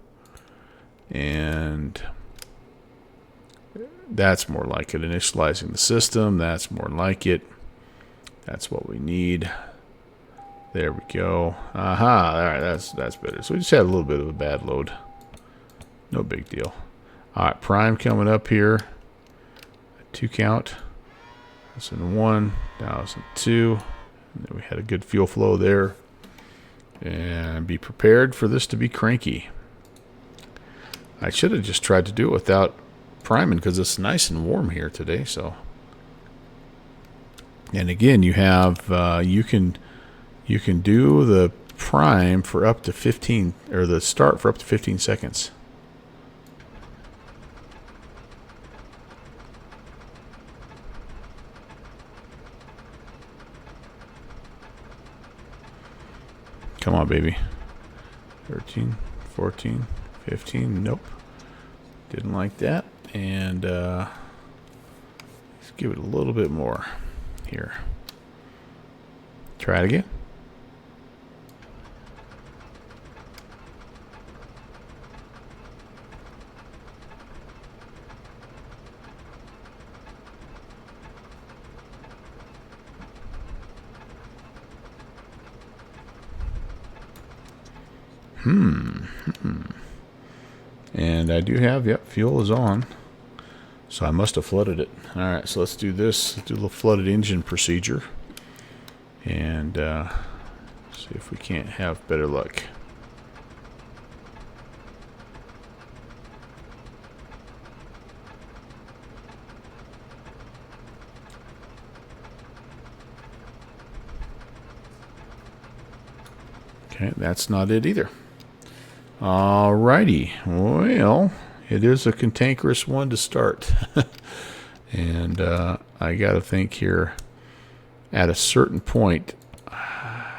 And that's more like it. Initializing the system. That's more like it. That's what we need. There we go. Aha. All right, that's better. So we just had a little bit of a bad load. No big deal. All right, prime coming up here. 2 count. That's in 1. Now it's in 2. And then we had a good fuel flow there. And be prepared for this to be cranky. I should have just tried to do it without priming because it's nice and warm here today. So, and again, you have you can do the prime for up to 15 or the start for up to 15 seconds. Come on, baby. 13, 14, 15. Nope. Didn't like that. And let's give it a little bit more here. Try it again. And I do have, yep, fuel is on. So I must have flooded it. All right, so let's do this. Let's do a little flooded engine procedure. And see if we can't have better luck. Okay, that's not it either. Alrighty, well, it is a cantankerous one to start. And I got to think here, at a certain point, I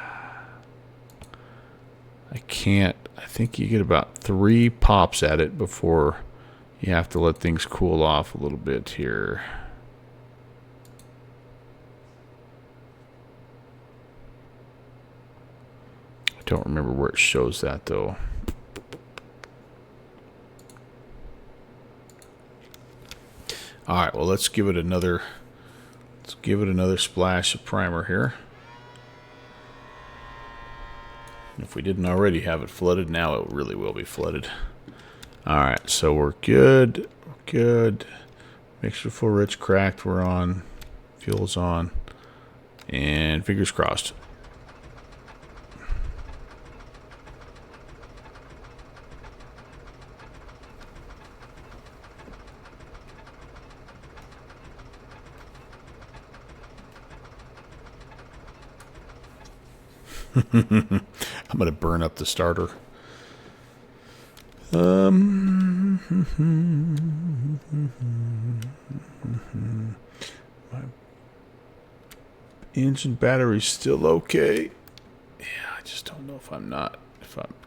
think you get about 3 pops at it before you have to let things cool off a little bit here. I don't remember where it shows that though. All right, well, let's give it another splash of primer here. If we didn't already have it flooded, now it really will be flooded. All right, so we're good. We're good. Mixture full rich cracked. We're on. Fuel's on. And fingers crossed. I'm gonna burn up the starter. My engine battery's still okay. Yeah, I just don't know if I'm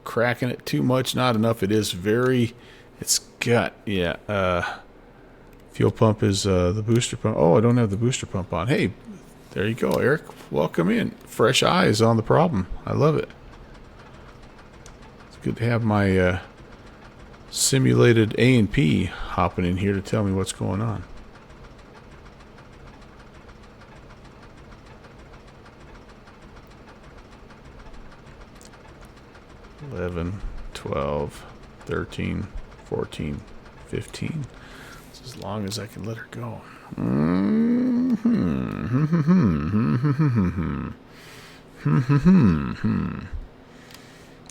cracking it too much, not enough. It's got, yeah, fuel pump is the booster pump. Oh, I don't have the booster pump on. Hey, there you go, Eric. Welcome in. Fresh eyes on the problem. I love it. It's good to have my simulated A&P hopping in here to tell me what's going on. $11, $12, $13, $14, $15. It's as long as I can let her go.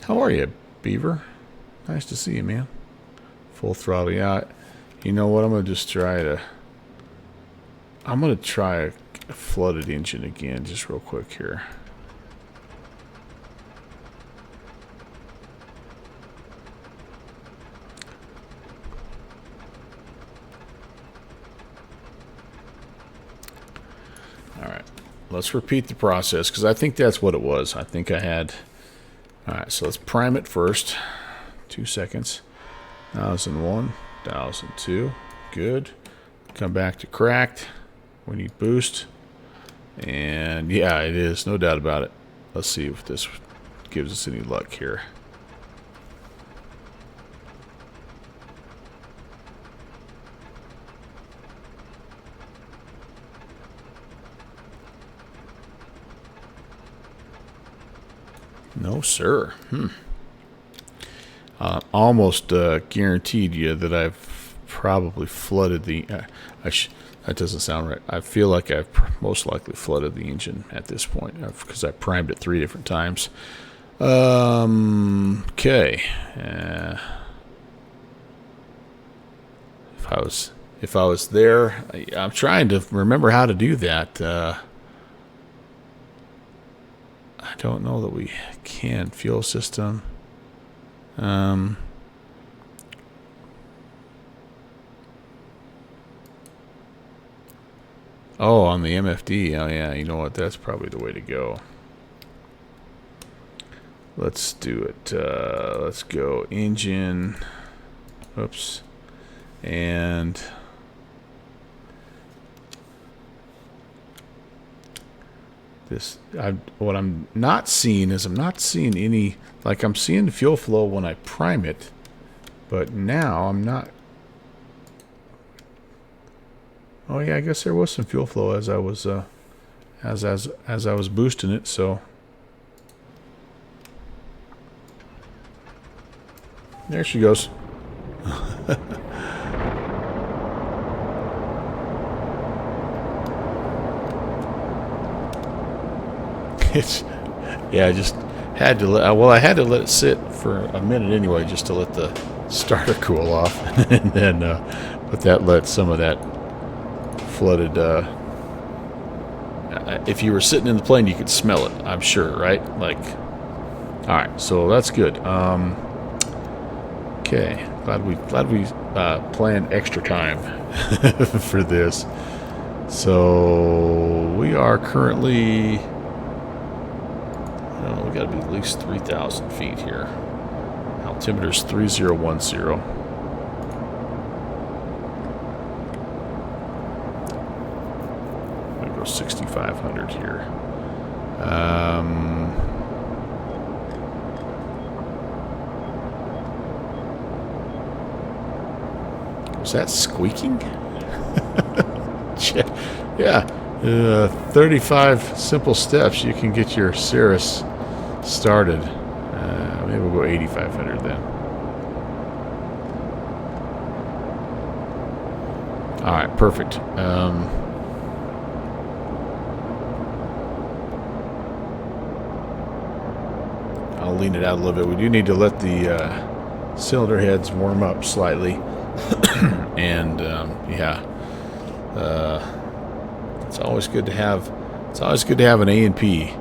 How are you, Beaver? Nice to see you, man. Full throttle. Yeah, you know what? I'm gonna try a flooded engine again, just real quick here. Alright, let's repeat the process, because I think that's what it was. I think I had... Alright, so let's prime it first. 2 seconds. 1001, 1002. Good. Come back to cracked. We need boost. And yeah, it is. No doubt about it. Let's see if this gives us any luck here. No, sir. Almost guaranteed you that I've probably flooded the... that doesn't sound right. I feel like I've most likely flooded the engine at this point because I primed it 3 different times. Okay. If I was there, I'm trying to remember how to do that. I don't know that we can. Fuel system. Oh, on the MFD. Oh, yeah. You know what? That's probably the way to go. Let's do it. Let's go engine. Oops. And... what I'm not seeing is I'm not seeing any, like I'm seeing the fuel flow when I prime it, but now I'm not. Oh yeah, I guess there was some fuel flow as I was as I was boosting it. So there she goes. Yeah, I just had to let, well, I had to let it sit for a minute anyway, just to let the starter cool off, and then, but that let some of that flooded, if you were sitting in the plane, you could smell it, I'm sure, right? Like, alright, so that's good. Okay, glad we planned extra time for this. So, we are currently... we got to be at least 3,000 feet here. Altimeter's 3010. I'm going to go 6,500 here. Was that squeaking? Yeah. 35 simple steps, you can get your Cirrus started. Maybe we'll go 8,500 then. Alright, perfect. I'll lean it out a little bit. We do need to let the cylinder heads warm up slightly. And yeah, it's always good to have an A&P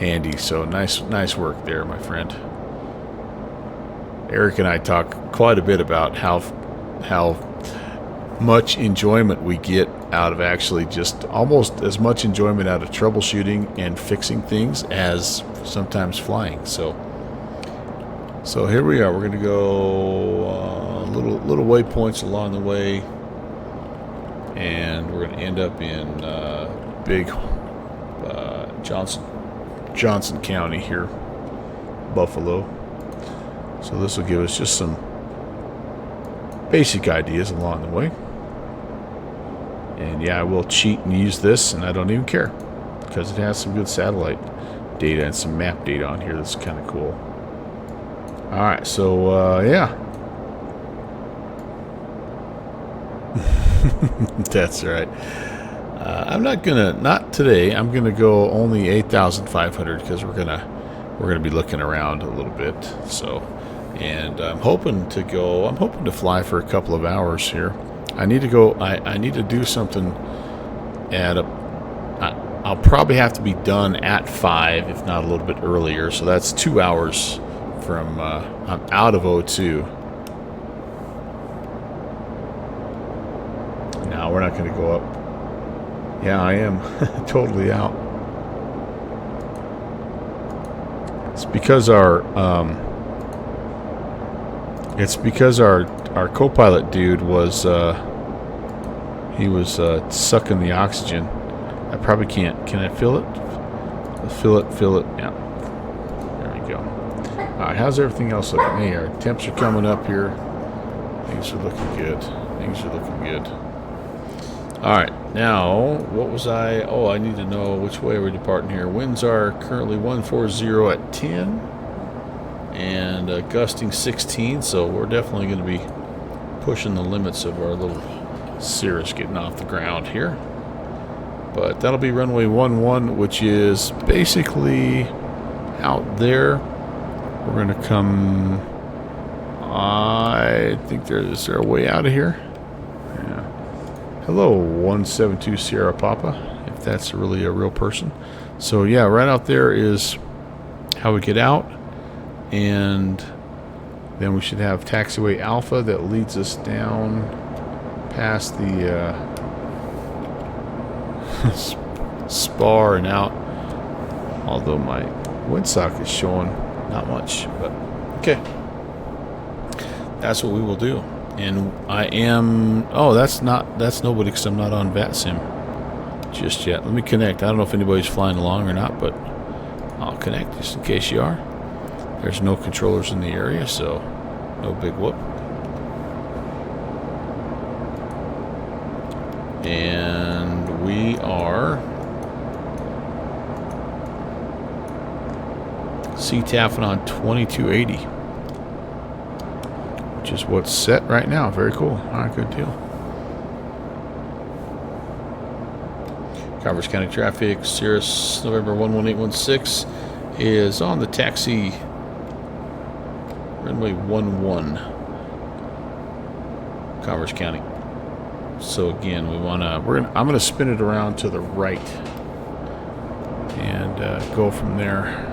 handy. So nice work there, my friend. Eric and I talk quite a bit about how much enjoyment we get out of actually just almost as much enjoyment out of troubleshooting and fixing things as sometimes flying. So here we are. We're going to go little waypoints along the way, and we're going to end up in big Johnson County here, Buffalo. So this will give us just some basic ideas along the way. And yeah, I will cheat and use this, and I don't even care because it has some good satellite data and some map data on here. That's kind of cool. All right, so yeah. That's right. I'm not today. I'm gonna go only 8,500 because we're gonna be looking around a little bit. So, and I'm hoping to fly for a couple of hours here. I need to go. I need to do something at I'll probably have to be done at 5, if not a little bit earlier. So that's 2 hours from. I'm out of O2. No, we're not going to go up. Yeah, I am totally out. It's because our co-pilot dude was he was sucking the oxygen. I probably can't. Can I fill it? Fill it. Yeah. There we go. All right. How's everything else looking? Hey, our temps are coming up here. Things are looking good. All right. Now, what was I? Oh, I need to know which way are we departing here. Winds are currently 140 at 10 and gusting 16. So we're definitely going to be pushing the limits of our little Cirrus getting off the ground here. But that'll be runway 11, which is basically out there. We're going to come. I think is there a way out of here? Yeah. Hello, 172 Sierra Papa, if that's really a real person. So yeah, right out there is how we get out, and then we should have taxiway Alpha that leads us down past the spar and out. Although my windsock is showing not much, but okay. That's what we will do. And I am... Oh, that's nobody because I'm not on VATSIM just yet. Let me connect. I don't know if anybody's flying along or not, but I'll connect just in case you are. There's no controllers in the area, so no big whoop. And we are CTAFing on 2280, which is what's set right now. Very cool. All right, good deal. Converse County traffic, Cirrus November 11816 is on the taxi runway 11, Converse County. So again, I'm gonna spin it around to the right and go from there.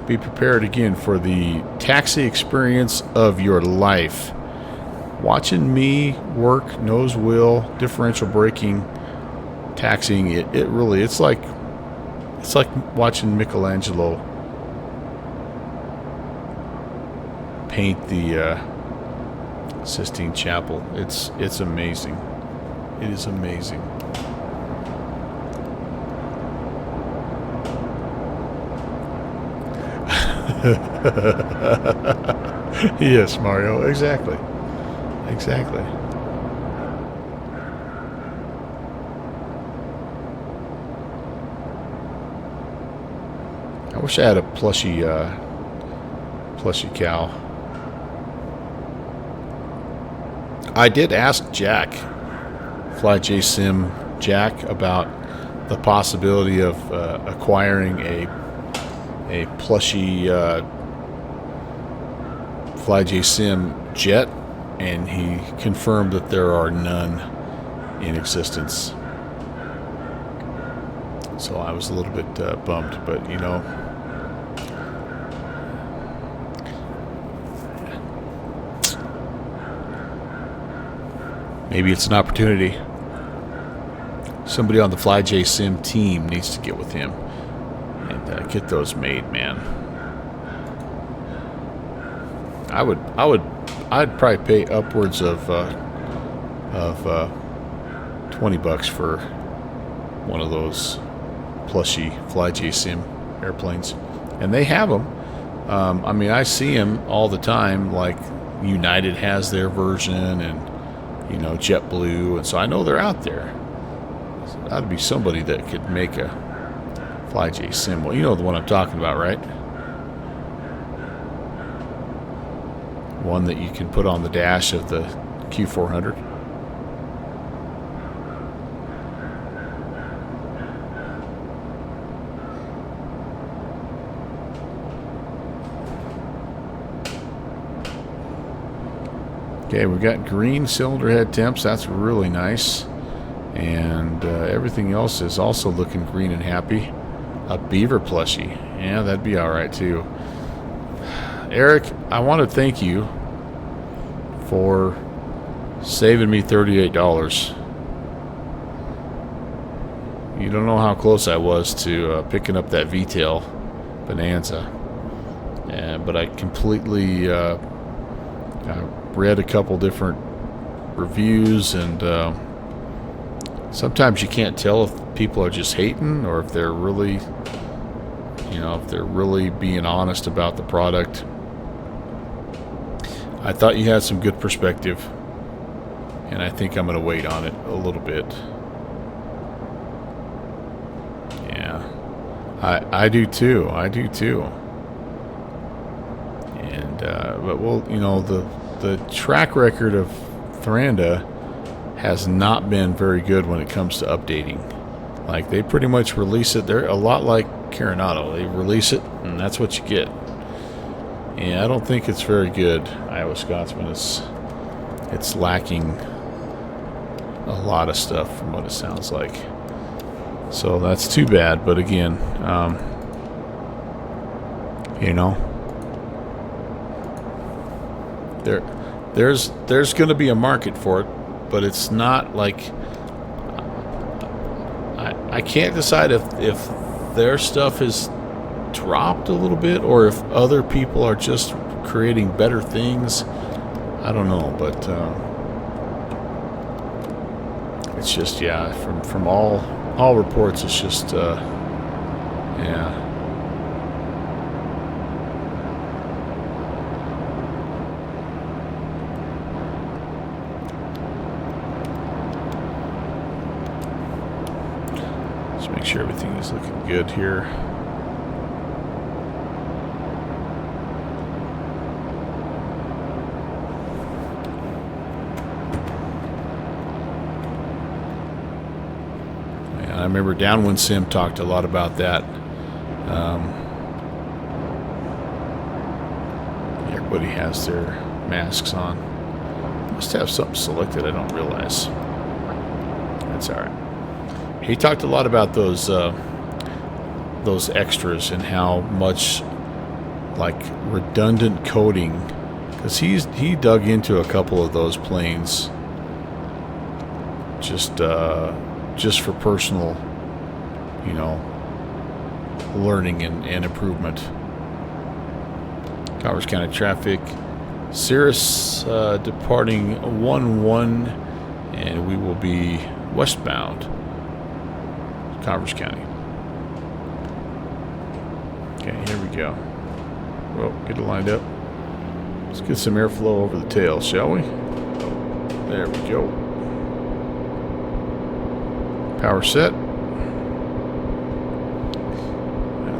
Be prepared again for the taxi experience of your life. Watching me work nose wheel, differential braking, taxiing, it really, it's like watching Michelangelo paint the Sistine Chapel. It's amazing. It is amazing. Yes, Mario. Exactly. I wish I had a plushy cow. I did ask Jack, FlyJSim Jack, about the possibility of acquiring a plushy FlyJSim jet, and he confirmed that there are none in existence. So I was a little bit bummed, but you know, maybe it's an opportunity. Somebody on the FlyJ Sim team needs to get with him and get those made, man. I'd probably pay upwards of $20 for one of those plushy FlyJ Sim airplanes, and they have them. I mean, I see them all the time. Like United has their version, and you know, JetBlue, and so I know they're out there. So that'd be somebody that could make a FlyJ Sim. Well, you know the one I'm talking about, right? One that you can put on the dash of the Q400. Okay, we've got green cylinder head temps. That's really nice. And everything else is also looking green and happy. A beaver plushie. Yeah, that'd be all right, too. Eric, I want to thank you for saving me $38. You don't know how close I was to picking up that V-tail Bonanza. But I completely read a couple different reviews, and sometimes you can't tell if people are just hating or if they're really, you know, if they're really being honest about the product. I thought you had some good perspective, and I think I'm going to wait on it a little bit. Yeah, I do too. I do too. And but we'll, you know, the track record of Thuranda has not been very good when it comes to updating. Like, they pretty much release it. They're a lot like Coronado. They release it, and that's what you get. And I don't think it's very good, Iowa Scotsman. It's lacking a lot of stuff from what it sounds like. So that's too bad. But again, you know, there's going to be a market for it, but it's not like I can't decide if their stuff is dropped a little bit or if other people are just creating better things. I don't know, but it's just, yeah, from all reports, it's just yeah. Just make sure everything is looking good here. I remember Downwind Sim talked a lot about that. Everybody has their masks on. Must have something selected I don't realize. That's all right. He talked a lot about those extras and how much like redundant coding, because he dug into a couple of those planes just for personal, you know, learning and improvement. Converse County traffic. Cirrus departing 1-1, and we will be westbound. Converse County. Okay, here we go. Well, get it lined up. Let's get some airflow over the tail, shall we? There we go. Power set. I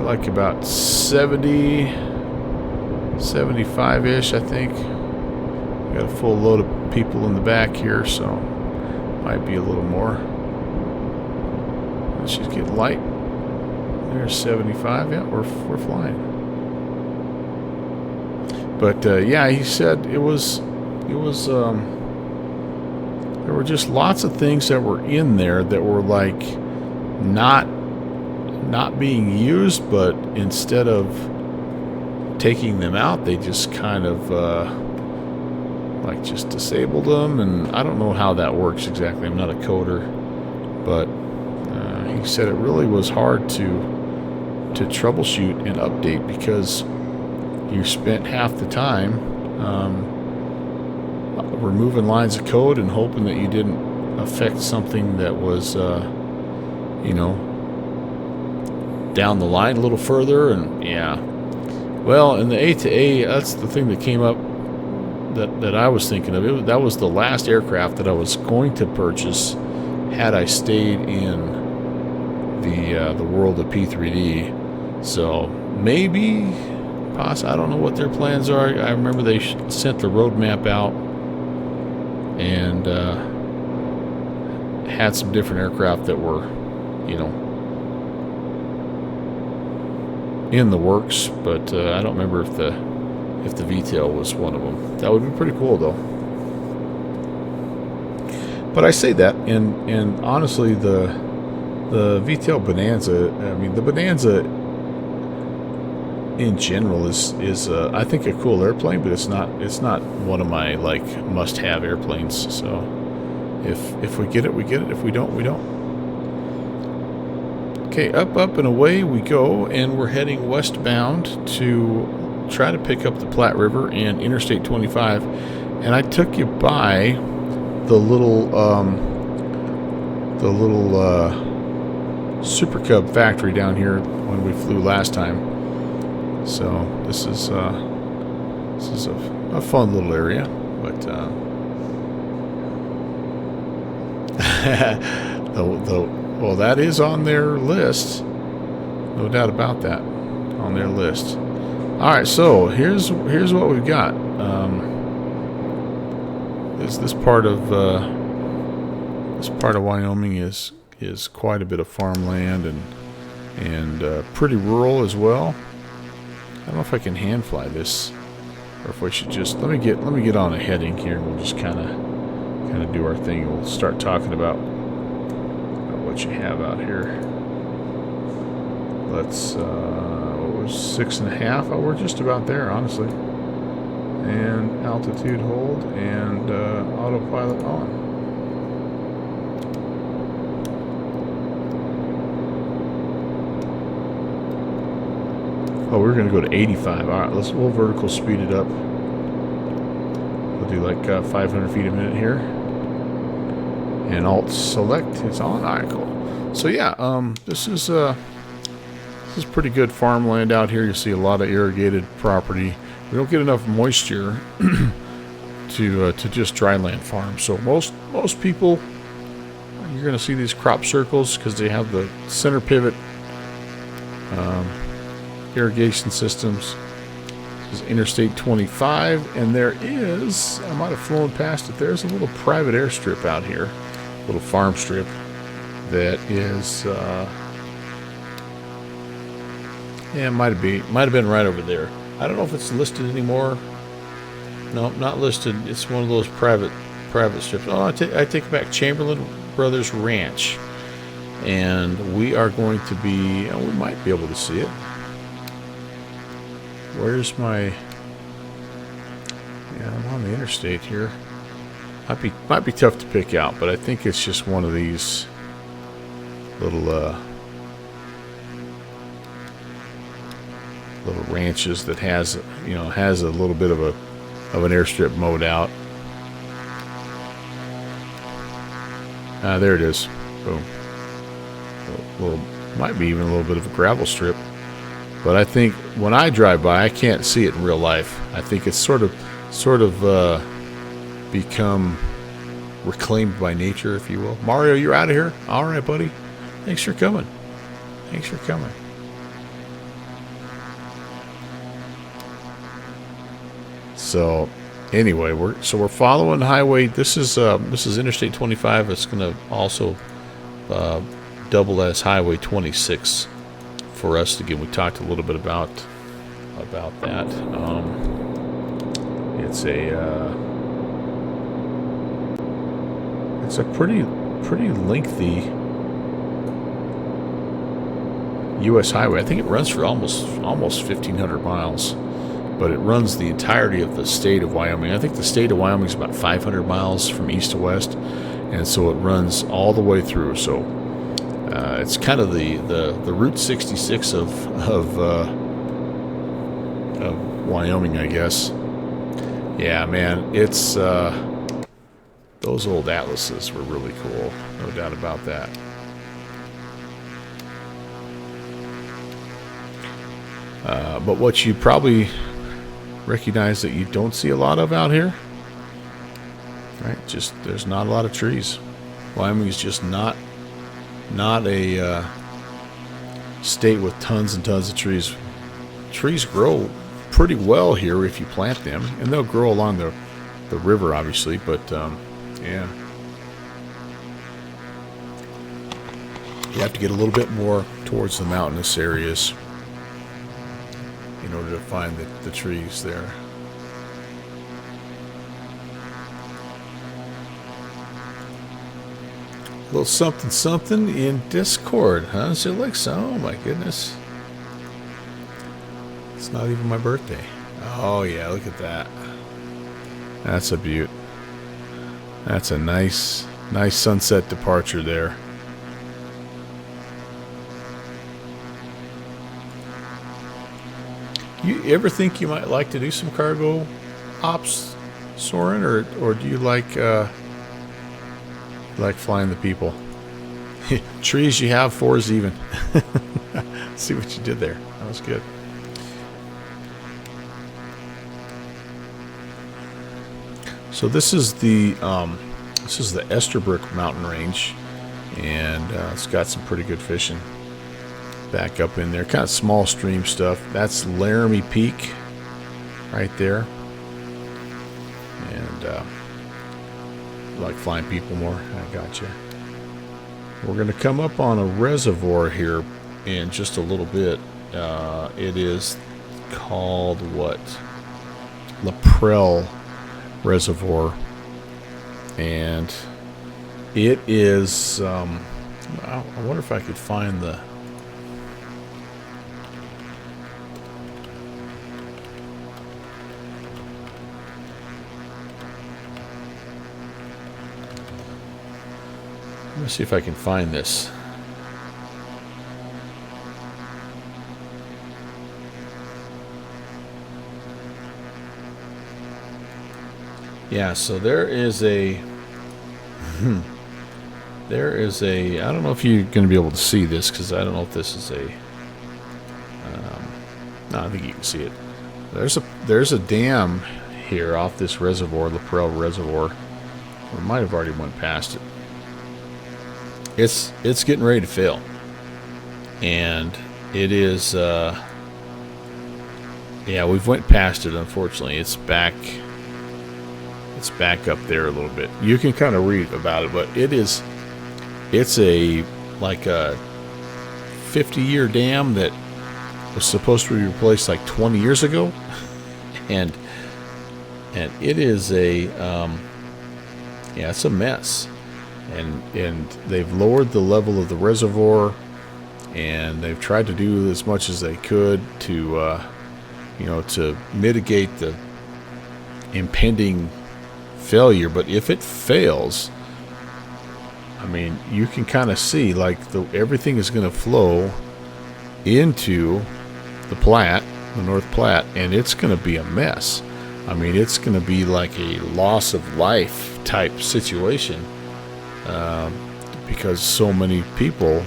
like about 70, 75-ish, I think. Got a full load of people in the back here, so might be a little more. Let's just get light. There's 75. Yeah, we're flying. But yeah, he said it was there were just lots of things that were in there that were like not not being used, but instead of taking them out, they just kind of like just disabled them, and I don't know how that works exactly. I'm not a coder, but he said it really was hard to troubleshoot and update because you spent half the time removing lines of code and hoping that you didn't affect something that was you know, down the line a little further. And yeah, well, in the A-to-A, that's the thing that came up that I was thinking of. That was the last aircraft that I was going to purchase had I stayed in the world of P3D. So maybe, I don't know what their plans are. I remember they sent the roadmap out and had some different aircraft that were, you know, in the works, but I don't remember if the VTOL was one of them. That would be pretty cool, though. But I say that, and honestly, the VTOL Bonanza, I mean, the Bonanza in general is I think a cool airplane, but it's not one of my like must-have airplanes. So if we get it, we get it. If we don't, we don't. Okay, up and away we go, and we're heading westbound to try to pick up the Platte River and Interstate 25. And I took you by the little Super Cub factory down here when we flew last time. So this is a fun little area, but well, that is on their list, no doubt about that, on their list. All right, so here's what we've got. This part of Wyoming is quite a bit of farmland and pretty rural as well. I don't know if I can hand fly this, or if we should just let me get on a heading here, and we'll just kind of do our thing. We'll start talking about what you have out here. Let's what was 6.5? Oh, we're just about there, honestly. And altitude hold and autopilot on. Oh, we're going to go to 85. All right, we'll vertical speed it up. We'll do like 500 feet a minute here. And alt select, it's on. All right, cool. So yeah, this is pretty good farmland out here. You see a lot of irrigated property. We don't get enough moisture to just dryland farm. So most people, you're going to see these crop circles because they have the center pivot irrigation systems. This is Interstate 25, and there is, I might have flown past it, there's a little private airstrip out here, a little farm strip that is yeah, it might have been right over there. I don't know if it's listed anymore. No, not listed. It's one of those private strips. Oh, I take it back. Chamberlain Brothers Ranch, and we are going to be. We might be able to see it. Where's my? Yeah, I'm on the interstate here. Might be tough to pick out, but I think it's just one of these little ranches that has a little bit of an airstrip mowed out. There it is. Boom. Might be even a little bit of a gravel strip. But I think when I drive by, I can't see it in real life. I think it's sort of become reclaimed by nature, if you will. Mario, you're out of here? All right, buddy. Thanks for coming. So, anyway, we're following the highway. This is Interstate 25. It's going to also double as Highway 26 for us. Again, we talked a little bit about that. It's a pretty lengthy U.S. highway. I think it runs for almost 1,500 miles, but it runs the entirety of the state of Wyoming. I think the state of Wyoming is about 500 miles from east to west, and so it runs all the way through. So it's kind of the Route 66 of Wyoming, I guess. Yeah, man, it's those old atlases were really cool, no doubt about that. But what you probably recognize that you don't see a lot of out here, right? Just there's not a lot of trees. Wyoming is just not a state with tons and tons of trees. Trees grow pretty well here if you plant them, and they'll grow along the river, obviously. But yeah, you have to get a little bit more towards the mountainous areas in order to find the trees there. A little something something in Discord, huh? So like so, oh my goodness. It's not even my birthday. Oh yeah, look at that. That's a beaut. That's a nice sunset departure there. You ever think you might like to do some cargo ops, Soren, or do you like flying the people? Trees you have, 4 is even. See what you did there. That was good. So this is the Esterbrook mountain range, and it's got some pretty good fishing back up in there. Kind of small stream stuff. That's Laramie Peak right there. And like flying people more. I gotcha. We're going to come up on a reservoir here in just a little bit. It is called what? Laprelle Reservoir. And it is I wonder if I could find the let me see if I can find this. Yeah, so there is a I don't know if you're going to be able to see this, because I don't know if this is a no, I think you can see it. There's a dam here off this reservoir, Laprelle Reservoir. We might have already went past it. It's getting ready to fail, and it is yeah, we've went past it. Unfortunately, it's back up there a little bit. You can kind of read about it, but it's a like a 50-year dam that was supposed to be replaced like 20 years ago, and it is a yeah, it's a mess. And they've lowered the level of the reservoir, and they've tried to do as much as they could to to mitigate the impending failure. But if it fails, I mean, you can kind of see like everything is going to flow into the Platte, the North Platte, and it's going to be a mess. I mean, it's going to be like a loss of life type situation. Because so many people,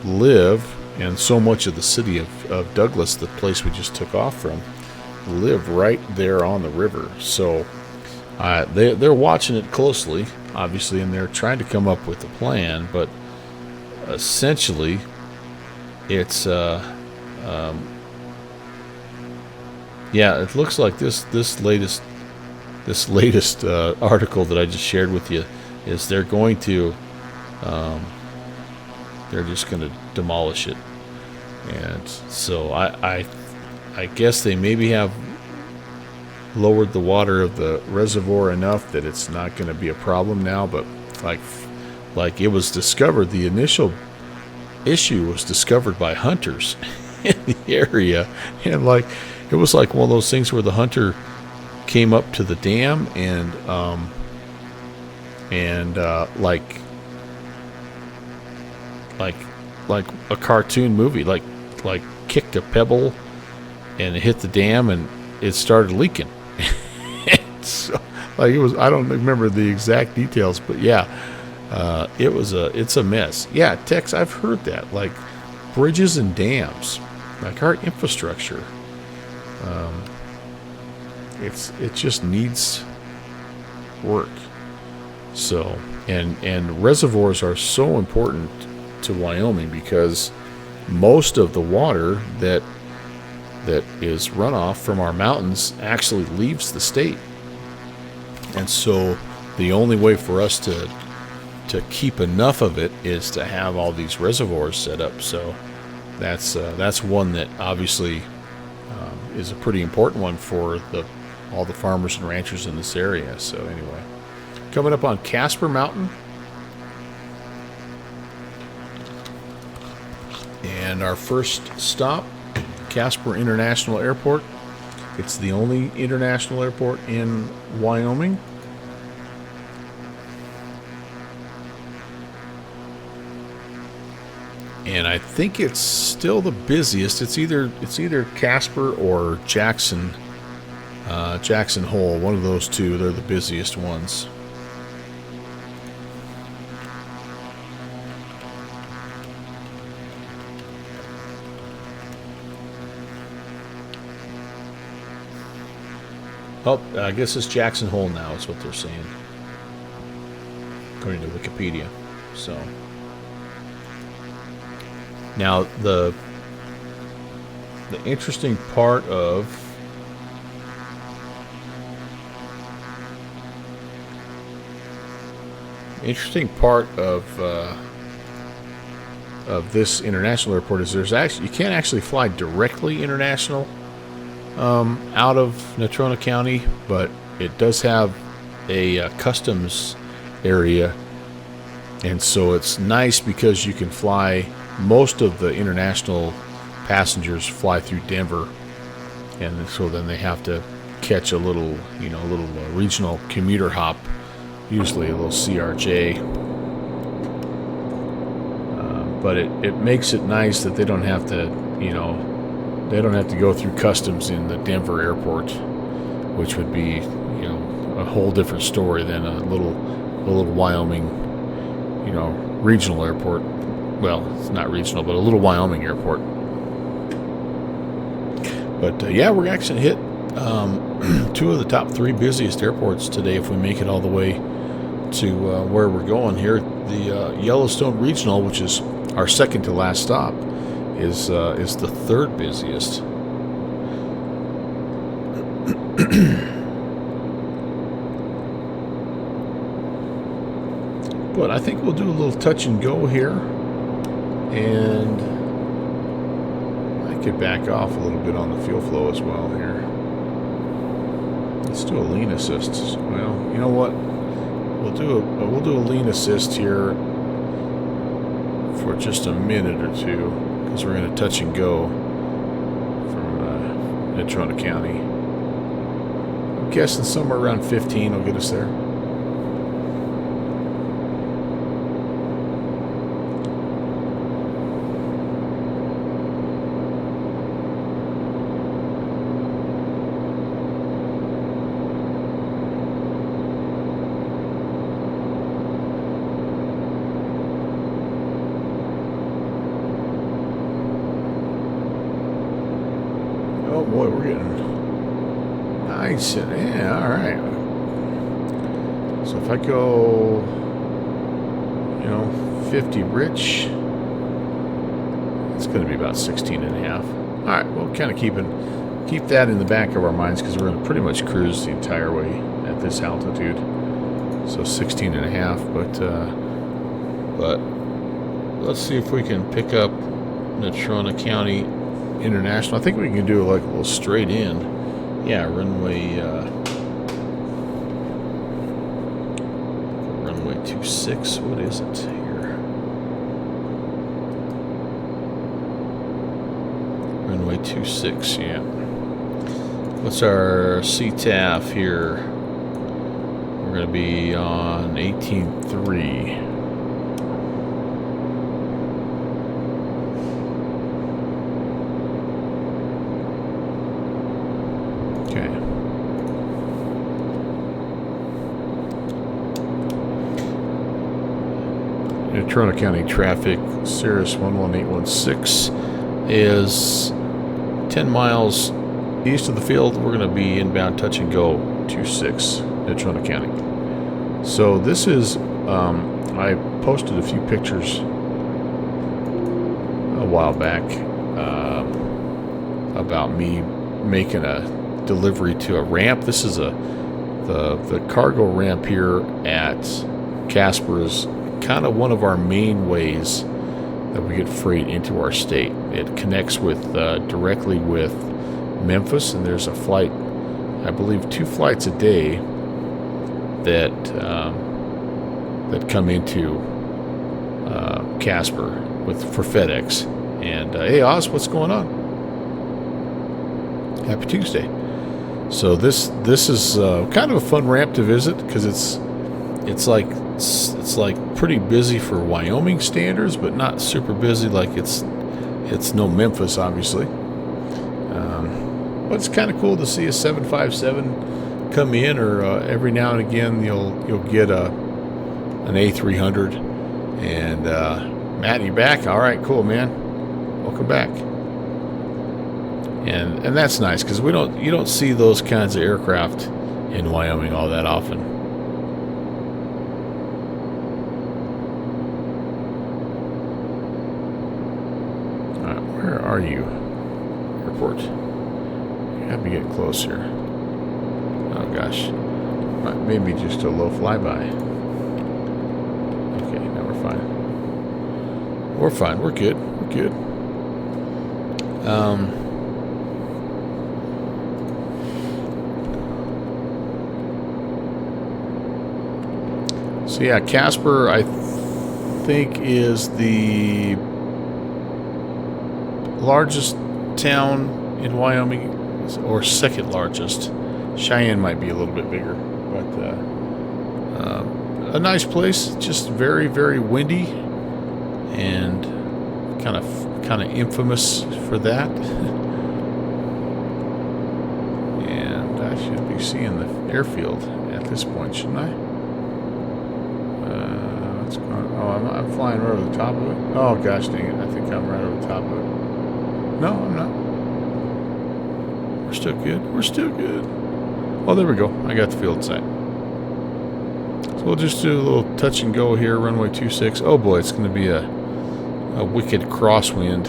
live, and so much of the city of Douglas, the place we just took off from, live right there on the river. So they're watching it closely, obviously, and they're trying to come up with a plan. But essentially, it's yeah, it looks like this latest article that I just shared with you is they're going to they're just going to demolish it. And so I guess they maybe have lowered the water of the reservoir enough that it's not going to be a problem now. But like it was discovered, the initial issue was discovered by hunters in the area, and like it was like one of those things where the hunter came up to the dam and like a cartoon movie, like kicked a pebble and it hit the dam and it started leaking. So, like it was, I don't remember the exact details, but yeah, it's a mess. Yeah, Tex, I've heard that, like bridges and dams, like our infrastructure, it just needs work. So, and reservoirs are so important to Wyoming because most of the water that is runoff from our mountains actually leaves the state. And so the only way for us to keep enough of it is to have all these reservoirs set up. So that's one that obviously is a pretty important one for all the farmers and ranchers in this area. So anyway, coming up on Casper Mountain. And our first stop, Casper International Airport. It's the only international airport in Wyoming. And I think it's still the busiest. It's either Casper or Jackson Hole. One of those two. They're the busiest ones. Oh, I guess it's Jackson Hole now, is what they're saying, according to Wikipedia. So, now the interesting part of this international airport is you can't actually fly directly international out of Natrona County, but it does have a customs area, and so it's nice because you can fly. Most of the international passengers fly through Denver, and so then they have to catch a little regional commuter hop, usually a little CRJ. But it makes it nice that they don't have to, go through customs in the Denver airport, which would be, a whole different story than a little Wyoming, regional airport. Well, it's not regional, but a little Wyoming airport. But yeah, we're actually hit two of the top 3 busiest airports today if we make it all the way to where we're going here. The Yellowstone Regional, which is our second to last stop, is the 3rd busiest. But I think we'll do a little touch and go here, and I could back off a little bit on the fuel flow as well here. Let's do a lean assist. Well, you know what? We'll do a lean assist here for just a minute or two, because we're going to touch and go from Natrona County. I'm guessing somewhere around 15 will get us there. Oh boy, we're getting nice. Yeah, all right. So if I go, 50 rich, it's going to be about 16 and a half. All right, well, kind of keep that in the back of our minds, because we're going to pretty much cruise the entire way at this altitude. So 16 and a half, but let's see if we can pick up Natrona County International. I think we can do like a little straight in. Yeah, runway 26. What is it here? runway 26, yeah. What's our CTAF here? We're going to be on 18.3. Okay. Toronto County traffic, Cirrus 11816 is 10 miles east of the field. We're going to be inbound touch and go 26 to Toronto County. So this is, I posted a few pictures a while back about me making a delivery to a ramp. This is the cargo ramp here at Casper is kind of one of our main ways that we get freight into our state. It connects with directly with Memphis, and there's a flight, I believe 2 flights a day that that come into Casper for FedEx. And hey Oz, what's going on? Happy Tuesday. So this is kind of a fun ramp to visit because it's like pretty busy for Wyoming standards, but not super busy. Like it's no Memphis, obviously. But it's kind of cool to see a 757 come in, or every now and again you'll get an A300. And Matt, you back? All right, cool, man. Welcome back. And that's nice because you don't see those kinds of aircraft in Wyoming all that often. Where are you? Airport. You have to get close here. Oh gosh. Maybe just a low flyby. Okay, now we're fine. We're fine. We're good. We're good. So yeah, Casper, I think, is the largest town in Wyoming, or second largest. Cheyenne might be a little bit bigger, but a nice place. Just very, very windy, and kind of infamous for that. And I should be seeing the airfield at this point, shouldn't I? What's going on? Oh, I'm flying right over the top of it. Oh gosh dang it! I think I'm right over the top of it. No, I'm not. We're still good. We're still good. Oh, there we go. I got the field sight. So we'll just do a little touch and go here, runway 26. Oh boy, it's going to be a wicked crosswind.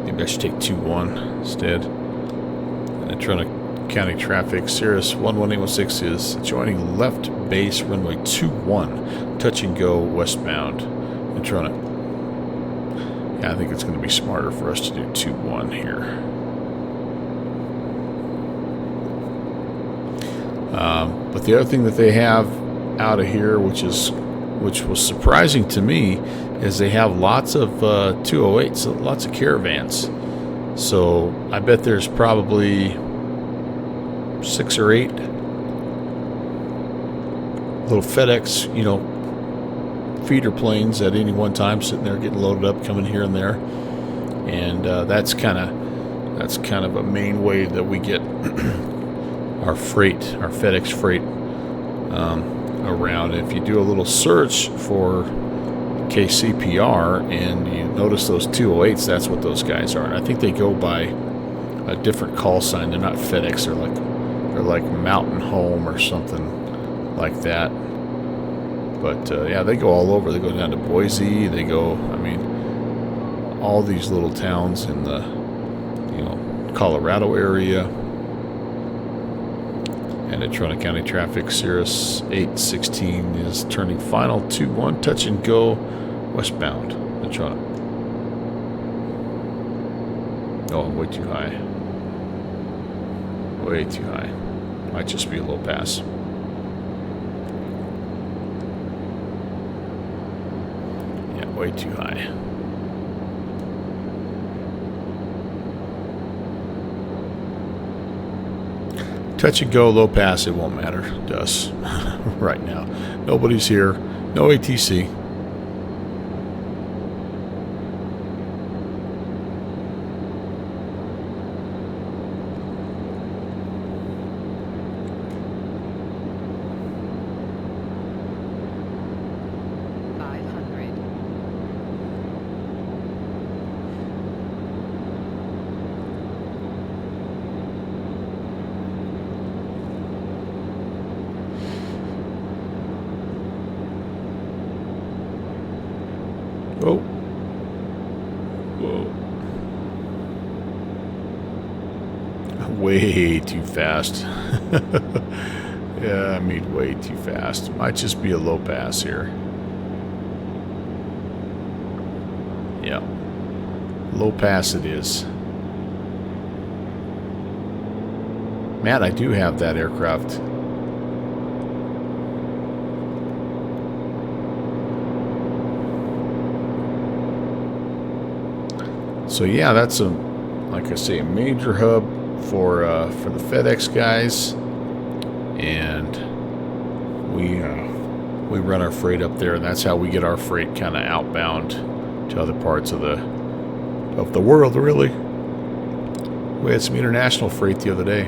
Maybe I should take 2-1 instead. And Toronto County traffic, Cirrus 11816 is joining left base, runway 21, touch and go westbound. And Toronto. Yeah, I think it's going to be smarter for us to do 2-1 here. But the other thing that they have out of here, which was surprising to me, is they have lots of 208s, lots of caravans. So I bet there's probably 6 or 8 little FedEx, feeder planes at any one time sitting there getting loaded up, coming here and there. And that's kind of a main way that we get our freight, our FedEx freight around. If you do a little search for KCPR and you notice those 208s, that's what those guys are. And I think they go by a different call sign. They're not FedEx. They're like Mountain Home or something like that. But yeah, they go all over. They go down to Boise. They go, all these little towns in the, Colorado area. And at Toronto County traffic, Cirrus 816 is turning final 2-1, touch and go westbound at Toronto. Oh, I'm way too high. Way too high. Might just be a low pass. way too high. Touch and go, low pass, it won't matter to us right now. Nobody's here, no ATC. Oh. Whoa. Way too fast. Yeah, I mean way too fast. Might just be a low pass here. Yeah. Low pass it is. Matt, I do have that aircraft. So yeah, that's a, like I say, a major hub for the FedEx guys, and we run our freight up there, and that's how we get our freight kind of outbound to other parts of the world. Really, we had some international freight the other day.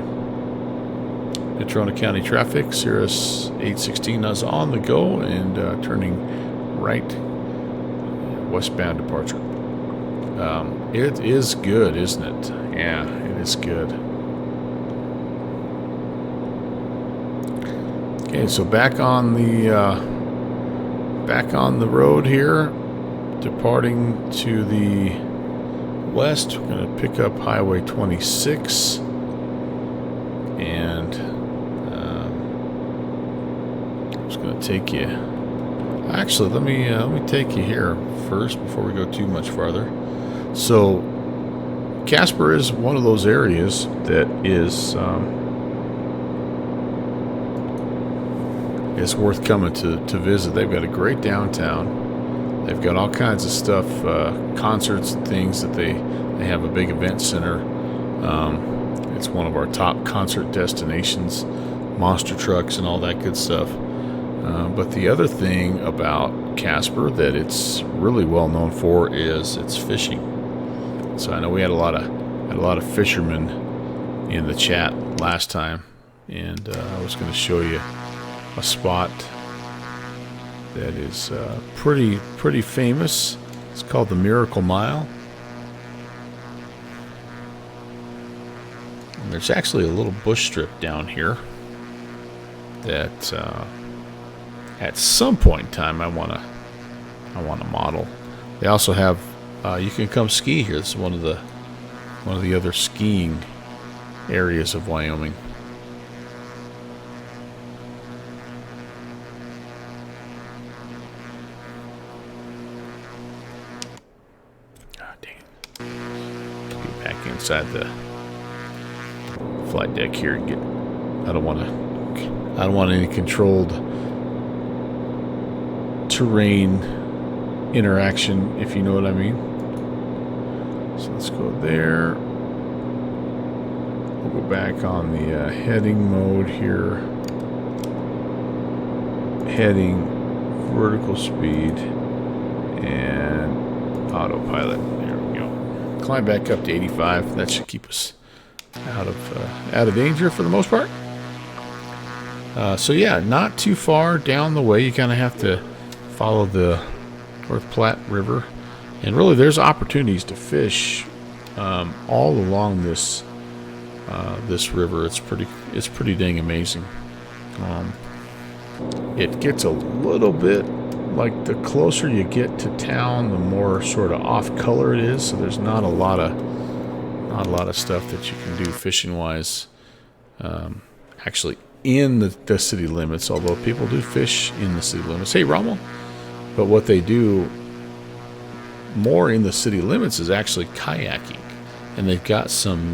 Natrona County traffic, Cirrus 816 is on the go and turning right, westbound departure. It is good, isn't it? Yeah, it is good. Okay, so back on the road here, departing to the west. We're going to pick up Highway 26, and I'm just going to take you. Actually, let me take you here first before we go too much farther. So Casper is one of those areas that is worth coming to visit. They've got a great downtown. They've got all kinds of stuff, concerts and things that they have a big event center. It's one of our top concert destinations, monster trucks and all that good stuff. But the other thing about Casper that it's really well known for is its fishing. So I know we had a lot of fishermen in the chat last time, and I was going to show you a spot that is pretty famous. It's called the Miracle Mile. And there's actually a little bush strip down here that at some point in time I want to model. They also have you can come ski here. This is one of the other skiing areas of Wyoming. Ah, dang it. Get back inside the flight deck here and get. I don't want any controlled terrain interaction, if you know what I mean. So let's go there. We'll go back on the heading mode here. Heading, vertical speed, and autopilot. There we go. Climb back up to 85. That should keep us out of danger for the most part. So yeah, not too far down the way. You kind of have to follow the North Platte River, and really there's opportunities to fish all along this river. It's pretty dang amazing. It gets a little bit like the closer you get to town, the more sort of off color it is. So there's not a lot of stuff that you can do fishing wise. Actually, in the city limits, although people do fish in the city limits. Hey, Rommel. But what they do more in the city limits is actually kayaking, and they've got some.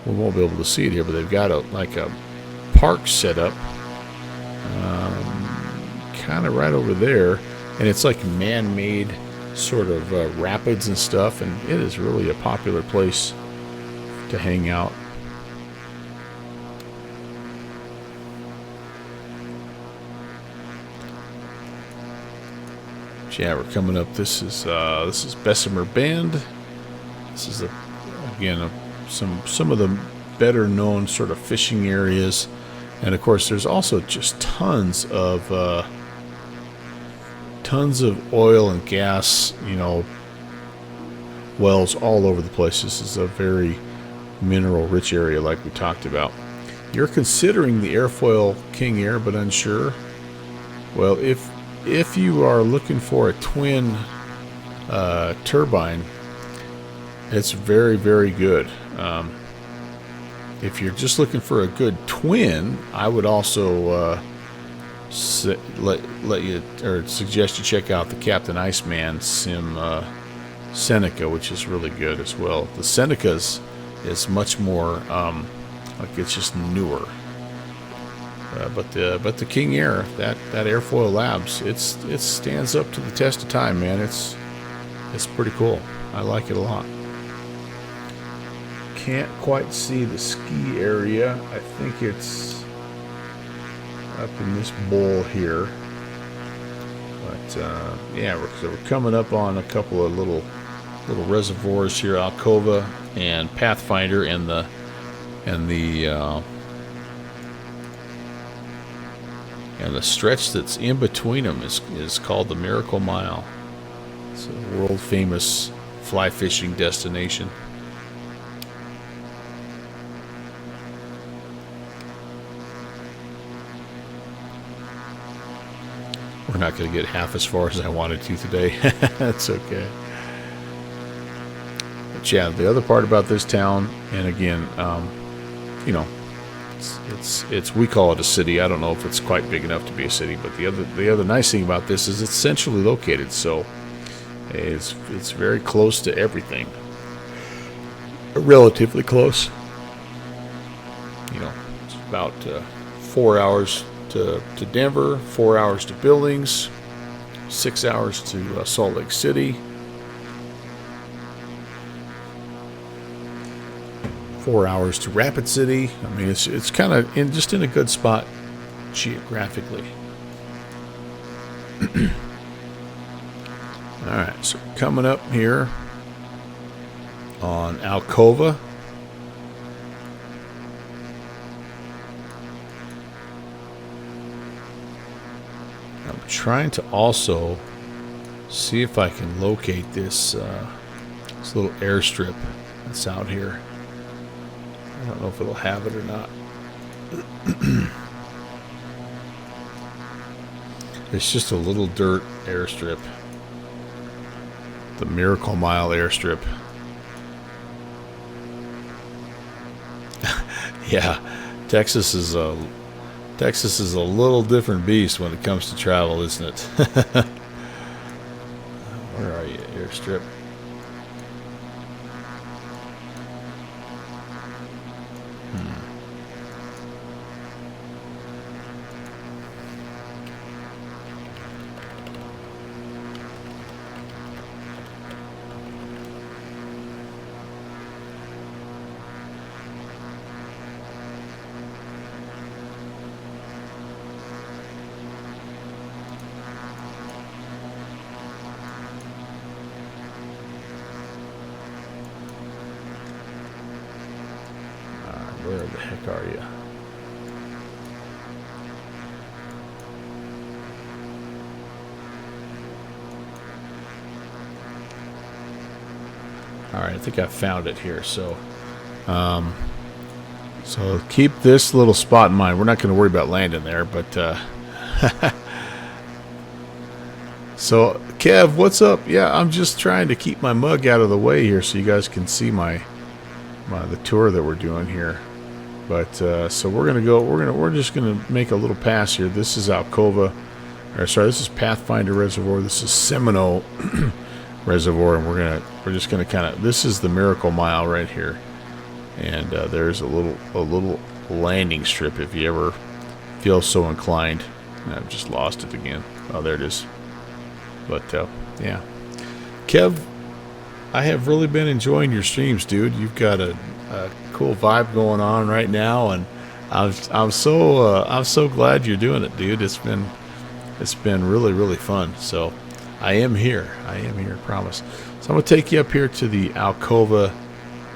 We won't be able to see it here, but they've got a park set up, kind of right over there, and it's like man-made sort of rapids and stuff, and it is really a popular place to hang out. Yeah, we're coming up. This is Bessemer Bend. This is again some of the better known sort of fishing areas, and of course there's also just tons of oil and gas, you know, wells all over the place. This is a very mineral rich area, like we talked about. You're considering the airfoil King Air but unsure. Well, if you are looking for a twin turbine, it's very, very good. If you're just looking for a good twin, I would also let you, or suggest you check out the Captain Iceman Sim Seneca, which is really good as well. The Seneca's is much more like it's just newer. But the King Air, that Airfoil Labs, it stands up to the test of time, man. It's pretty cool. I like it a lot. Can't quite see the ski area. I think it's up in this bowl here. But yeah, we're coming up on a couple of little reservoirs here, Alcova and Pathfinder, and the stretch that's in between them is called the Miracle Mile. It's a world famous fly fishing destination. We're not going to get half as far as I wanted to today. That's okay. But yeah, the other part about this town, and again, you know, it's we call it a city. I don't know if it's quite big enough to be a city, but the other nice thing about this is it's centrally located, so it's very close to everything. Relatively close. You know, it's about 4 hours to Denver, 4 hours to Billings, 6 hours to Salt Lake City, 4 hours to Rapid City. I mean, it's kind of just in a good spot geographically. All right, so coming up here on Alcova. I'm trying to also see if I can locate this little airstrip that's out here. I don't know if it'll have it or not. It's just a little dirt airstrip. The Miracle Mile airstrip. Yeah, Texas is a little different beast when it comes to travel, isn't it? Where are you, airstrip? Where the heck are you? All right, I think I found it here. So keep this little spot in mind. We're not going to worry about landing there, but so Kev, what's up? Yeah, I'm just trying to keep my mug out of the way here so you guys can see the tour that we're doing here. But so we're just gonna make a little pass here. This is Alcova, or sorry, this is Pathfinder Reservoir. This is Seminole Reservoir, and we're just gonna kind of, this is the Miracle Mile right here, and there's a little landing strip if you ever feel so inclined. I've just lost it again. Oh, there it is. But yeah, Kev, I have really been enjoying your streams, dude. You've got a cool vibe going on right now, and I'm so glad you're doing it, dude. It's been really, really fun. So I am here. I promise. So I'm gonna take you up here to the Alcova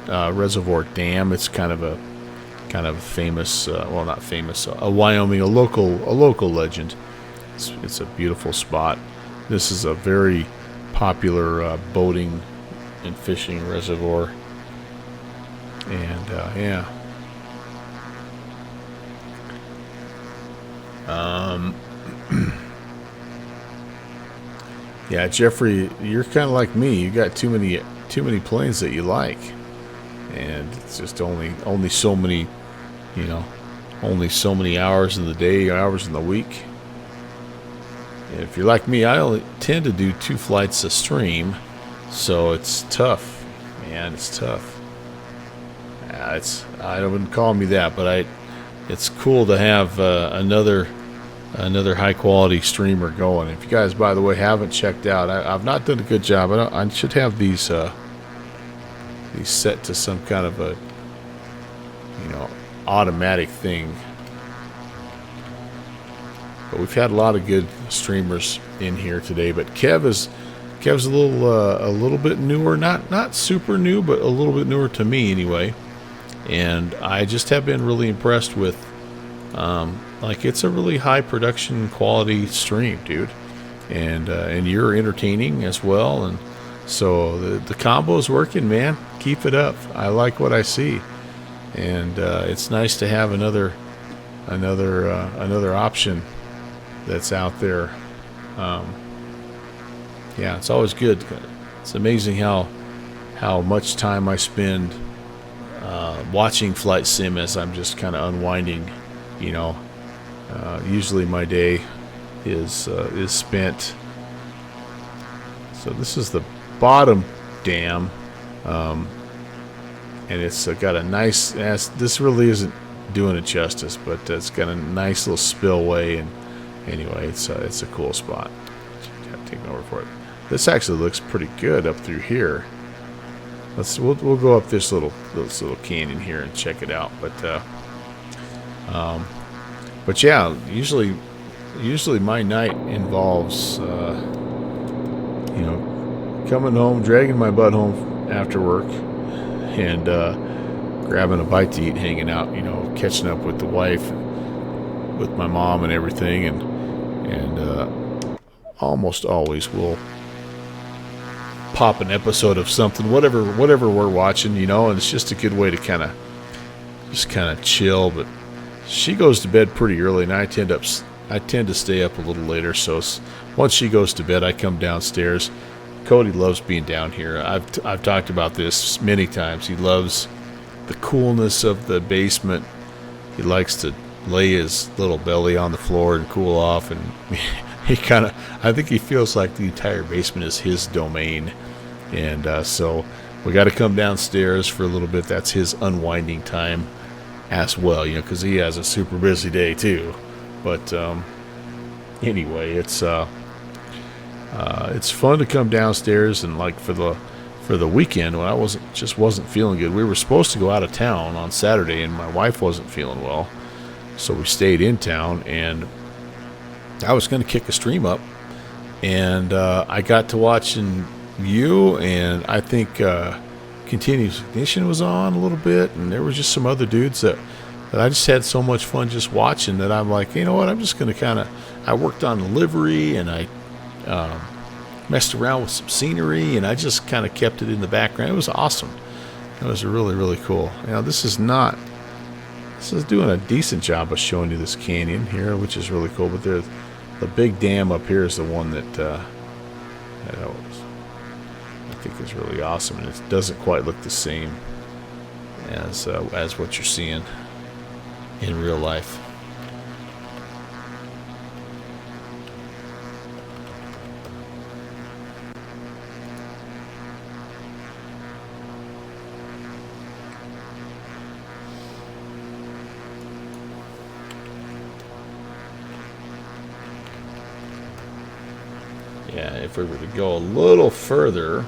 Reservoir Dam. It's kind of a famous, well, not famous, a Wyoming, a local legend. It's a beautiful spot. This is a very popular boating and fishing reservoir, and yeah. Yeah, Jeffrey, you're kind of like me. You got too many planes that you like, and it's just only so many, only so many hours in the day, hours in the week. And if you're like me, I only tend to do 2 flights a stream, so it's tough, man. It's tough. I wouldn't call me that, but it's cool to have another high quality streamer going. If you guys, by the way, haven't checked out, I've not done a good job. I should have these set to some kind of a automatic thing. But we've had a lot of good streamers in here today. But Kev's a little bit newer, not super new, but a little bit newer to me anyway. And I just have been really impressed with. Like, it's a really high production quality stream, dude, and you're entertaining as well, and so the combo is working, man. Keep it up. I like what I see, and it's nice to have another option that's out there. Yeah, it's always good. It's amazing how much time I spend watching flight sim as I'm just kind of unwinding. Usually my day is spent. So this is the bottom dam, and it's got a nice. This really isn't doing it justice, but it's got a nice little spillway, and anyway, it's a cool spot. Got taken over for it. This actually looks pretty good up through here. We'll go up this little canyon here and check it out, but yeah, usually my night involves coming home, dragging my butt home after work, and grabbing a bite to eat, hanging out, catching up with the wife, with my mom and everything, and almost always we'll pop an episode of something, whatever we're watching, and it's just a good way to kind of chill. But she goes to bed pretty early, and I tend to stay up a little later. So once she goes to bed, I come downstairs. Cody loves being down here. I've talked about this many times. He loves the coolness of the basement. He likes to lay his little belly on the floor and cool off, and I think he feels like the entire basement is his domain. And so we got to come downstairs for a little bit. That's his unwinding time as well, because he has a super busy day too. But anyway, it's fun to come downstairs, and like for the weekend when I wasn't feeling good. We were supposed to go out of town on Saturday, and my wife wasn't feeling well, so we stayed in town, and I was going to kick a stream up, and I got to watching you, and I think Continuous Ignition was on a little bit, and there was just some other dudes that I just had so much fun just watching that I'm like, you know what, I'm just going to I worked on the livery, and I messed around with some scenery, and I just kind of kept it in the background. It was awesome. It was really, really cool. This is doing a decent job of showing you this canyon here, which is really cool. But the big dam up here is the one that I think is really awesome, and it doesn't quite look the same as what you're seeing in real life. Yeah, if we were to go a little further,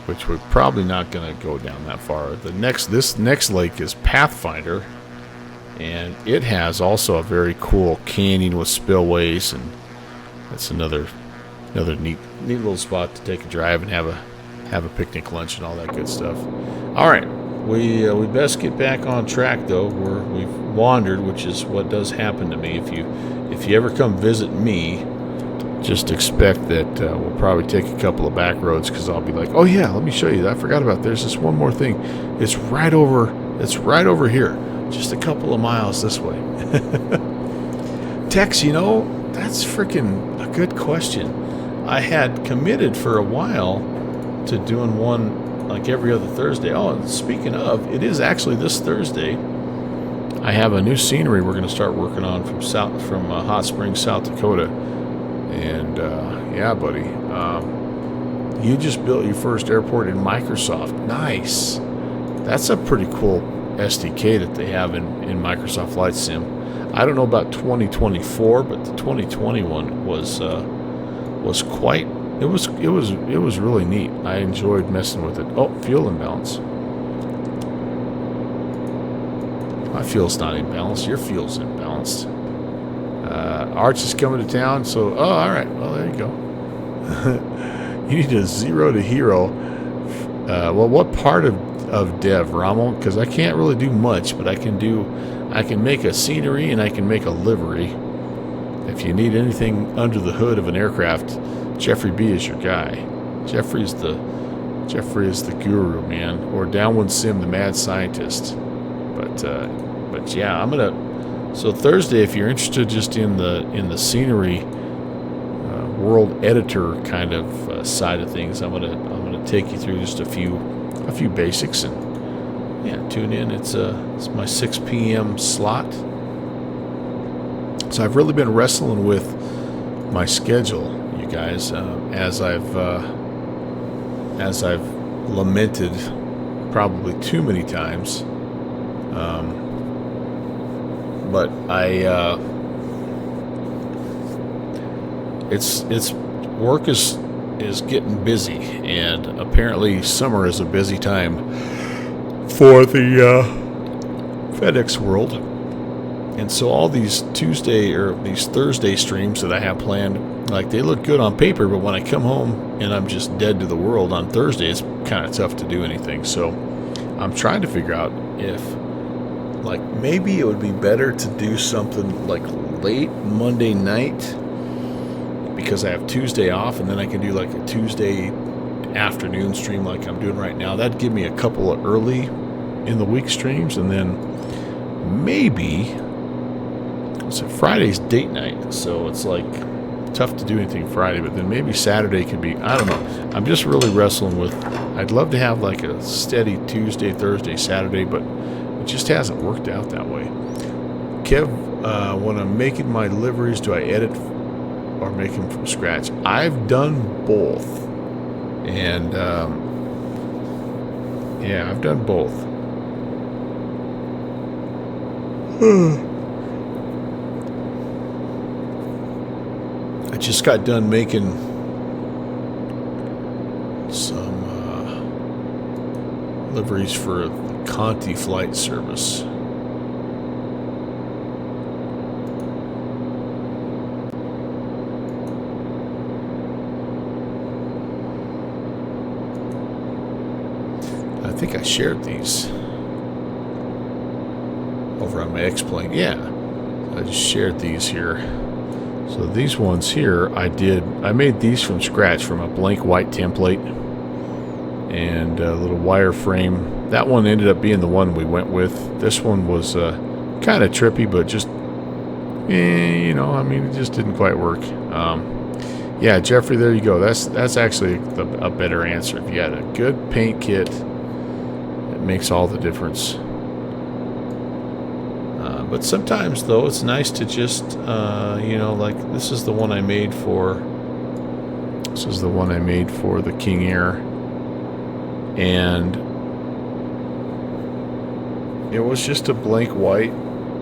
which we're probably not going to go down that far. This next lake is Pathfinder, and it has also a very cool canyon with spillways, and that's another neat little spot to take a drive and have a picnic lunch and all that good stuff. All right, we best get back on track though. We've wandered, which is what does happen to me. If you ever come visit me, just expect that we'll probably take a couple of back roads, because I'll be like, oh yeah, let me show you. I forgot about there's this one more thing. It's right over here, just a couple of miles this way. Tex, that's freaking a good question. I had committed for a while to doing one like every other Thursday. Oh, and speaking of, it is actually this Thursday. I have a new scenery we're going to start working on from Hot Springs, South Dakota. And yeah, buddy, you just built your first airport in Microsoft. Nice. That's a pretty cool SDK that they have in Microsoft Flight Sim. I don't know about 2024, but the 2021 was quite. It was really neat. I enjoyed messing with it. Oh, fuel imbalance. My fuel's not imbalanced. Your fuel's imbalanced. Arch is coming to town, so all right. Well, there you go. You need a 0 to hero. Well, what part of dev, Rommel? Because I can't really do much, but I can make a scenery and I can make a livery. If you need anything under the hood of an aircraft, Jeffrey B is your guy. Jeffrey is the guru, man. Or Downwind Sim, the mad scientist. But yeah, I'm gonna. So Thursday, if you're interested just in the scenery, world editor kind of side of things, I'm gonna take you through just a few basics, and yeah, tune in. It's my 6 p.m. slot. So I've really been wrestling with my schedule, you guys, as I've lamented probably too many times. But it's work is getting busy, and apparently summer is a busy time for the FedEx world. And so all these these Thursday streams that I have planned, like, they look good on paper, but when I come home and I'm just dead to the world on Thursday, it's kind of tough to do anything. So I'm trying to figure out if, like, maybe it would be better to do something like late Monday night, because I have Tuesday off, and then I can do like a Tuesday afternoon stream like I'm doing right now. That'd give me a couple of early in the week streams, and then maybe Friday's date night, so it's like tough to do anything Friday, but then maybe Saturday could be, I don't know. I'm just really wrestling with, I'd love to have like a steady Tuesday, Thursday, Saturday, but it just hasn't worked out that way. Kev, when I'm making my liveries, do I edit or make them from scratch? I've done both. And yeah, I've done both. I just got done making some liveries for the Conti flight service. I think I shared these over on my X-Plane. Yeah, I just shared these here. So these ones here, I made these from scratch from a blank white template and a little wireframe. That one ended up being the one we went with. This one was kind of trippy, but just, you know, I mean, it just didn't quite work. Yeah, Jeffrey, there you go. That's actually a better answer. If you had a good paint kit, it makes all the difference. But sometimes, though, it's nice to just, you know, like this is the one I made for. This is the one I made for the King Air, and it was just a blank white,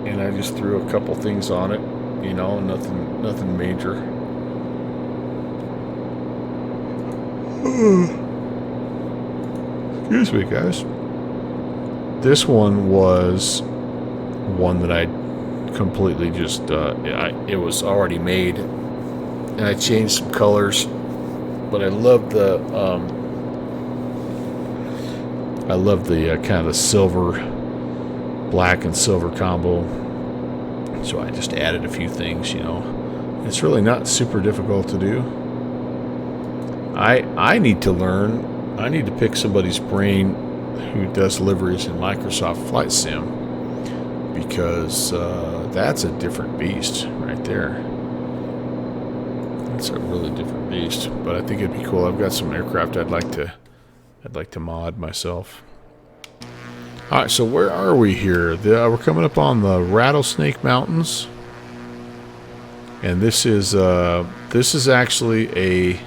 and I just threw a couple things on it, you know, nothing major. Excuse me, guys. This one was one that I completely just, it was already made, and I changed some colors, but I love the kind of the silver, black and silver combo, so I just added a few things, you know. It's really not super difficult to do. I need to learn, I need to pick somebody's brain who does liveries in Microsoft Flight Sim, because that's a different beast right there. It's a really different beast, but I think it'd be cool. I've got some aircraft I'd like to mod myself. All right, so where are we here? We're coming up on the Rattlesnake Mountains, and this is actually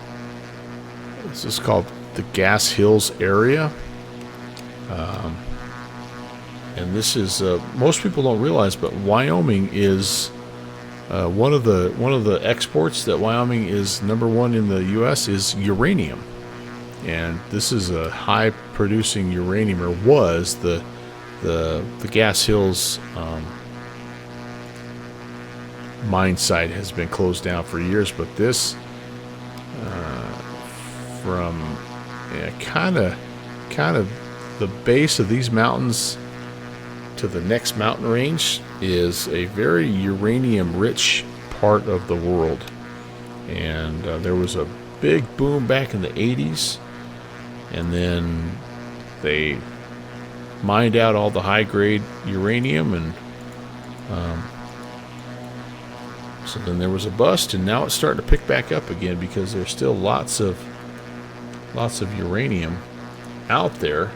this is called the Gas Hills area, and this is most people don't realize, but Wyoming is one of the exports that Wyoming is #1 in the U.S. is uranium, and this is a high producing uranium, or was the Gas Hills mine site has been closed down for years, but this from kind of the base of these mountains to the next mountain range is a very uranium rich part of the world, and there was a big boom back in the 80s, and then they mined out all the high grade uranium, and so then there was a bust, and now it's starting to pick back up again because there's still lots of uranium out there.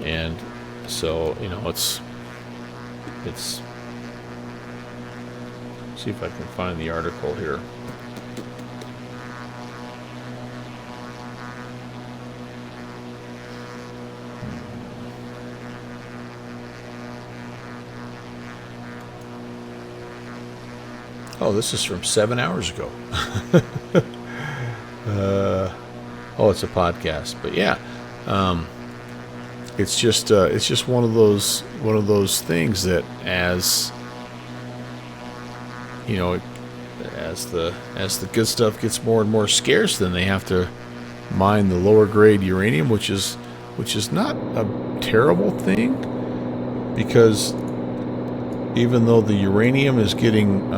And so, you know, it's see if I can find the article here. Oh, this is from 7 hours ago. Oh, it's a podcast, but yeah, it's just one of those things that, as you know, as the good stuff gets more and more scarce, then they have to mine the lower grade uranium, which is not a terrible thing, because even though the uranium is getting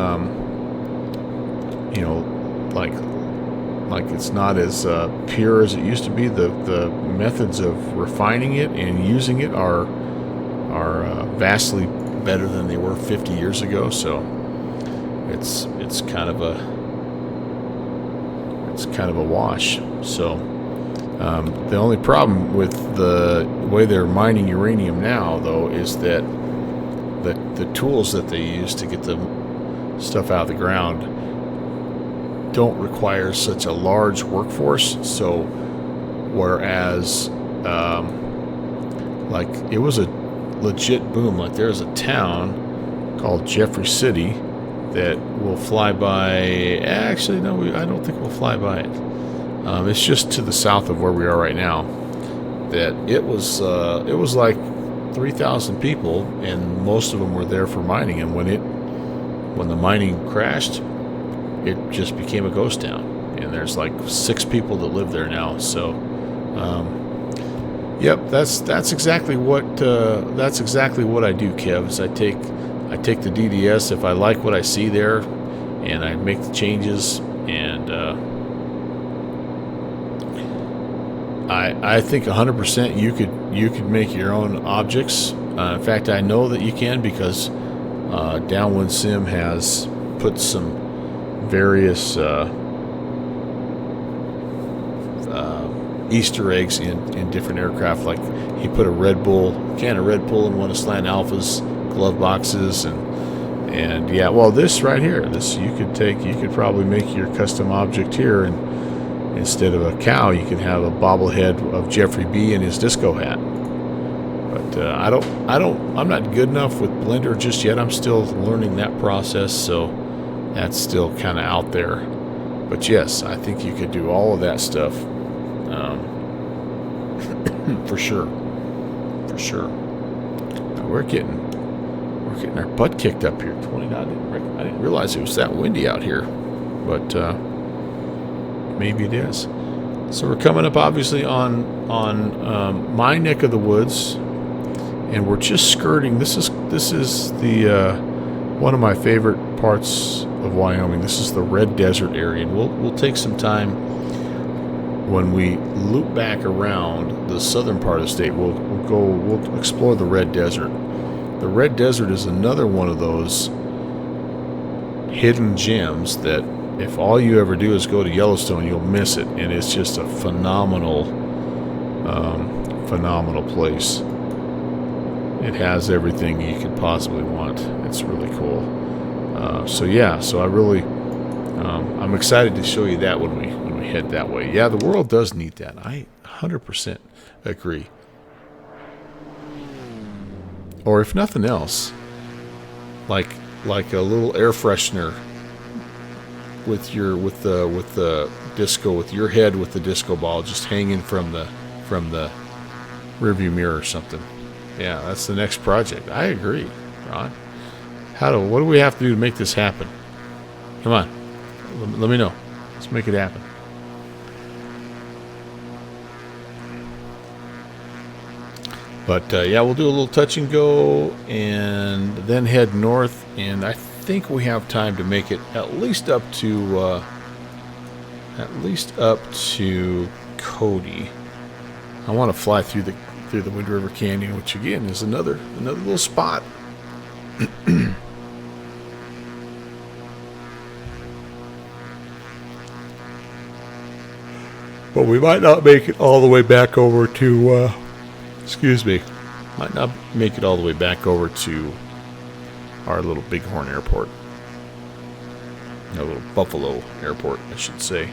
you know, like it's not as pure as it used to be, the methods of refining it and using it are vastly better than they were 50 years ago. So it's kind of a wash. So the only problem with the way they're mining uranium now, though, is that the tools that they use to get the stuff out of the ground don't require such a large workforce. So whereas like it was a legit boom, like there's a town called Jeffrey City that will fly by, actually no, I don't think we'll fly by it. It's just to the south of where we are right now. That it was like 3,000 people, and most of them were there for mining, and when the mining crashed, it just became a ghost town, and there's like 6 people that live there now. So, yep, that's exactly what I do, Kev. Is I take the DDS if I like what I see there, and I make the changes, and I think 100% you could make your own objects. In fact, I know that you can, because Downwind Sim has put some various Easter eggs in different aircraft. Like he put a can of Red Bull in one of Slant Alpha's glove boxes, and yeah, well, this right here, you could probably make your custom object here, and instead of a cow, you can have a bobblehead of Jeffrey B in his disco hat. But I'm not good enough with Blender just yet. I'm still learning that process, so that's still kind of out there. But yes, I think you could do all of that stuff, for sure, for sure. Now we're getting our butt kicked up here. 20 knot. I didn't realize it was that windy out here, but maybe it is. So we're coming up obviously on my neck of the woods, and we're just skirting. This is the one of my favorite parts of Wyoming. This is the Red Desert area, and we'll take some time when we loop back around the southern part of the state. We'll explore the Red Desert. The Red Desert is another one of those hidden gems that if all you ever do is go to Yellowstone, you'll miss it, and it's just a phenomenal place. It has everything you could possibly want. It's really cool. So I really, I'm excited to show you that when we head that way. Yeah, the world does need that. I 100% agree. Or if nothing else, like a little air freshener with the disco, with your head with the disco ball just hanging from the rearview mirror or something. Yeah, that's the next project. I agree, Ron. What do we have to do to make this happen? Come on, let me know. Let's make it happen. But yeah, we'll do a little touch and go, and then head north. And I think we have time to make it at least up to Cody. I want to fly through the Wind River Canyon, which again is another little spot. But we might not make it all the way back over to. Might not make it all the way back over to our little Bighorn Airport. A little Buffalo Airport, I should say.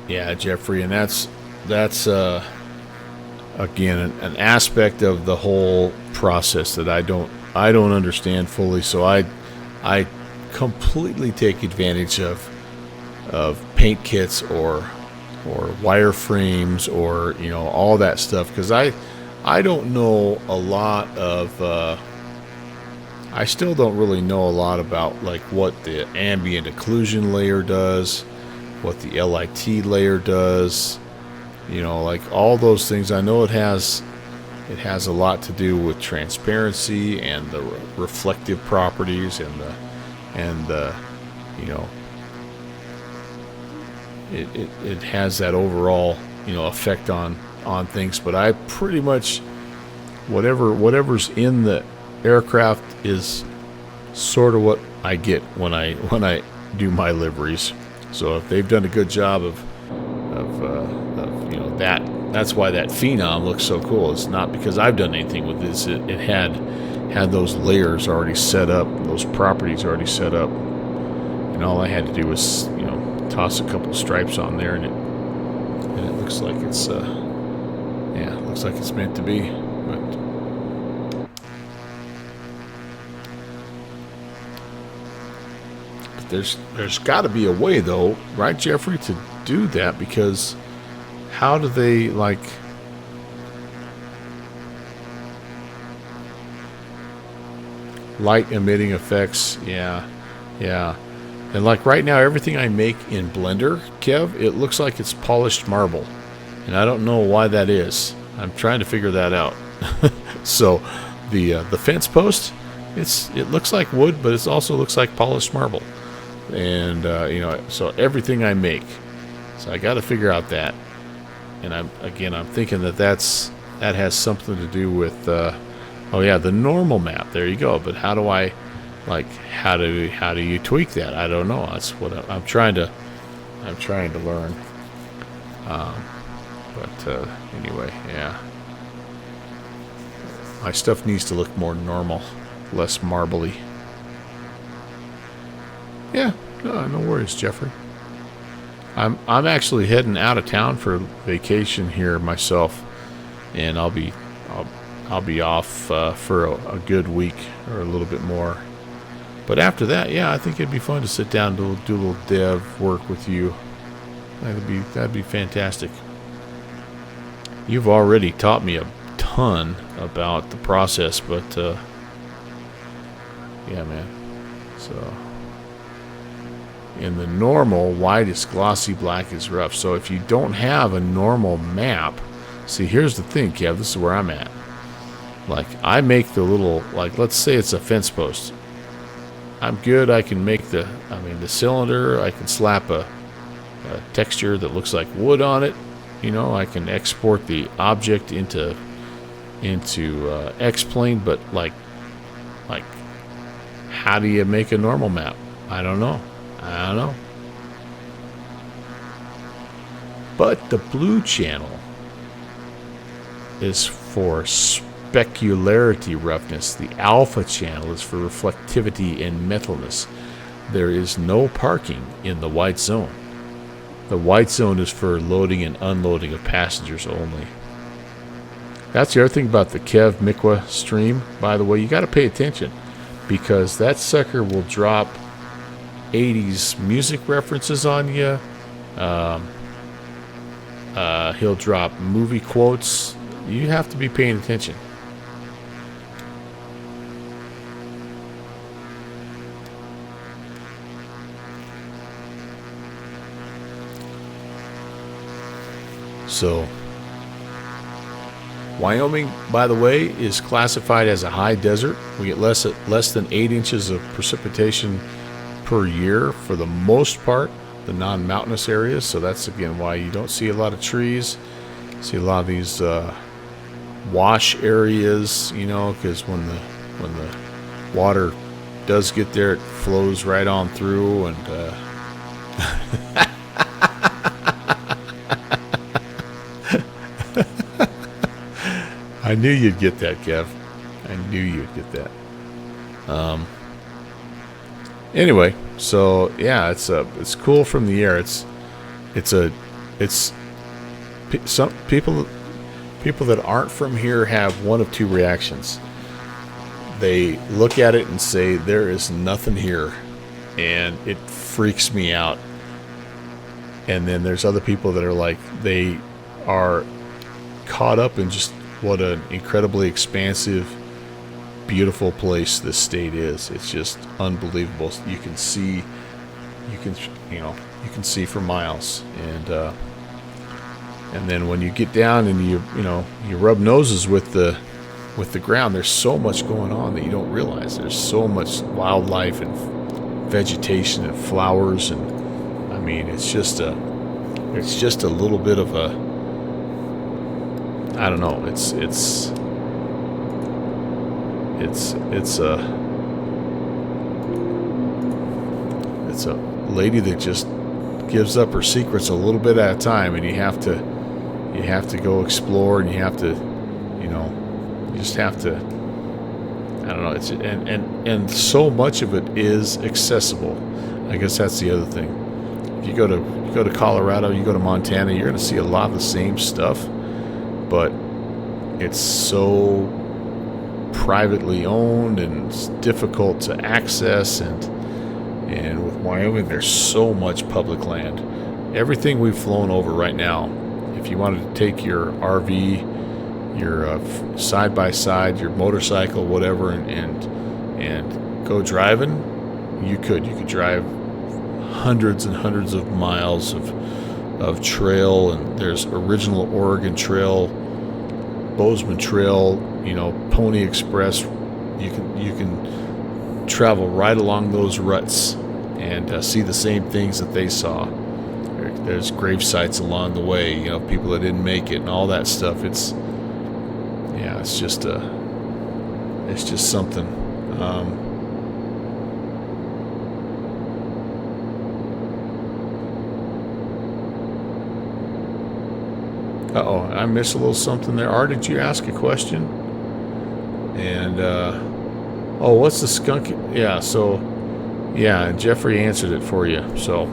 Yeah, Jeffrey, and that's again an aspect of the whole process that I don't understand fully. So I completely take advantage of paint kits or wireframes or all that stuff, because I don't know a lot of. I still don't really know a lot about like what the ambient occlusion layer does, what the LIT layer does, like all those things. I know it has a lot to do with transparency and the reflective properties and the it has that overall effect on things. But I pretty much whatever's in the aircraft is sort of what I get when I do my liveries. So if they've done a good job of that's why that Phenom looks so cool. It's not because I've done anything with this. It had those layers already set up, those properties already set up, and all I had to do was toss a couple stripes on there, and it looks like it's it looks like it's meant to be. But there's got to be a way, though, right, Jeffrey, to do that, because how do they light emitting effects? Yeah, and like right now, everything I make in Blender, Kev, it looks like it's polished marble, and I don't know why that is. I'm trying to figure that out. So the fence post, it looks like wood, but it also looks like polished marble. And so everything I make, so I got to figure out that. And I'm thinking that has something to do with the normal map. There you go. But how do I how do you tweak that? I don't know. That's what I'm trying to learn. But anyway, yeah. My stuff needs to look more normal, less marbly. Yeah, no worries, Jeffrey. I'm actually heading out of town for vacation here myself, and I'll be off for a good week or a little bit more. But after that, yeah, I think it'd be fun to sit down and do a little dev work with you. That'd be fantastic. You've already taught me a ton about the process, but yeah, man. So. In the normal, white is glossy, black is rough. So if you don't have a normal map, see, here's the thing, Kev, this is where I'm at. Like, I make the little, like, let's say it's a fence post. I'm good, I can make the cylinder, I can slap a texture that looks like wood on it. You know, I can export the object into X-Plane, but like, how do you make a normal map? I don't know. But the blue channel is for specularity roughness. The alpha channel is for reflectivity and metalness. There is no parking in the white zone. The white zone is for loading and unloading of passengers only. That's the other thing about the Kev Mikwa stream, by the way. You got to pay attention, because that sucker will drop 80s music references on you. He'll drop movie quotes. You have to be paying attention. So, Wyoming, by the way, is classified as a high desert. We get less than 8 inches of precipitation per year for the most part, the non-mountainous areas. So that's again why you don't see a lot of trees. You see a lot of these wash areas, you know, because when the water does get there, it flows right on through. And I knew you'd get that, Kev. I knew you'd get that. Anyway, so yeah, it's cool from the air. Some people that aren't from here have one of two reactions. They look at it and say there is nothing here, and it freaks me out. And then there's other people that are like, they are caught up in just what an incredibly expansive, beautiful place this state is. It's just unbelievable. You can see for miles. And then when you get down and you rub noses with the ground, there's so much going on that you don't realize. There's so much wildlife and vegetation and flowers, and I mean, it's just a little bit of a, I don't know. It's a lady that just gives up her secrets a little bit at a time, and you have to go explore, and you just have to. I don't know. It's and so much of it is accessible. I guess that's the other thing. If you go to Colorado, you go to Montana, you're going to see a lot of the same stuff, but it's so privately owned and it's difficult to access, and with Wyoming there's so much public land. Everything we've flown over right now, if you wanted to take your RV, your side by side, your motorcycle, whatever, and go driving, you could drive hundreds and hundreds of miles of trail. And there's original Oregon Trail, Bozeman Trail, Pony Express. You can travel right along those ruts and see the same things that they saw. There's grave sites along the way, people that didn't make it and all that stuff. It's just something. Uh-oh, I missed a little something there. Art, did you ask a question? And, oh, what's the skunk? Yeah, so, yeah, Jeffrey answered it for you. So,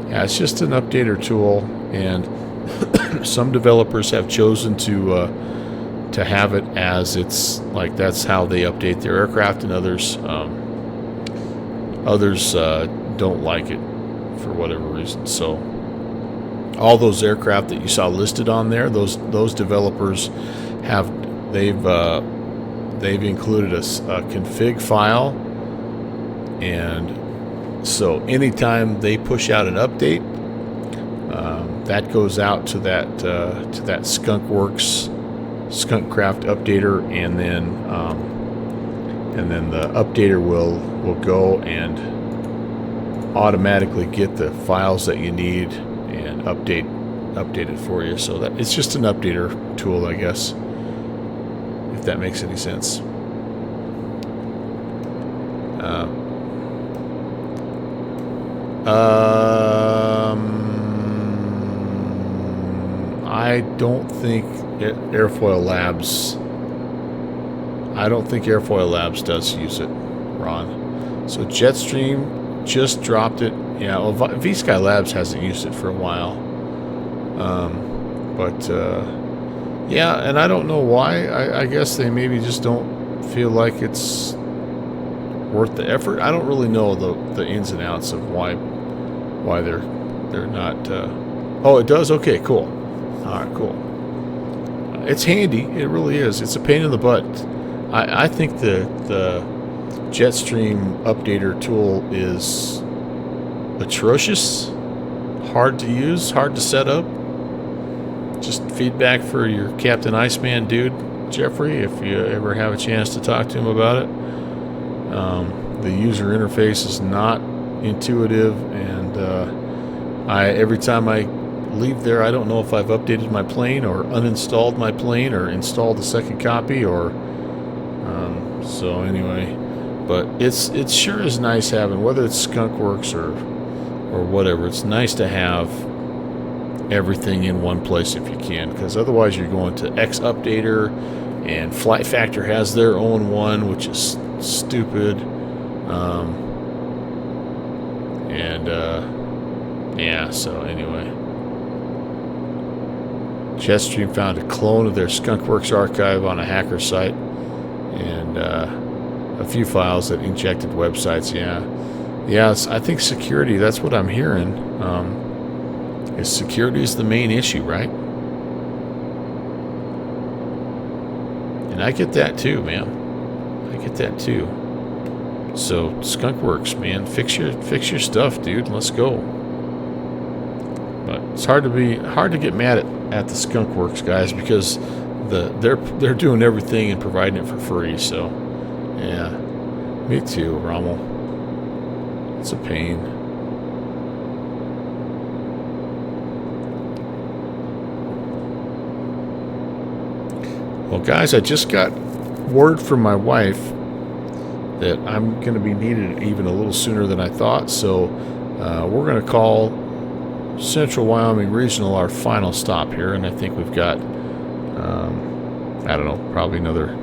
yeah, it's just an updater tool, and some developers have chosen to have it as it's like that's how they update their aircraft, and others don't like it for whatever reason. So all those aircraft that you saw listed on there, those developers they've included a config file, and so anytime they push out an update, that goes out to that Skunkworks Skunkcraft updater, and then the updater will go and automatically get the files that you need and update it for you. So that it's just an updater tool, I guess, if that makes any sense. I don't think Airfoil Labs does use it, Ron. So Jetstream just dropped it. Yeah, well, V-Sky Labs hasn't used it for a while. Yeah, and I don't know why. I guess they maybe just don't feel like it's worth the effort. I don't really know the ins and outs of why they're not. Oh, it does? Okay, cool. All right, cool. It's handy. It really is. It's a pain in the butt. I think the Jetstream updater tool is atrocious, hard to use, hard to set up. Just feedback for your Captain Iceman dude, Jeffrey, if you ever have a chance to talk to him about it. The user interface is not intuitive, and every time I leave there, I don't know if I've updated my plane or uninstalled my plane or installed a second copy, or so anyway. But it sure is nice having, whether it's Skunkworks or whatever, it's nice to have everything in one place if you can, because otherwise you're going to X Updater, and Flight Factor has their own one, which is stupid. Yeah, so anyway, Jetstream found a clone of their Skunkworks archive on a hacker site, and a few files that injected websites. Yeah, I think security, that's what I'm hearing. Is security is the main issue, right? And I get that too, man. I get that too. So Skunkworks, man, fix your stuff, dude. Let's go. But it's hard to get mad at the Skunkworks guys, because they're doing everything and providing it for free. So yeah, me too, Rommel. It's a pain. Well, guys, I just got word from my wife that I'm going to be needed even a little sooner than I thought. So we're going to call Central Wyoming Regional our final stop here, and I think we've got, I don't know, probably another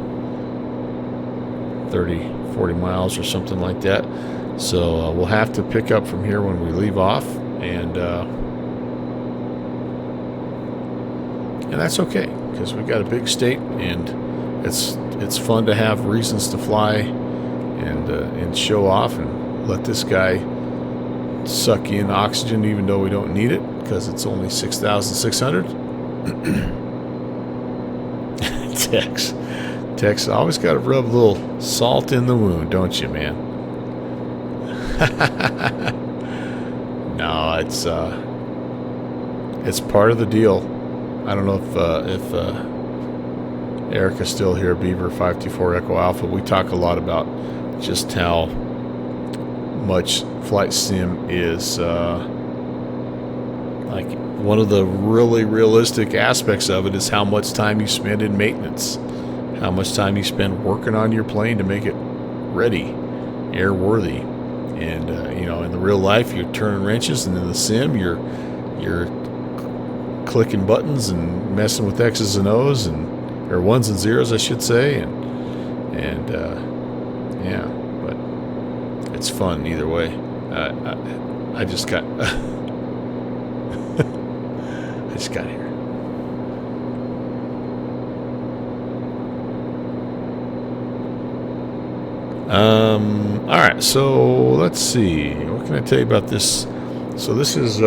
30, 40 miles or something like that. So we'll have to pick up from here when we leave off, and that's okay, because we've got a big state, and it's fun to have reasons to fly and show off and let this guy suck in oxygen, even though we don't need it, because it's only 6,600. Tex, always got to rub a little salt in the wound, don't you, man? No, it's part of the deal. I don't know if Erica's still here, Beaver 524 Echo Alpha. We talk a lot about just how much flight sim is like one of the really realistic aspects of it is how much time you spend in maintenance, how much time you spend working on your plane to make it ready, airworthy. And you know, in the real life, you're turning wrenches, and in the sim, you're clicking buttons and messing with X's and O's or ones and zeros, I should say, and yeah, but it's fun either way. I just got I just got here. All right, so let's see. What can I tell you about this? So this is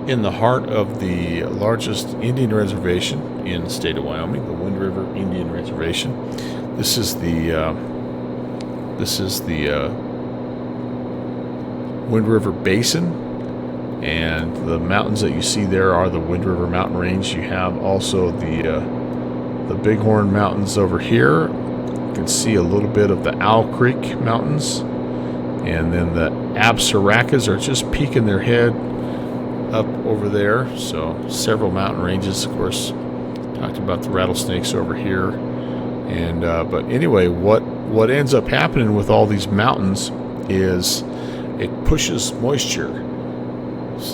in the heart of the largest Indian reservation in the state of Wyoming, the Wind River Indian Reservation. This is the Wind River Basin, and the mountains that you see there are the Wind River Mountain Range. You have also the Bighorn Mountains over here. You can see a little bit of the Owl Creek Mountains, and then the Absaracas are just peeking their head up over there. So several mountain ranges. Of course, talked about the rattlesnakes over here, and but anyway, what ends up happening with all these mountains is it pushes moisture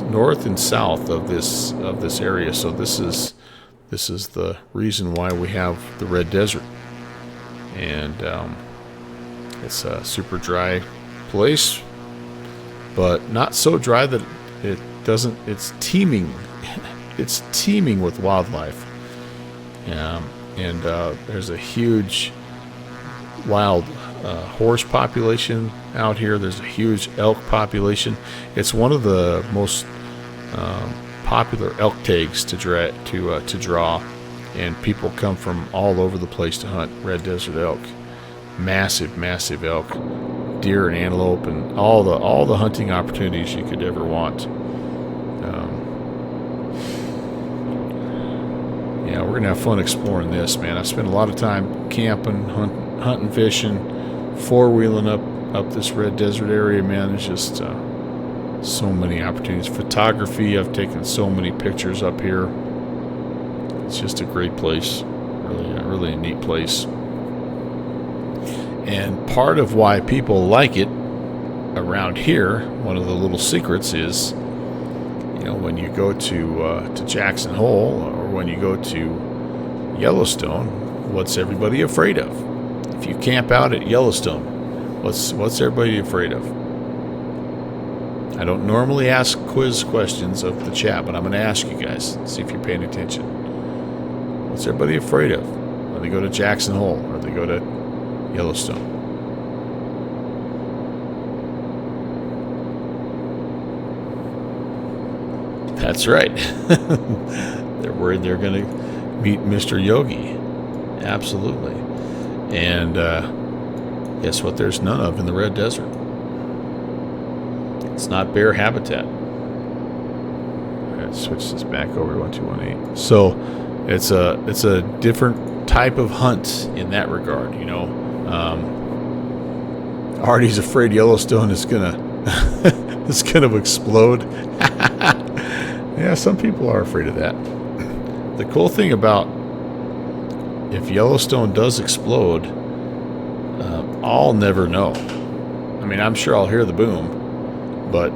north and south of this area. So this is the reason why we have the red desert, and it's a super dry place, but not so dry that it doesn't. It's teeming. It's teeming with wildlife, and there's a huge wild horse population out here. There's a huge elk population. It's one of the most popular elk tags to draw, and people come from all over the place to hunt red desert elk. Massive elk, deer and antelope, and all the hunting opportunities you could ever want. Yeah, we're gonna have fun exploring this, man. I spent a lot of time camping, hunting, fishing, four-wheeling up this red desert area, man. There's just so many opportunities. Photography, I've taken so many pictures up here. It's just a great place, really a neat place. And part of why people like it around here, one of the little secrets is, you know, when you go to Jackson Hole, or when you go to Yellowstone, what's everybody afraid of? If you camp out at Yellowstone, what's everybody afraid of? I don't normally ask quiz questions of the chat, but I'm going to ask you guys, see if you're paying attention. What's everybody afraid of when they go to Jackson Hole or they go to Yellowstone? That's right. They're worried they're going to meet Mr. Yogi. Absolutely. And guess what there's none of in the red desert? It's not bear habitat. Let's switch this back over to 1218. So it's a different type of hunt in that regard, you know. Artie's afraid Yellowstone is gonna is gonna explode. Yeah, some people are afraid of that. The cool thing about if Yellowstone does explode, I'll never know. I mean, I'm sure I'll hear the boom, but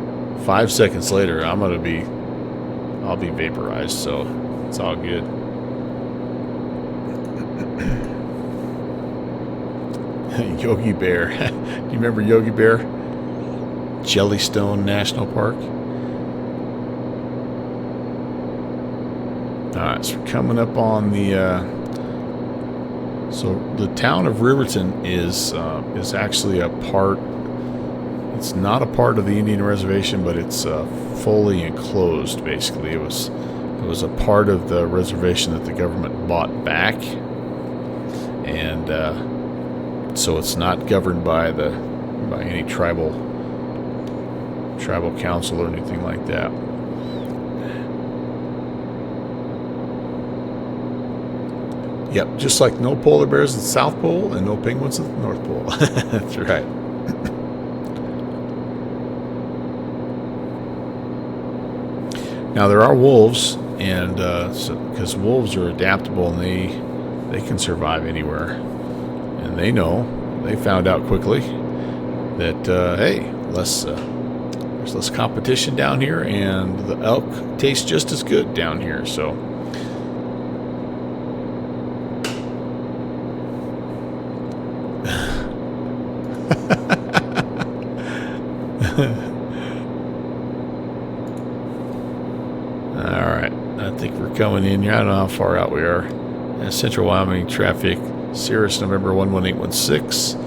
5 seconds later, I'll be vaporized, so it's all good. Yogi Bear. Do you remember Yogi Bear? Jellystone National Park. Alright, so we're coming up on the so the town of Riverton is actually a part. It's not a part of the Indian reservation, but it's fully enclosed. Basically, it was a part of the reservation that the government bought back, and so it's not governed by any tribal council or anything like that. Yep, just like no polar bears at the South Pole and no penguins at the North Pole. That's right. Now there are wolves, and because wolves are adaptable and they can survive anywhere, and they found out quickly that hey, there's less competition down here, and the elk tastes just as good down here. So alright, I think we're coming in here. I don't know how far out we are. Central Wyoming traffic, Cirrus November 11816.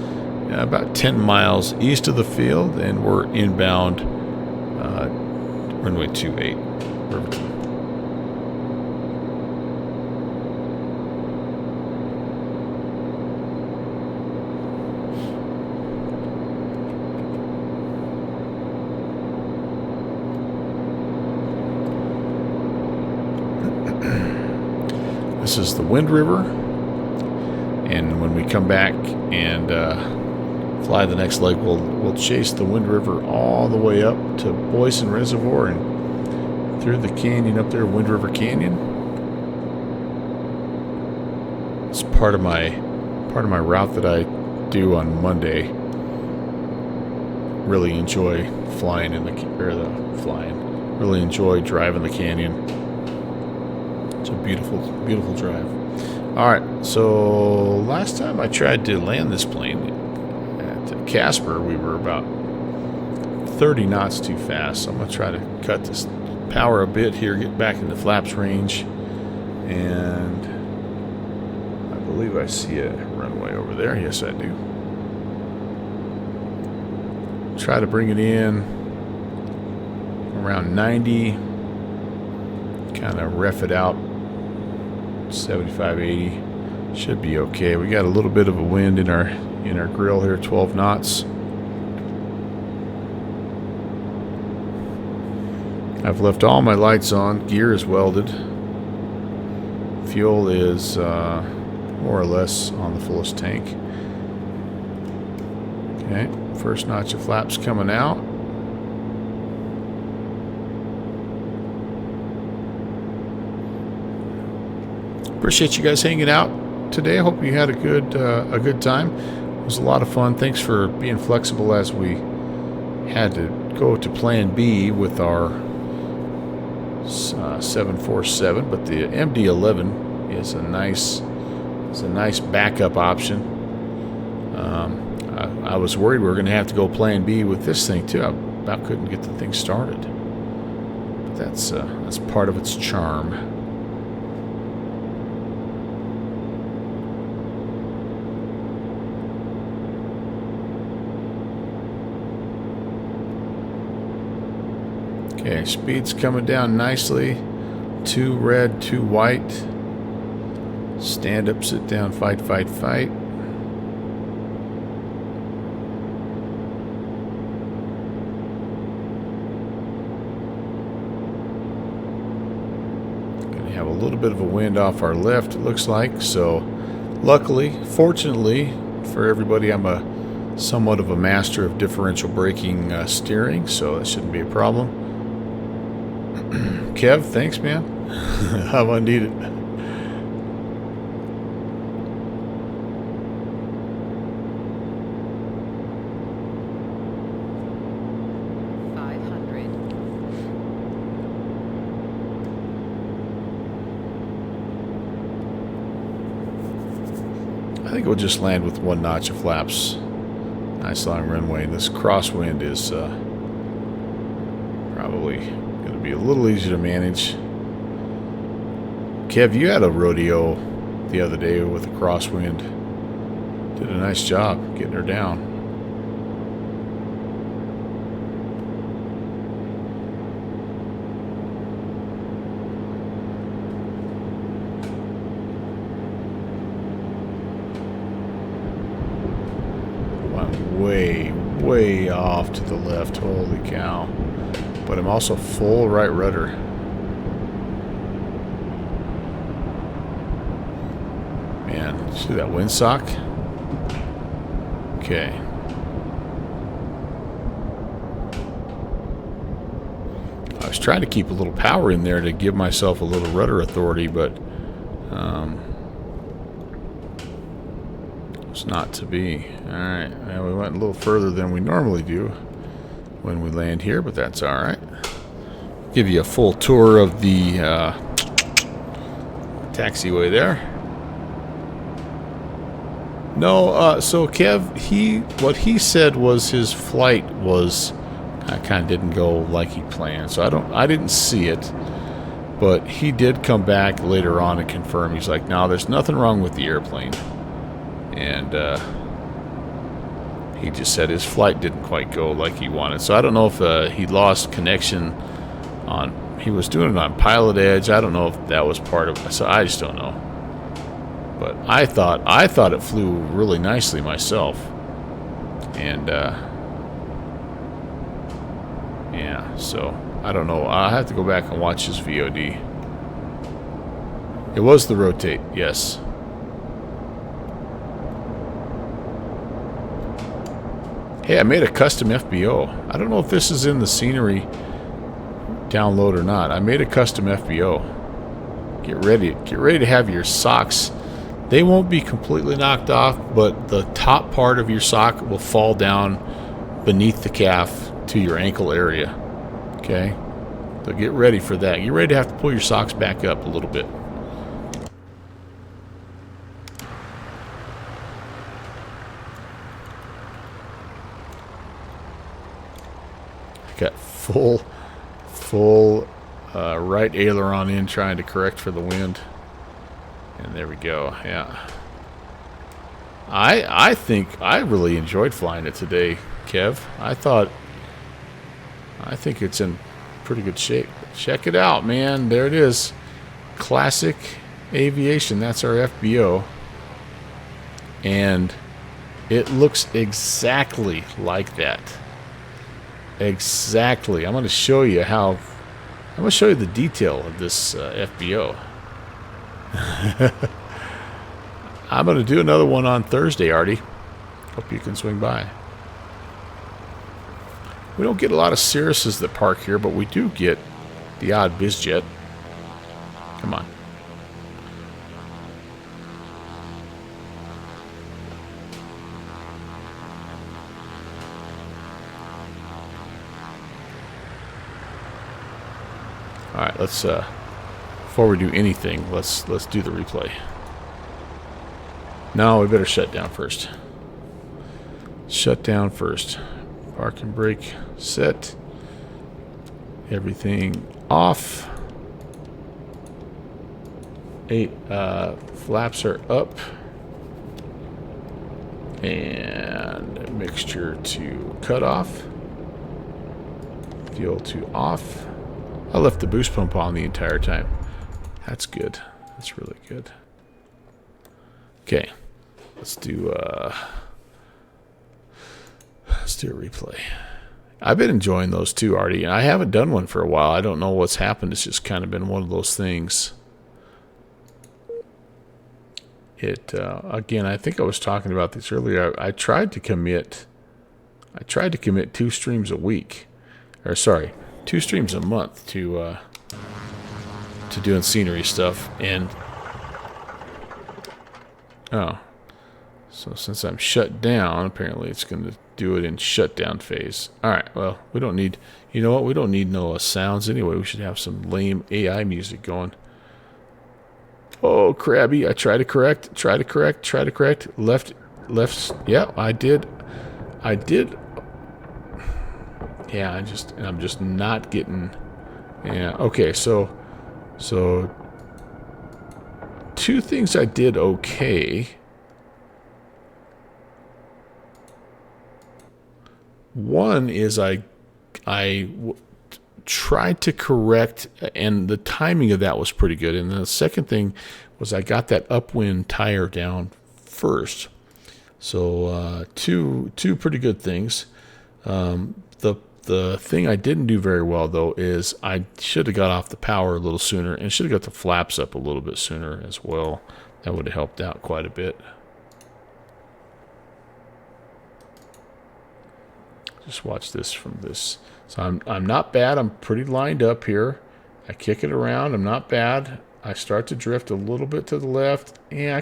About 10 miles east of the field, and we're inbound runway 28, Riverton. This is the Wind River, and when we come back and fly the next leg, we'll chase the Wind River all the way up to Boyson Reservoir and through the canyon up there, Wind River Canyon. It's part of my route that I do on Monday. Really enjoy flying really enjoy driving the canyon. It's a beautiful, beautiful drive. All right, so last time I tried to land this plane at Casper, we were about 30 knots too fast. So I'm gonna try to cut this power a bit here, get back in the flaps range, and I believe I see a runway over there. Yes, I do. Try to bring it in around 90, kind of ref it out 75, 80. Should be okay. We got a little bit of a wind in our grill here, 12 knots. I've left all my lights on. Gear is welded. Fuel is more or less on the fullest tank. Okay, first notch of flaps coming out. Appreciate you guys hanging out today. I hope you had a good time. It was a lot of fun. Thanks for being flexible as we had to go to Plan B with our 747, but the MD11 is a nice backup option. I was worried we were going to have to go Plan B with this thing too. I about couldn't get the thing started. But that's part of its charm. Okay, speed's coming down nicely. 2 red, 2 white. Stand up, sit down, fight, fight, fight. Gonna have a little bit of a wind off our left, it looks like. So, luckily, fortunately for everybody, I'm somewhat of a master of differential braking steering, so that shouldn't be a problem. Kev, thanks, man. How I need it. I think we'll just land with 1 notch of flaps. Nice long runway. This crosswind is probably going to be a little easier to manage. Kev, you had a rodeo the other day with a crosswind. Did a nice job getting her down. Way off to the left. Holy cow. But I'm also full right rudder. Man, see that windsock? Okay. I was trying to keep a little power in there to give myself a little rudder authority, but it's not to be. Alright, well, we went a little further than we normally do. when we land here, but that's all right. Give you a full tour of the taxiway there. No, so Kev, what he said was his flight was kind of didn't go like he planned. So I didn't see it, but he did come back later on and confirm. He's like, no, there's nothing wrong with the airplane, and he just said his flight didn't quite go like he wanted. So I don't know if he lost connection on. He was doing it on Pilot Edge. I don't know if that was part of it. So I just don't know. But I thought it flew really nicely myself, and yeah. So I don't know. I'll have to go back and watch his VOD. It was the rotate, yes. Hey, I made a custom FBO. I don't know if this is in the scenery download or not. I made a custom FBO. Get ready to have your socks. They won't be completely knocked off, but the top part of your sock will fall down beneath the calf to your ankle area. Okay? So get ready for that. Get ready to have to pull your socks back up a little bit. Got full right aileron in, trying to correct for the wind. And there we go. Yeah. I think I really enjoyed flying it today, Kev. I think it's in pretty good shape. Check it out, man. There it is. Classic Aviation. That's our FBO. And it looks exactly like that. Exactly. I'm going to show you how. I'm going to show you the detail of this FBO. I'm going to do another one on Thursday, Artie. Hope you can swing by. We don't get a lot of Cirruses that park here, but we do get the odd bizjet. Come on. All right, let's before we do anything, let's do the replay. No, we better shut down first. Shut down first. Park and brake set. Everything off. 8 flaps are up. And mixture to cut off. Fuel to off. I left the boost pump on the entire time. That's good. That's really good. Okay, let's do a replay. I've been enjoying those too, Artie. I haven't done one for a while. I don't know what's happened. It's just kind of been one of those things. Again, I think I was talking about this earlier. I tried to commit 2 streams a week, or sorry, 2 streams a month to doing scenery stuff, and so since I'm shut down, apparently it's going to do it in shutdown phase. All right, well, we don't need, you know what? We don't need no sounds anyway. We should have some lame AI music going. Oh, crabby! I try to correct. Left. Yeah, I did. Yeah, I'm just not getting. Yeah. Okay. So 2 things I did okay. One is I tried to correct, and the timing of that was pretty good. And the second thing was I got that upwind tire down first. So two pretty good things. The thing I didn't do very well, though, is I should have got off the power a little sooner and should have got the flaps up a little bit sooner as well. That would have helped out quite a bit. Just watch this from this. So I'm not bad. I'm pretty lined up here. I kick it around. I'm not bad. I start to drift a little bit to the left. Yeah,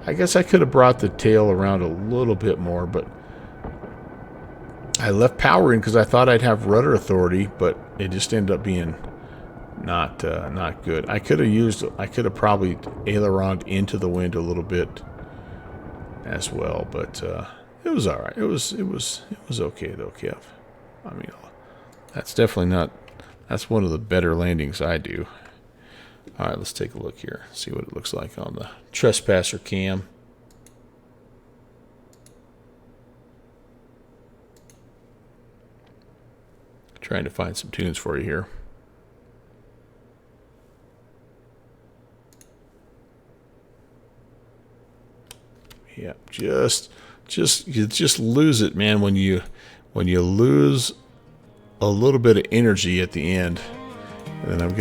I guess I could have brought the tail around a little bit more, but I left power in because I thought I'd have rudder authority, but it just ended up being not good. I could have probably aileroned into the wind a little bit as well, but it was all right. It was okay though, Kev. I mean, that's definitely not. That's one of the better landings I do. All right, let's take a look here. See what it looks like on the trespasser cam. Trying to find some tunes for you here. Yeah, you just lose it, man, when you lose a little bit of energy at the end. And then I'm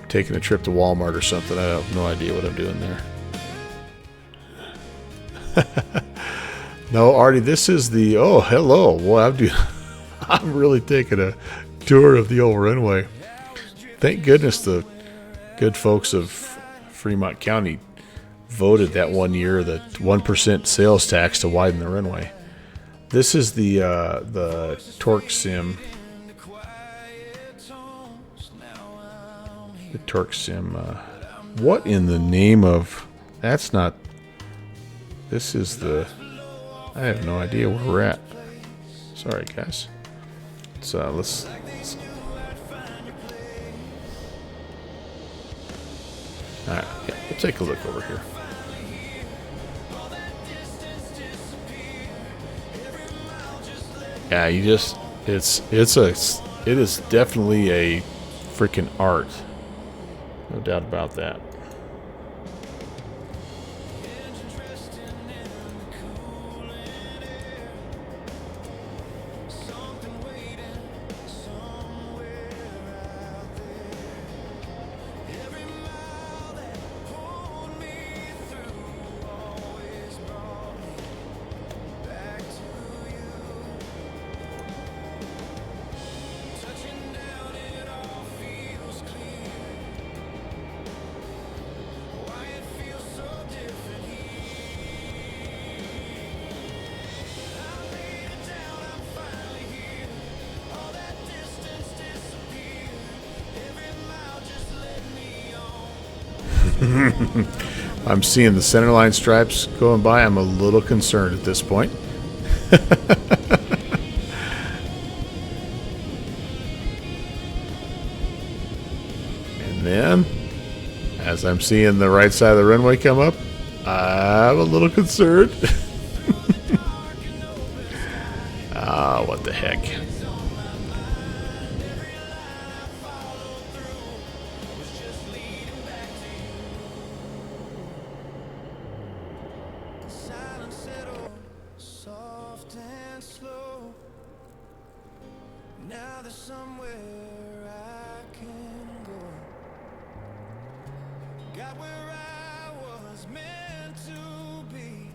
taking a trip to Walmart or something. I have no idea what I'm doing there. No, Artie, this is the hello. Boy, I'm really taking a tour of the old runway. Thank goodness the good folks of Fremont County voted that one year the 1% sales tax to widen the runway. This is the torque sim. The torque sim. What in the name of? That's not. This is the. I have no idea where we're at. Sorry, guys. So let's. All right, yeah, we'll take a look over here. Yeah, it is definitely a freaking art. No doubt about that. I'm seeing the centerline stripes going by. I'm a little concerned at this point. And then, as I'm seeing the right side of the runway come up, I'm a little concerned. Ah, what the heck. Now there's somewhere I can go. Got where I was meant to be.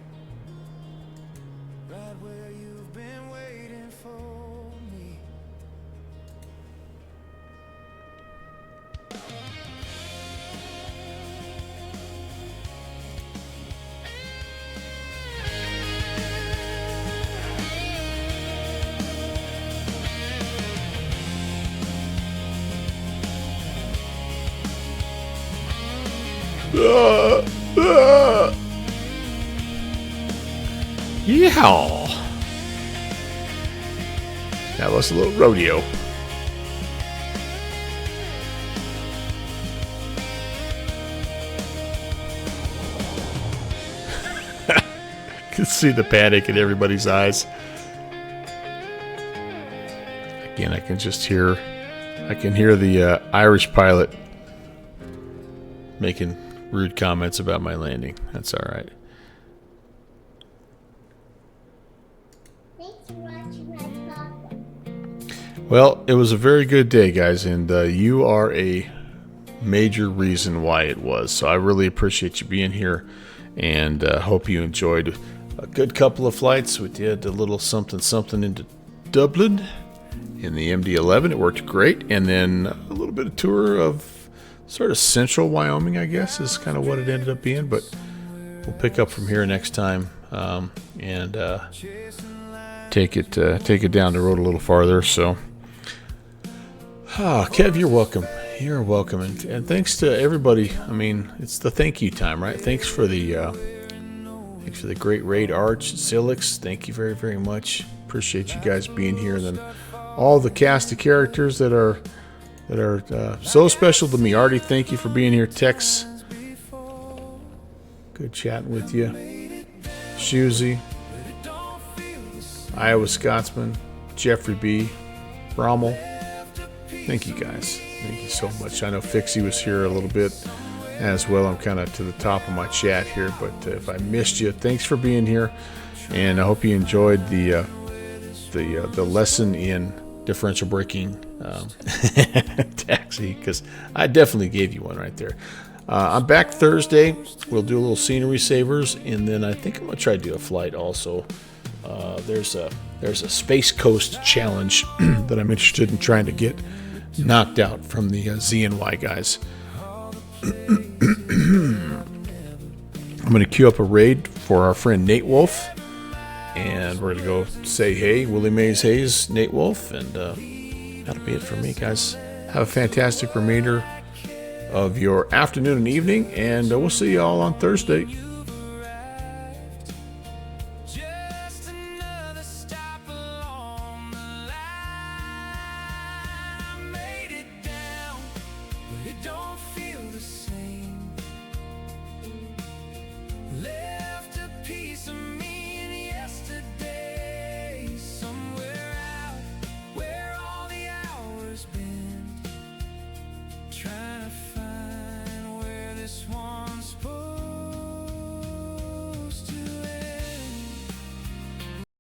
Right where you've been waiting for me. Yeehaw! That was a little rodeo. Can see the panic in everybody's eyes. Again, I can hear the Irish pilot making rude comments about my landing. That's all right. Thanks for watching my vlog. Well, it was a very good day, guys, and you are a major reason why it was. So I really appreciate you being here, and hope you enjoyed a good couple of flights. We did a little something into Dublin in the MD11. It worked great, and then a little bit of tour of sort of central Wyoming, I guess, is kind of what it ended up being. But we'll pick up from here next time, and take it down the road a little farther. So, Kev, you're welcome. You're welcome, and thanks to everybody. I mean, it's the thank you time, right? Thanks for the great raid, Arch, Silix. Thank you very, very much. Appreciate you guys being here, and then all the cast of characters that are so special to me. Artie, thank you for being here. Tex, good chatting with you. Shusey, Iowa Scotsman, Jeffrey B, Rommel. Thank you guys. Thank you so much. I know Fixie was here a little bit as well. I'm kind of to the top of my chat here, but if I missed you, thanks for being here, and I hope you enjoyed the lesson in differential braking taxi, because I definitely gave you one right there. I'm back Thursday. We'll do a little scenery savers, and then I think I'm gonna try to do a flight also. There's a Space Coast challenge that I'm interested in trying to get knocked out from the ZNY guys. I'm going to queue up a raid for our friend Nate Wolf, and we're going to go say hey, Willie Mays Hayes, Nate Wolf, and that'll be it for me, guys. Have a fantastic remainder of your afternoon and evening, and we'll see you all on Thursday. Try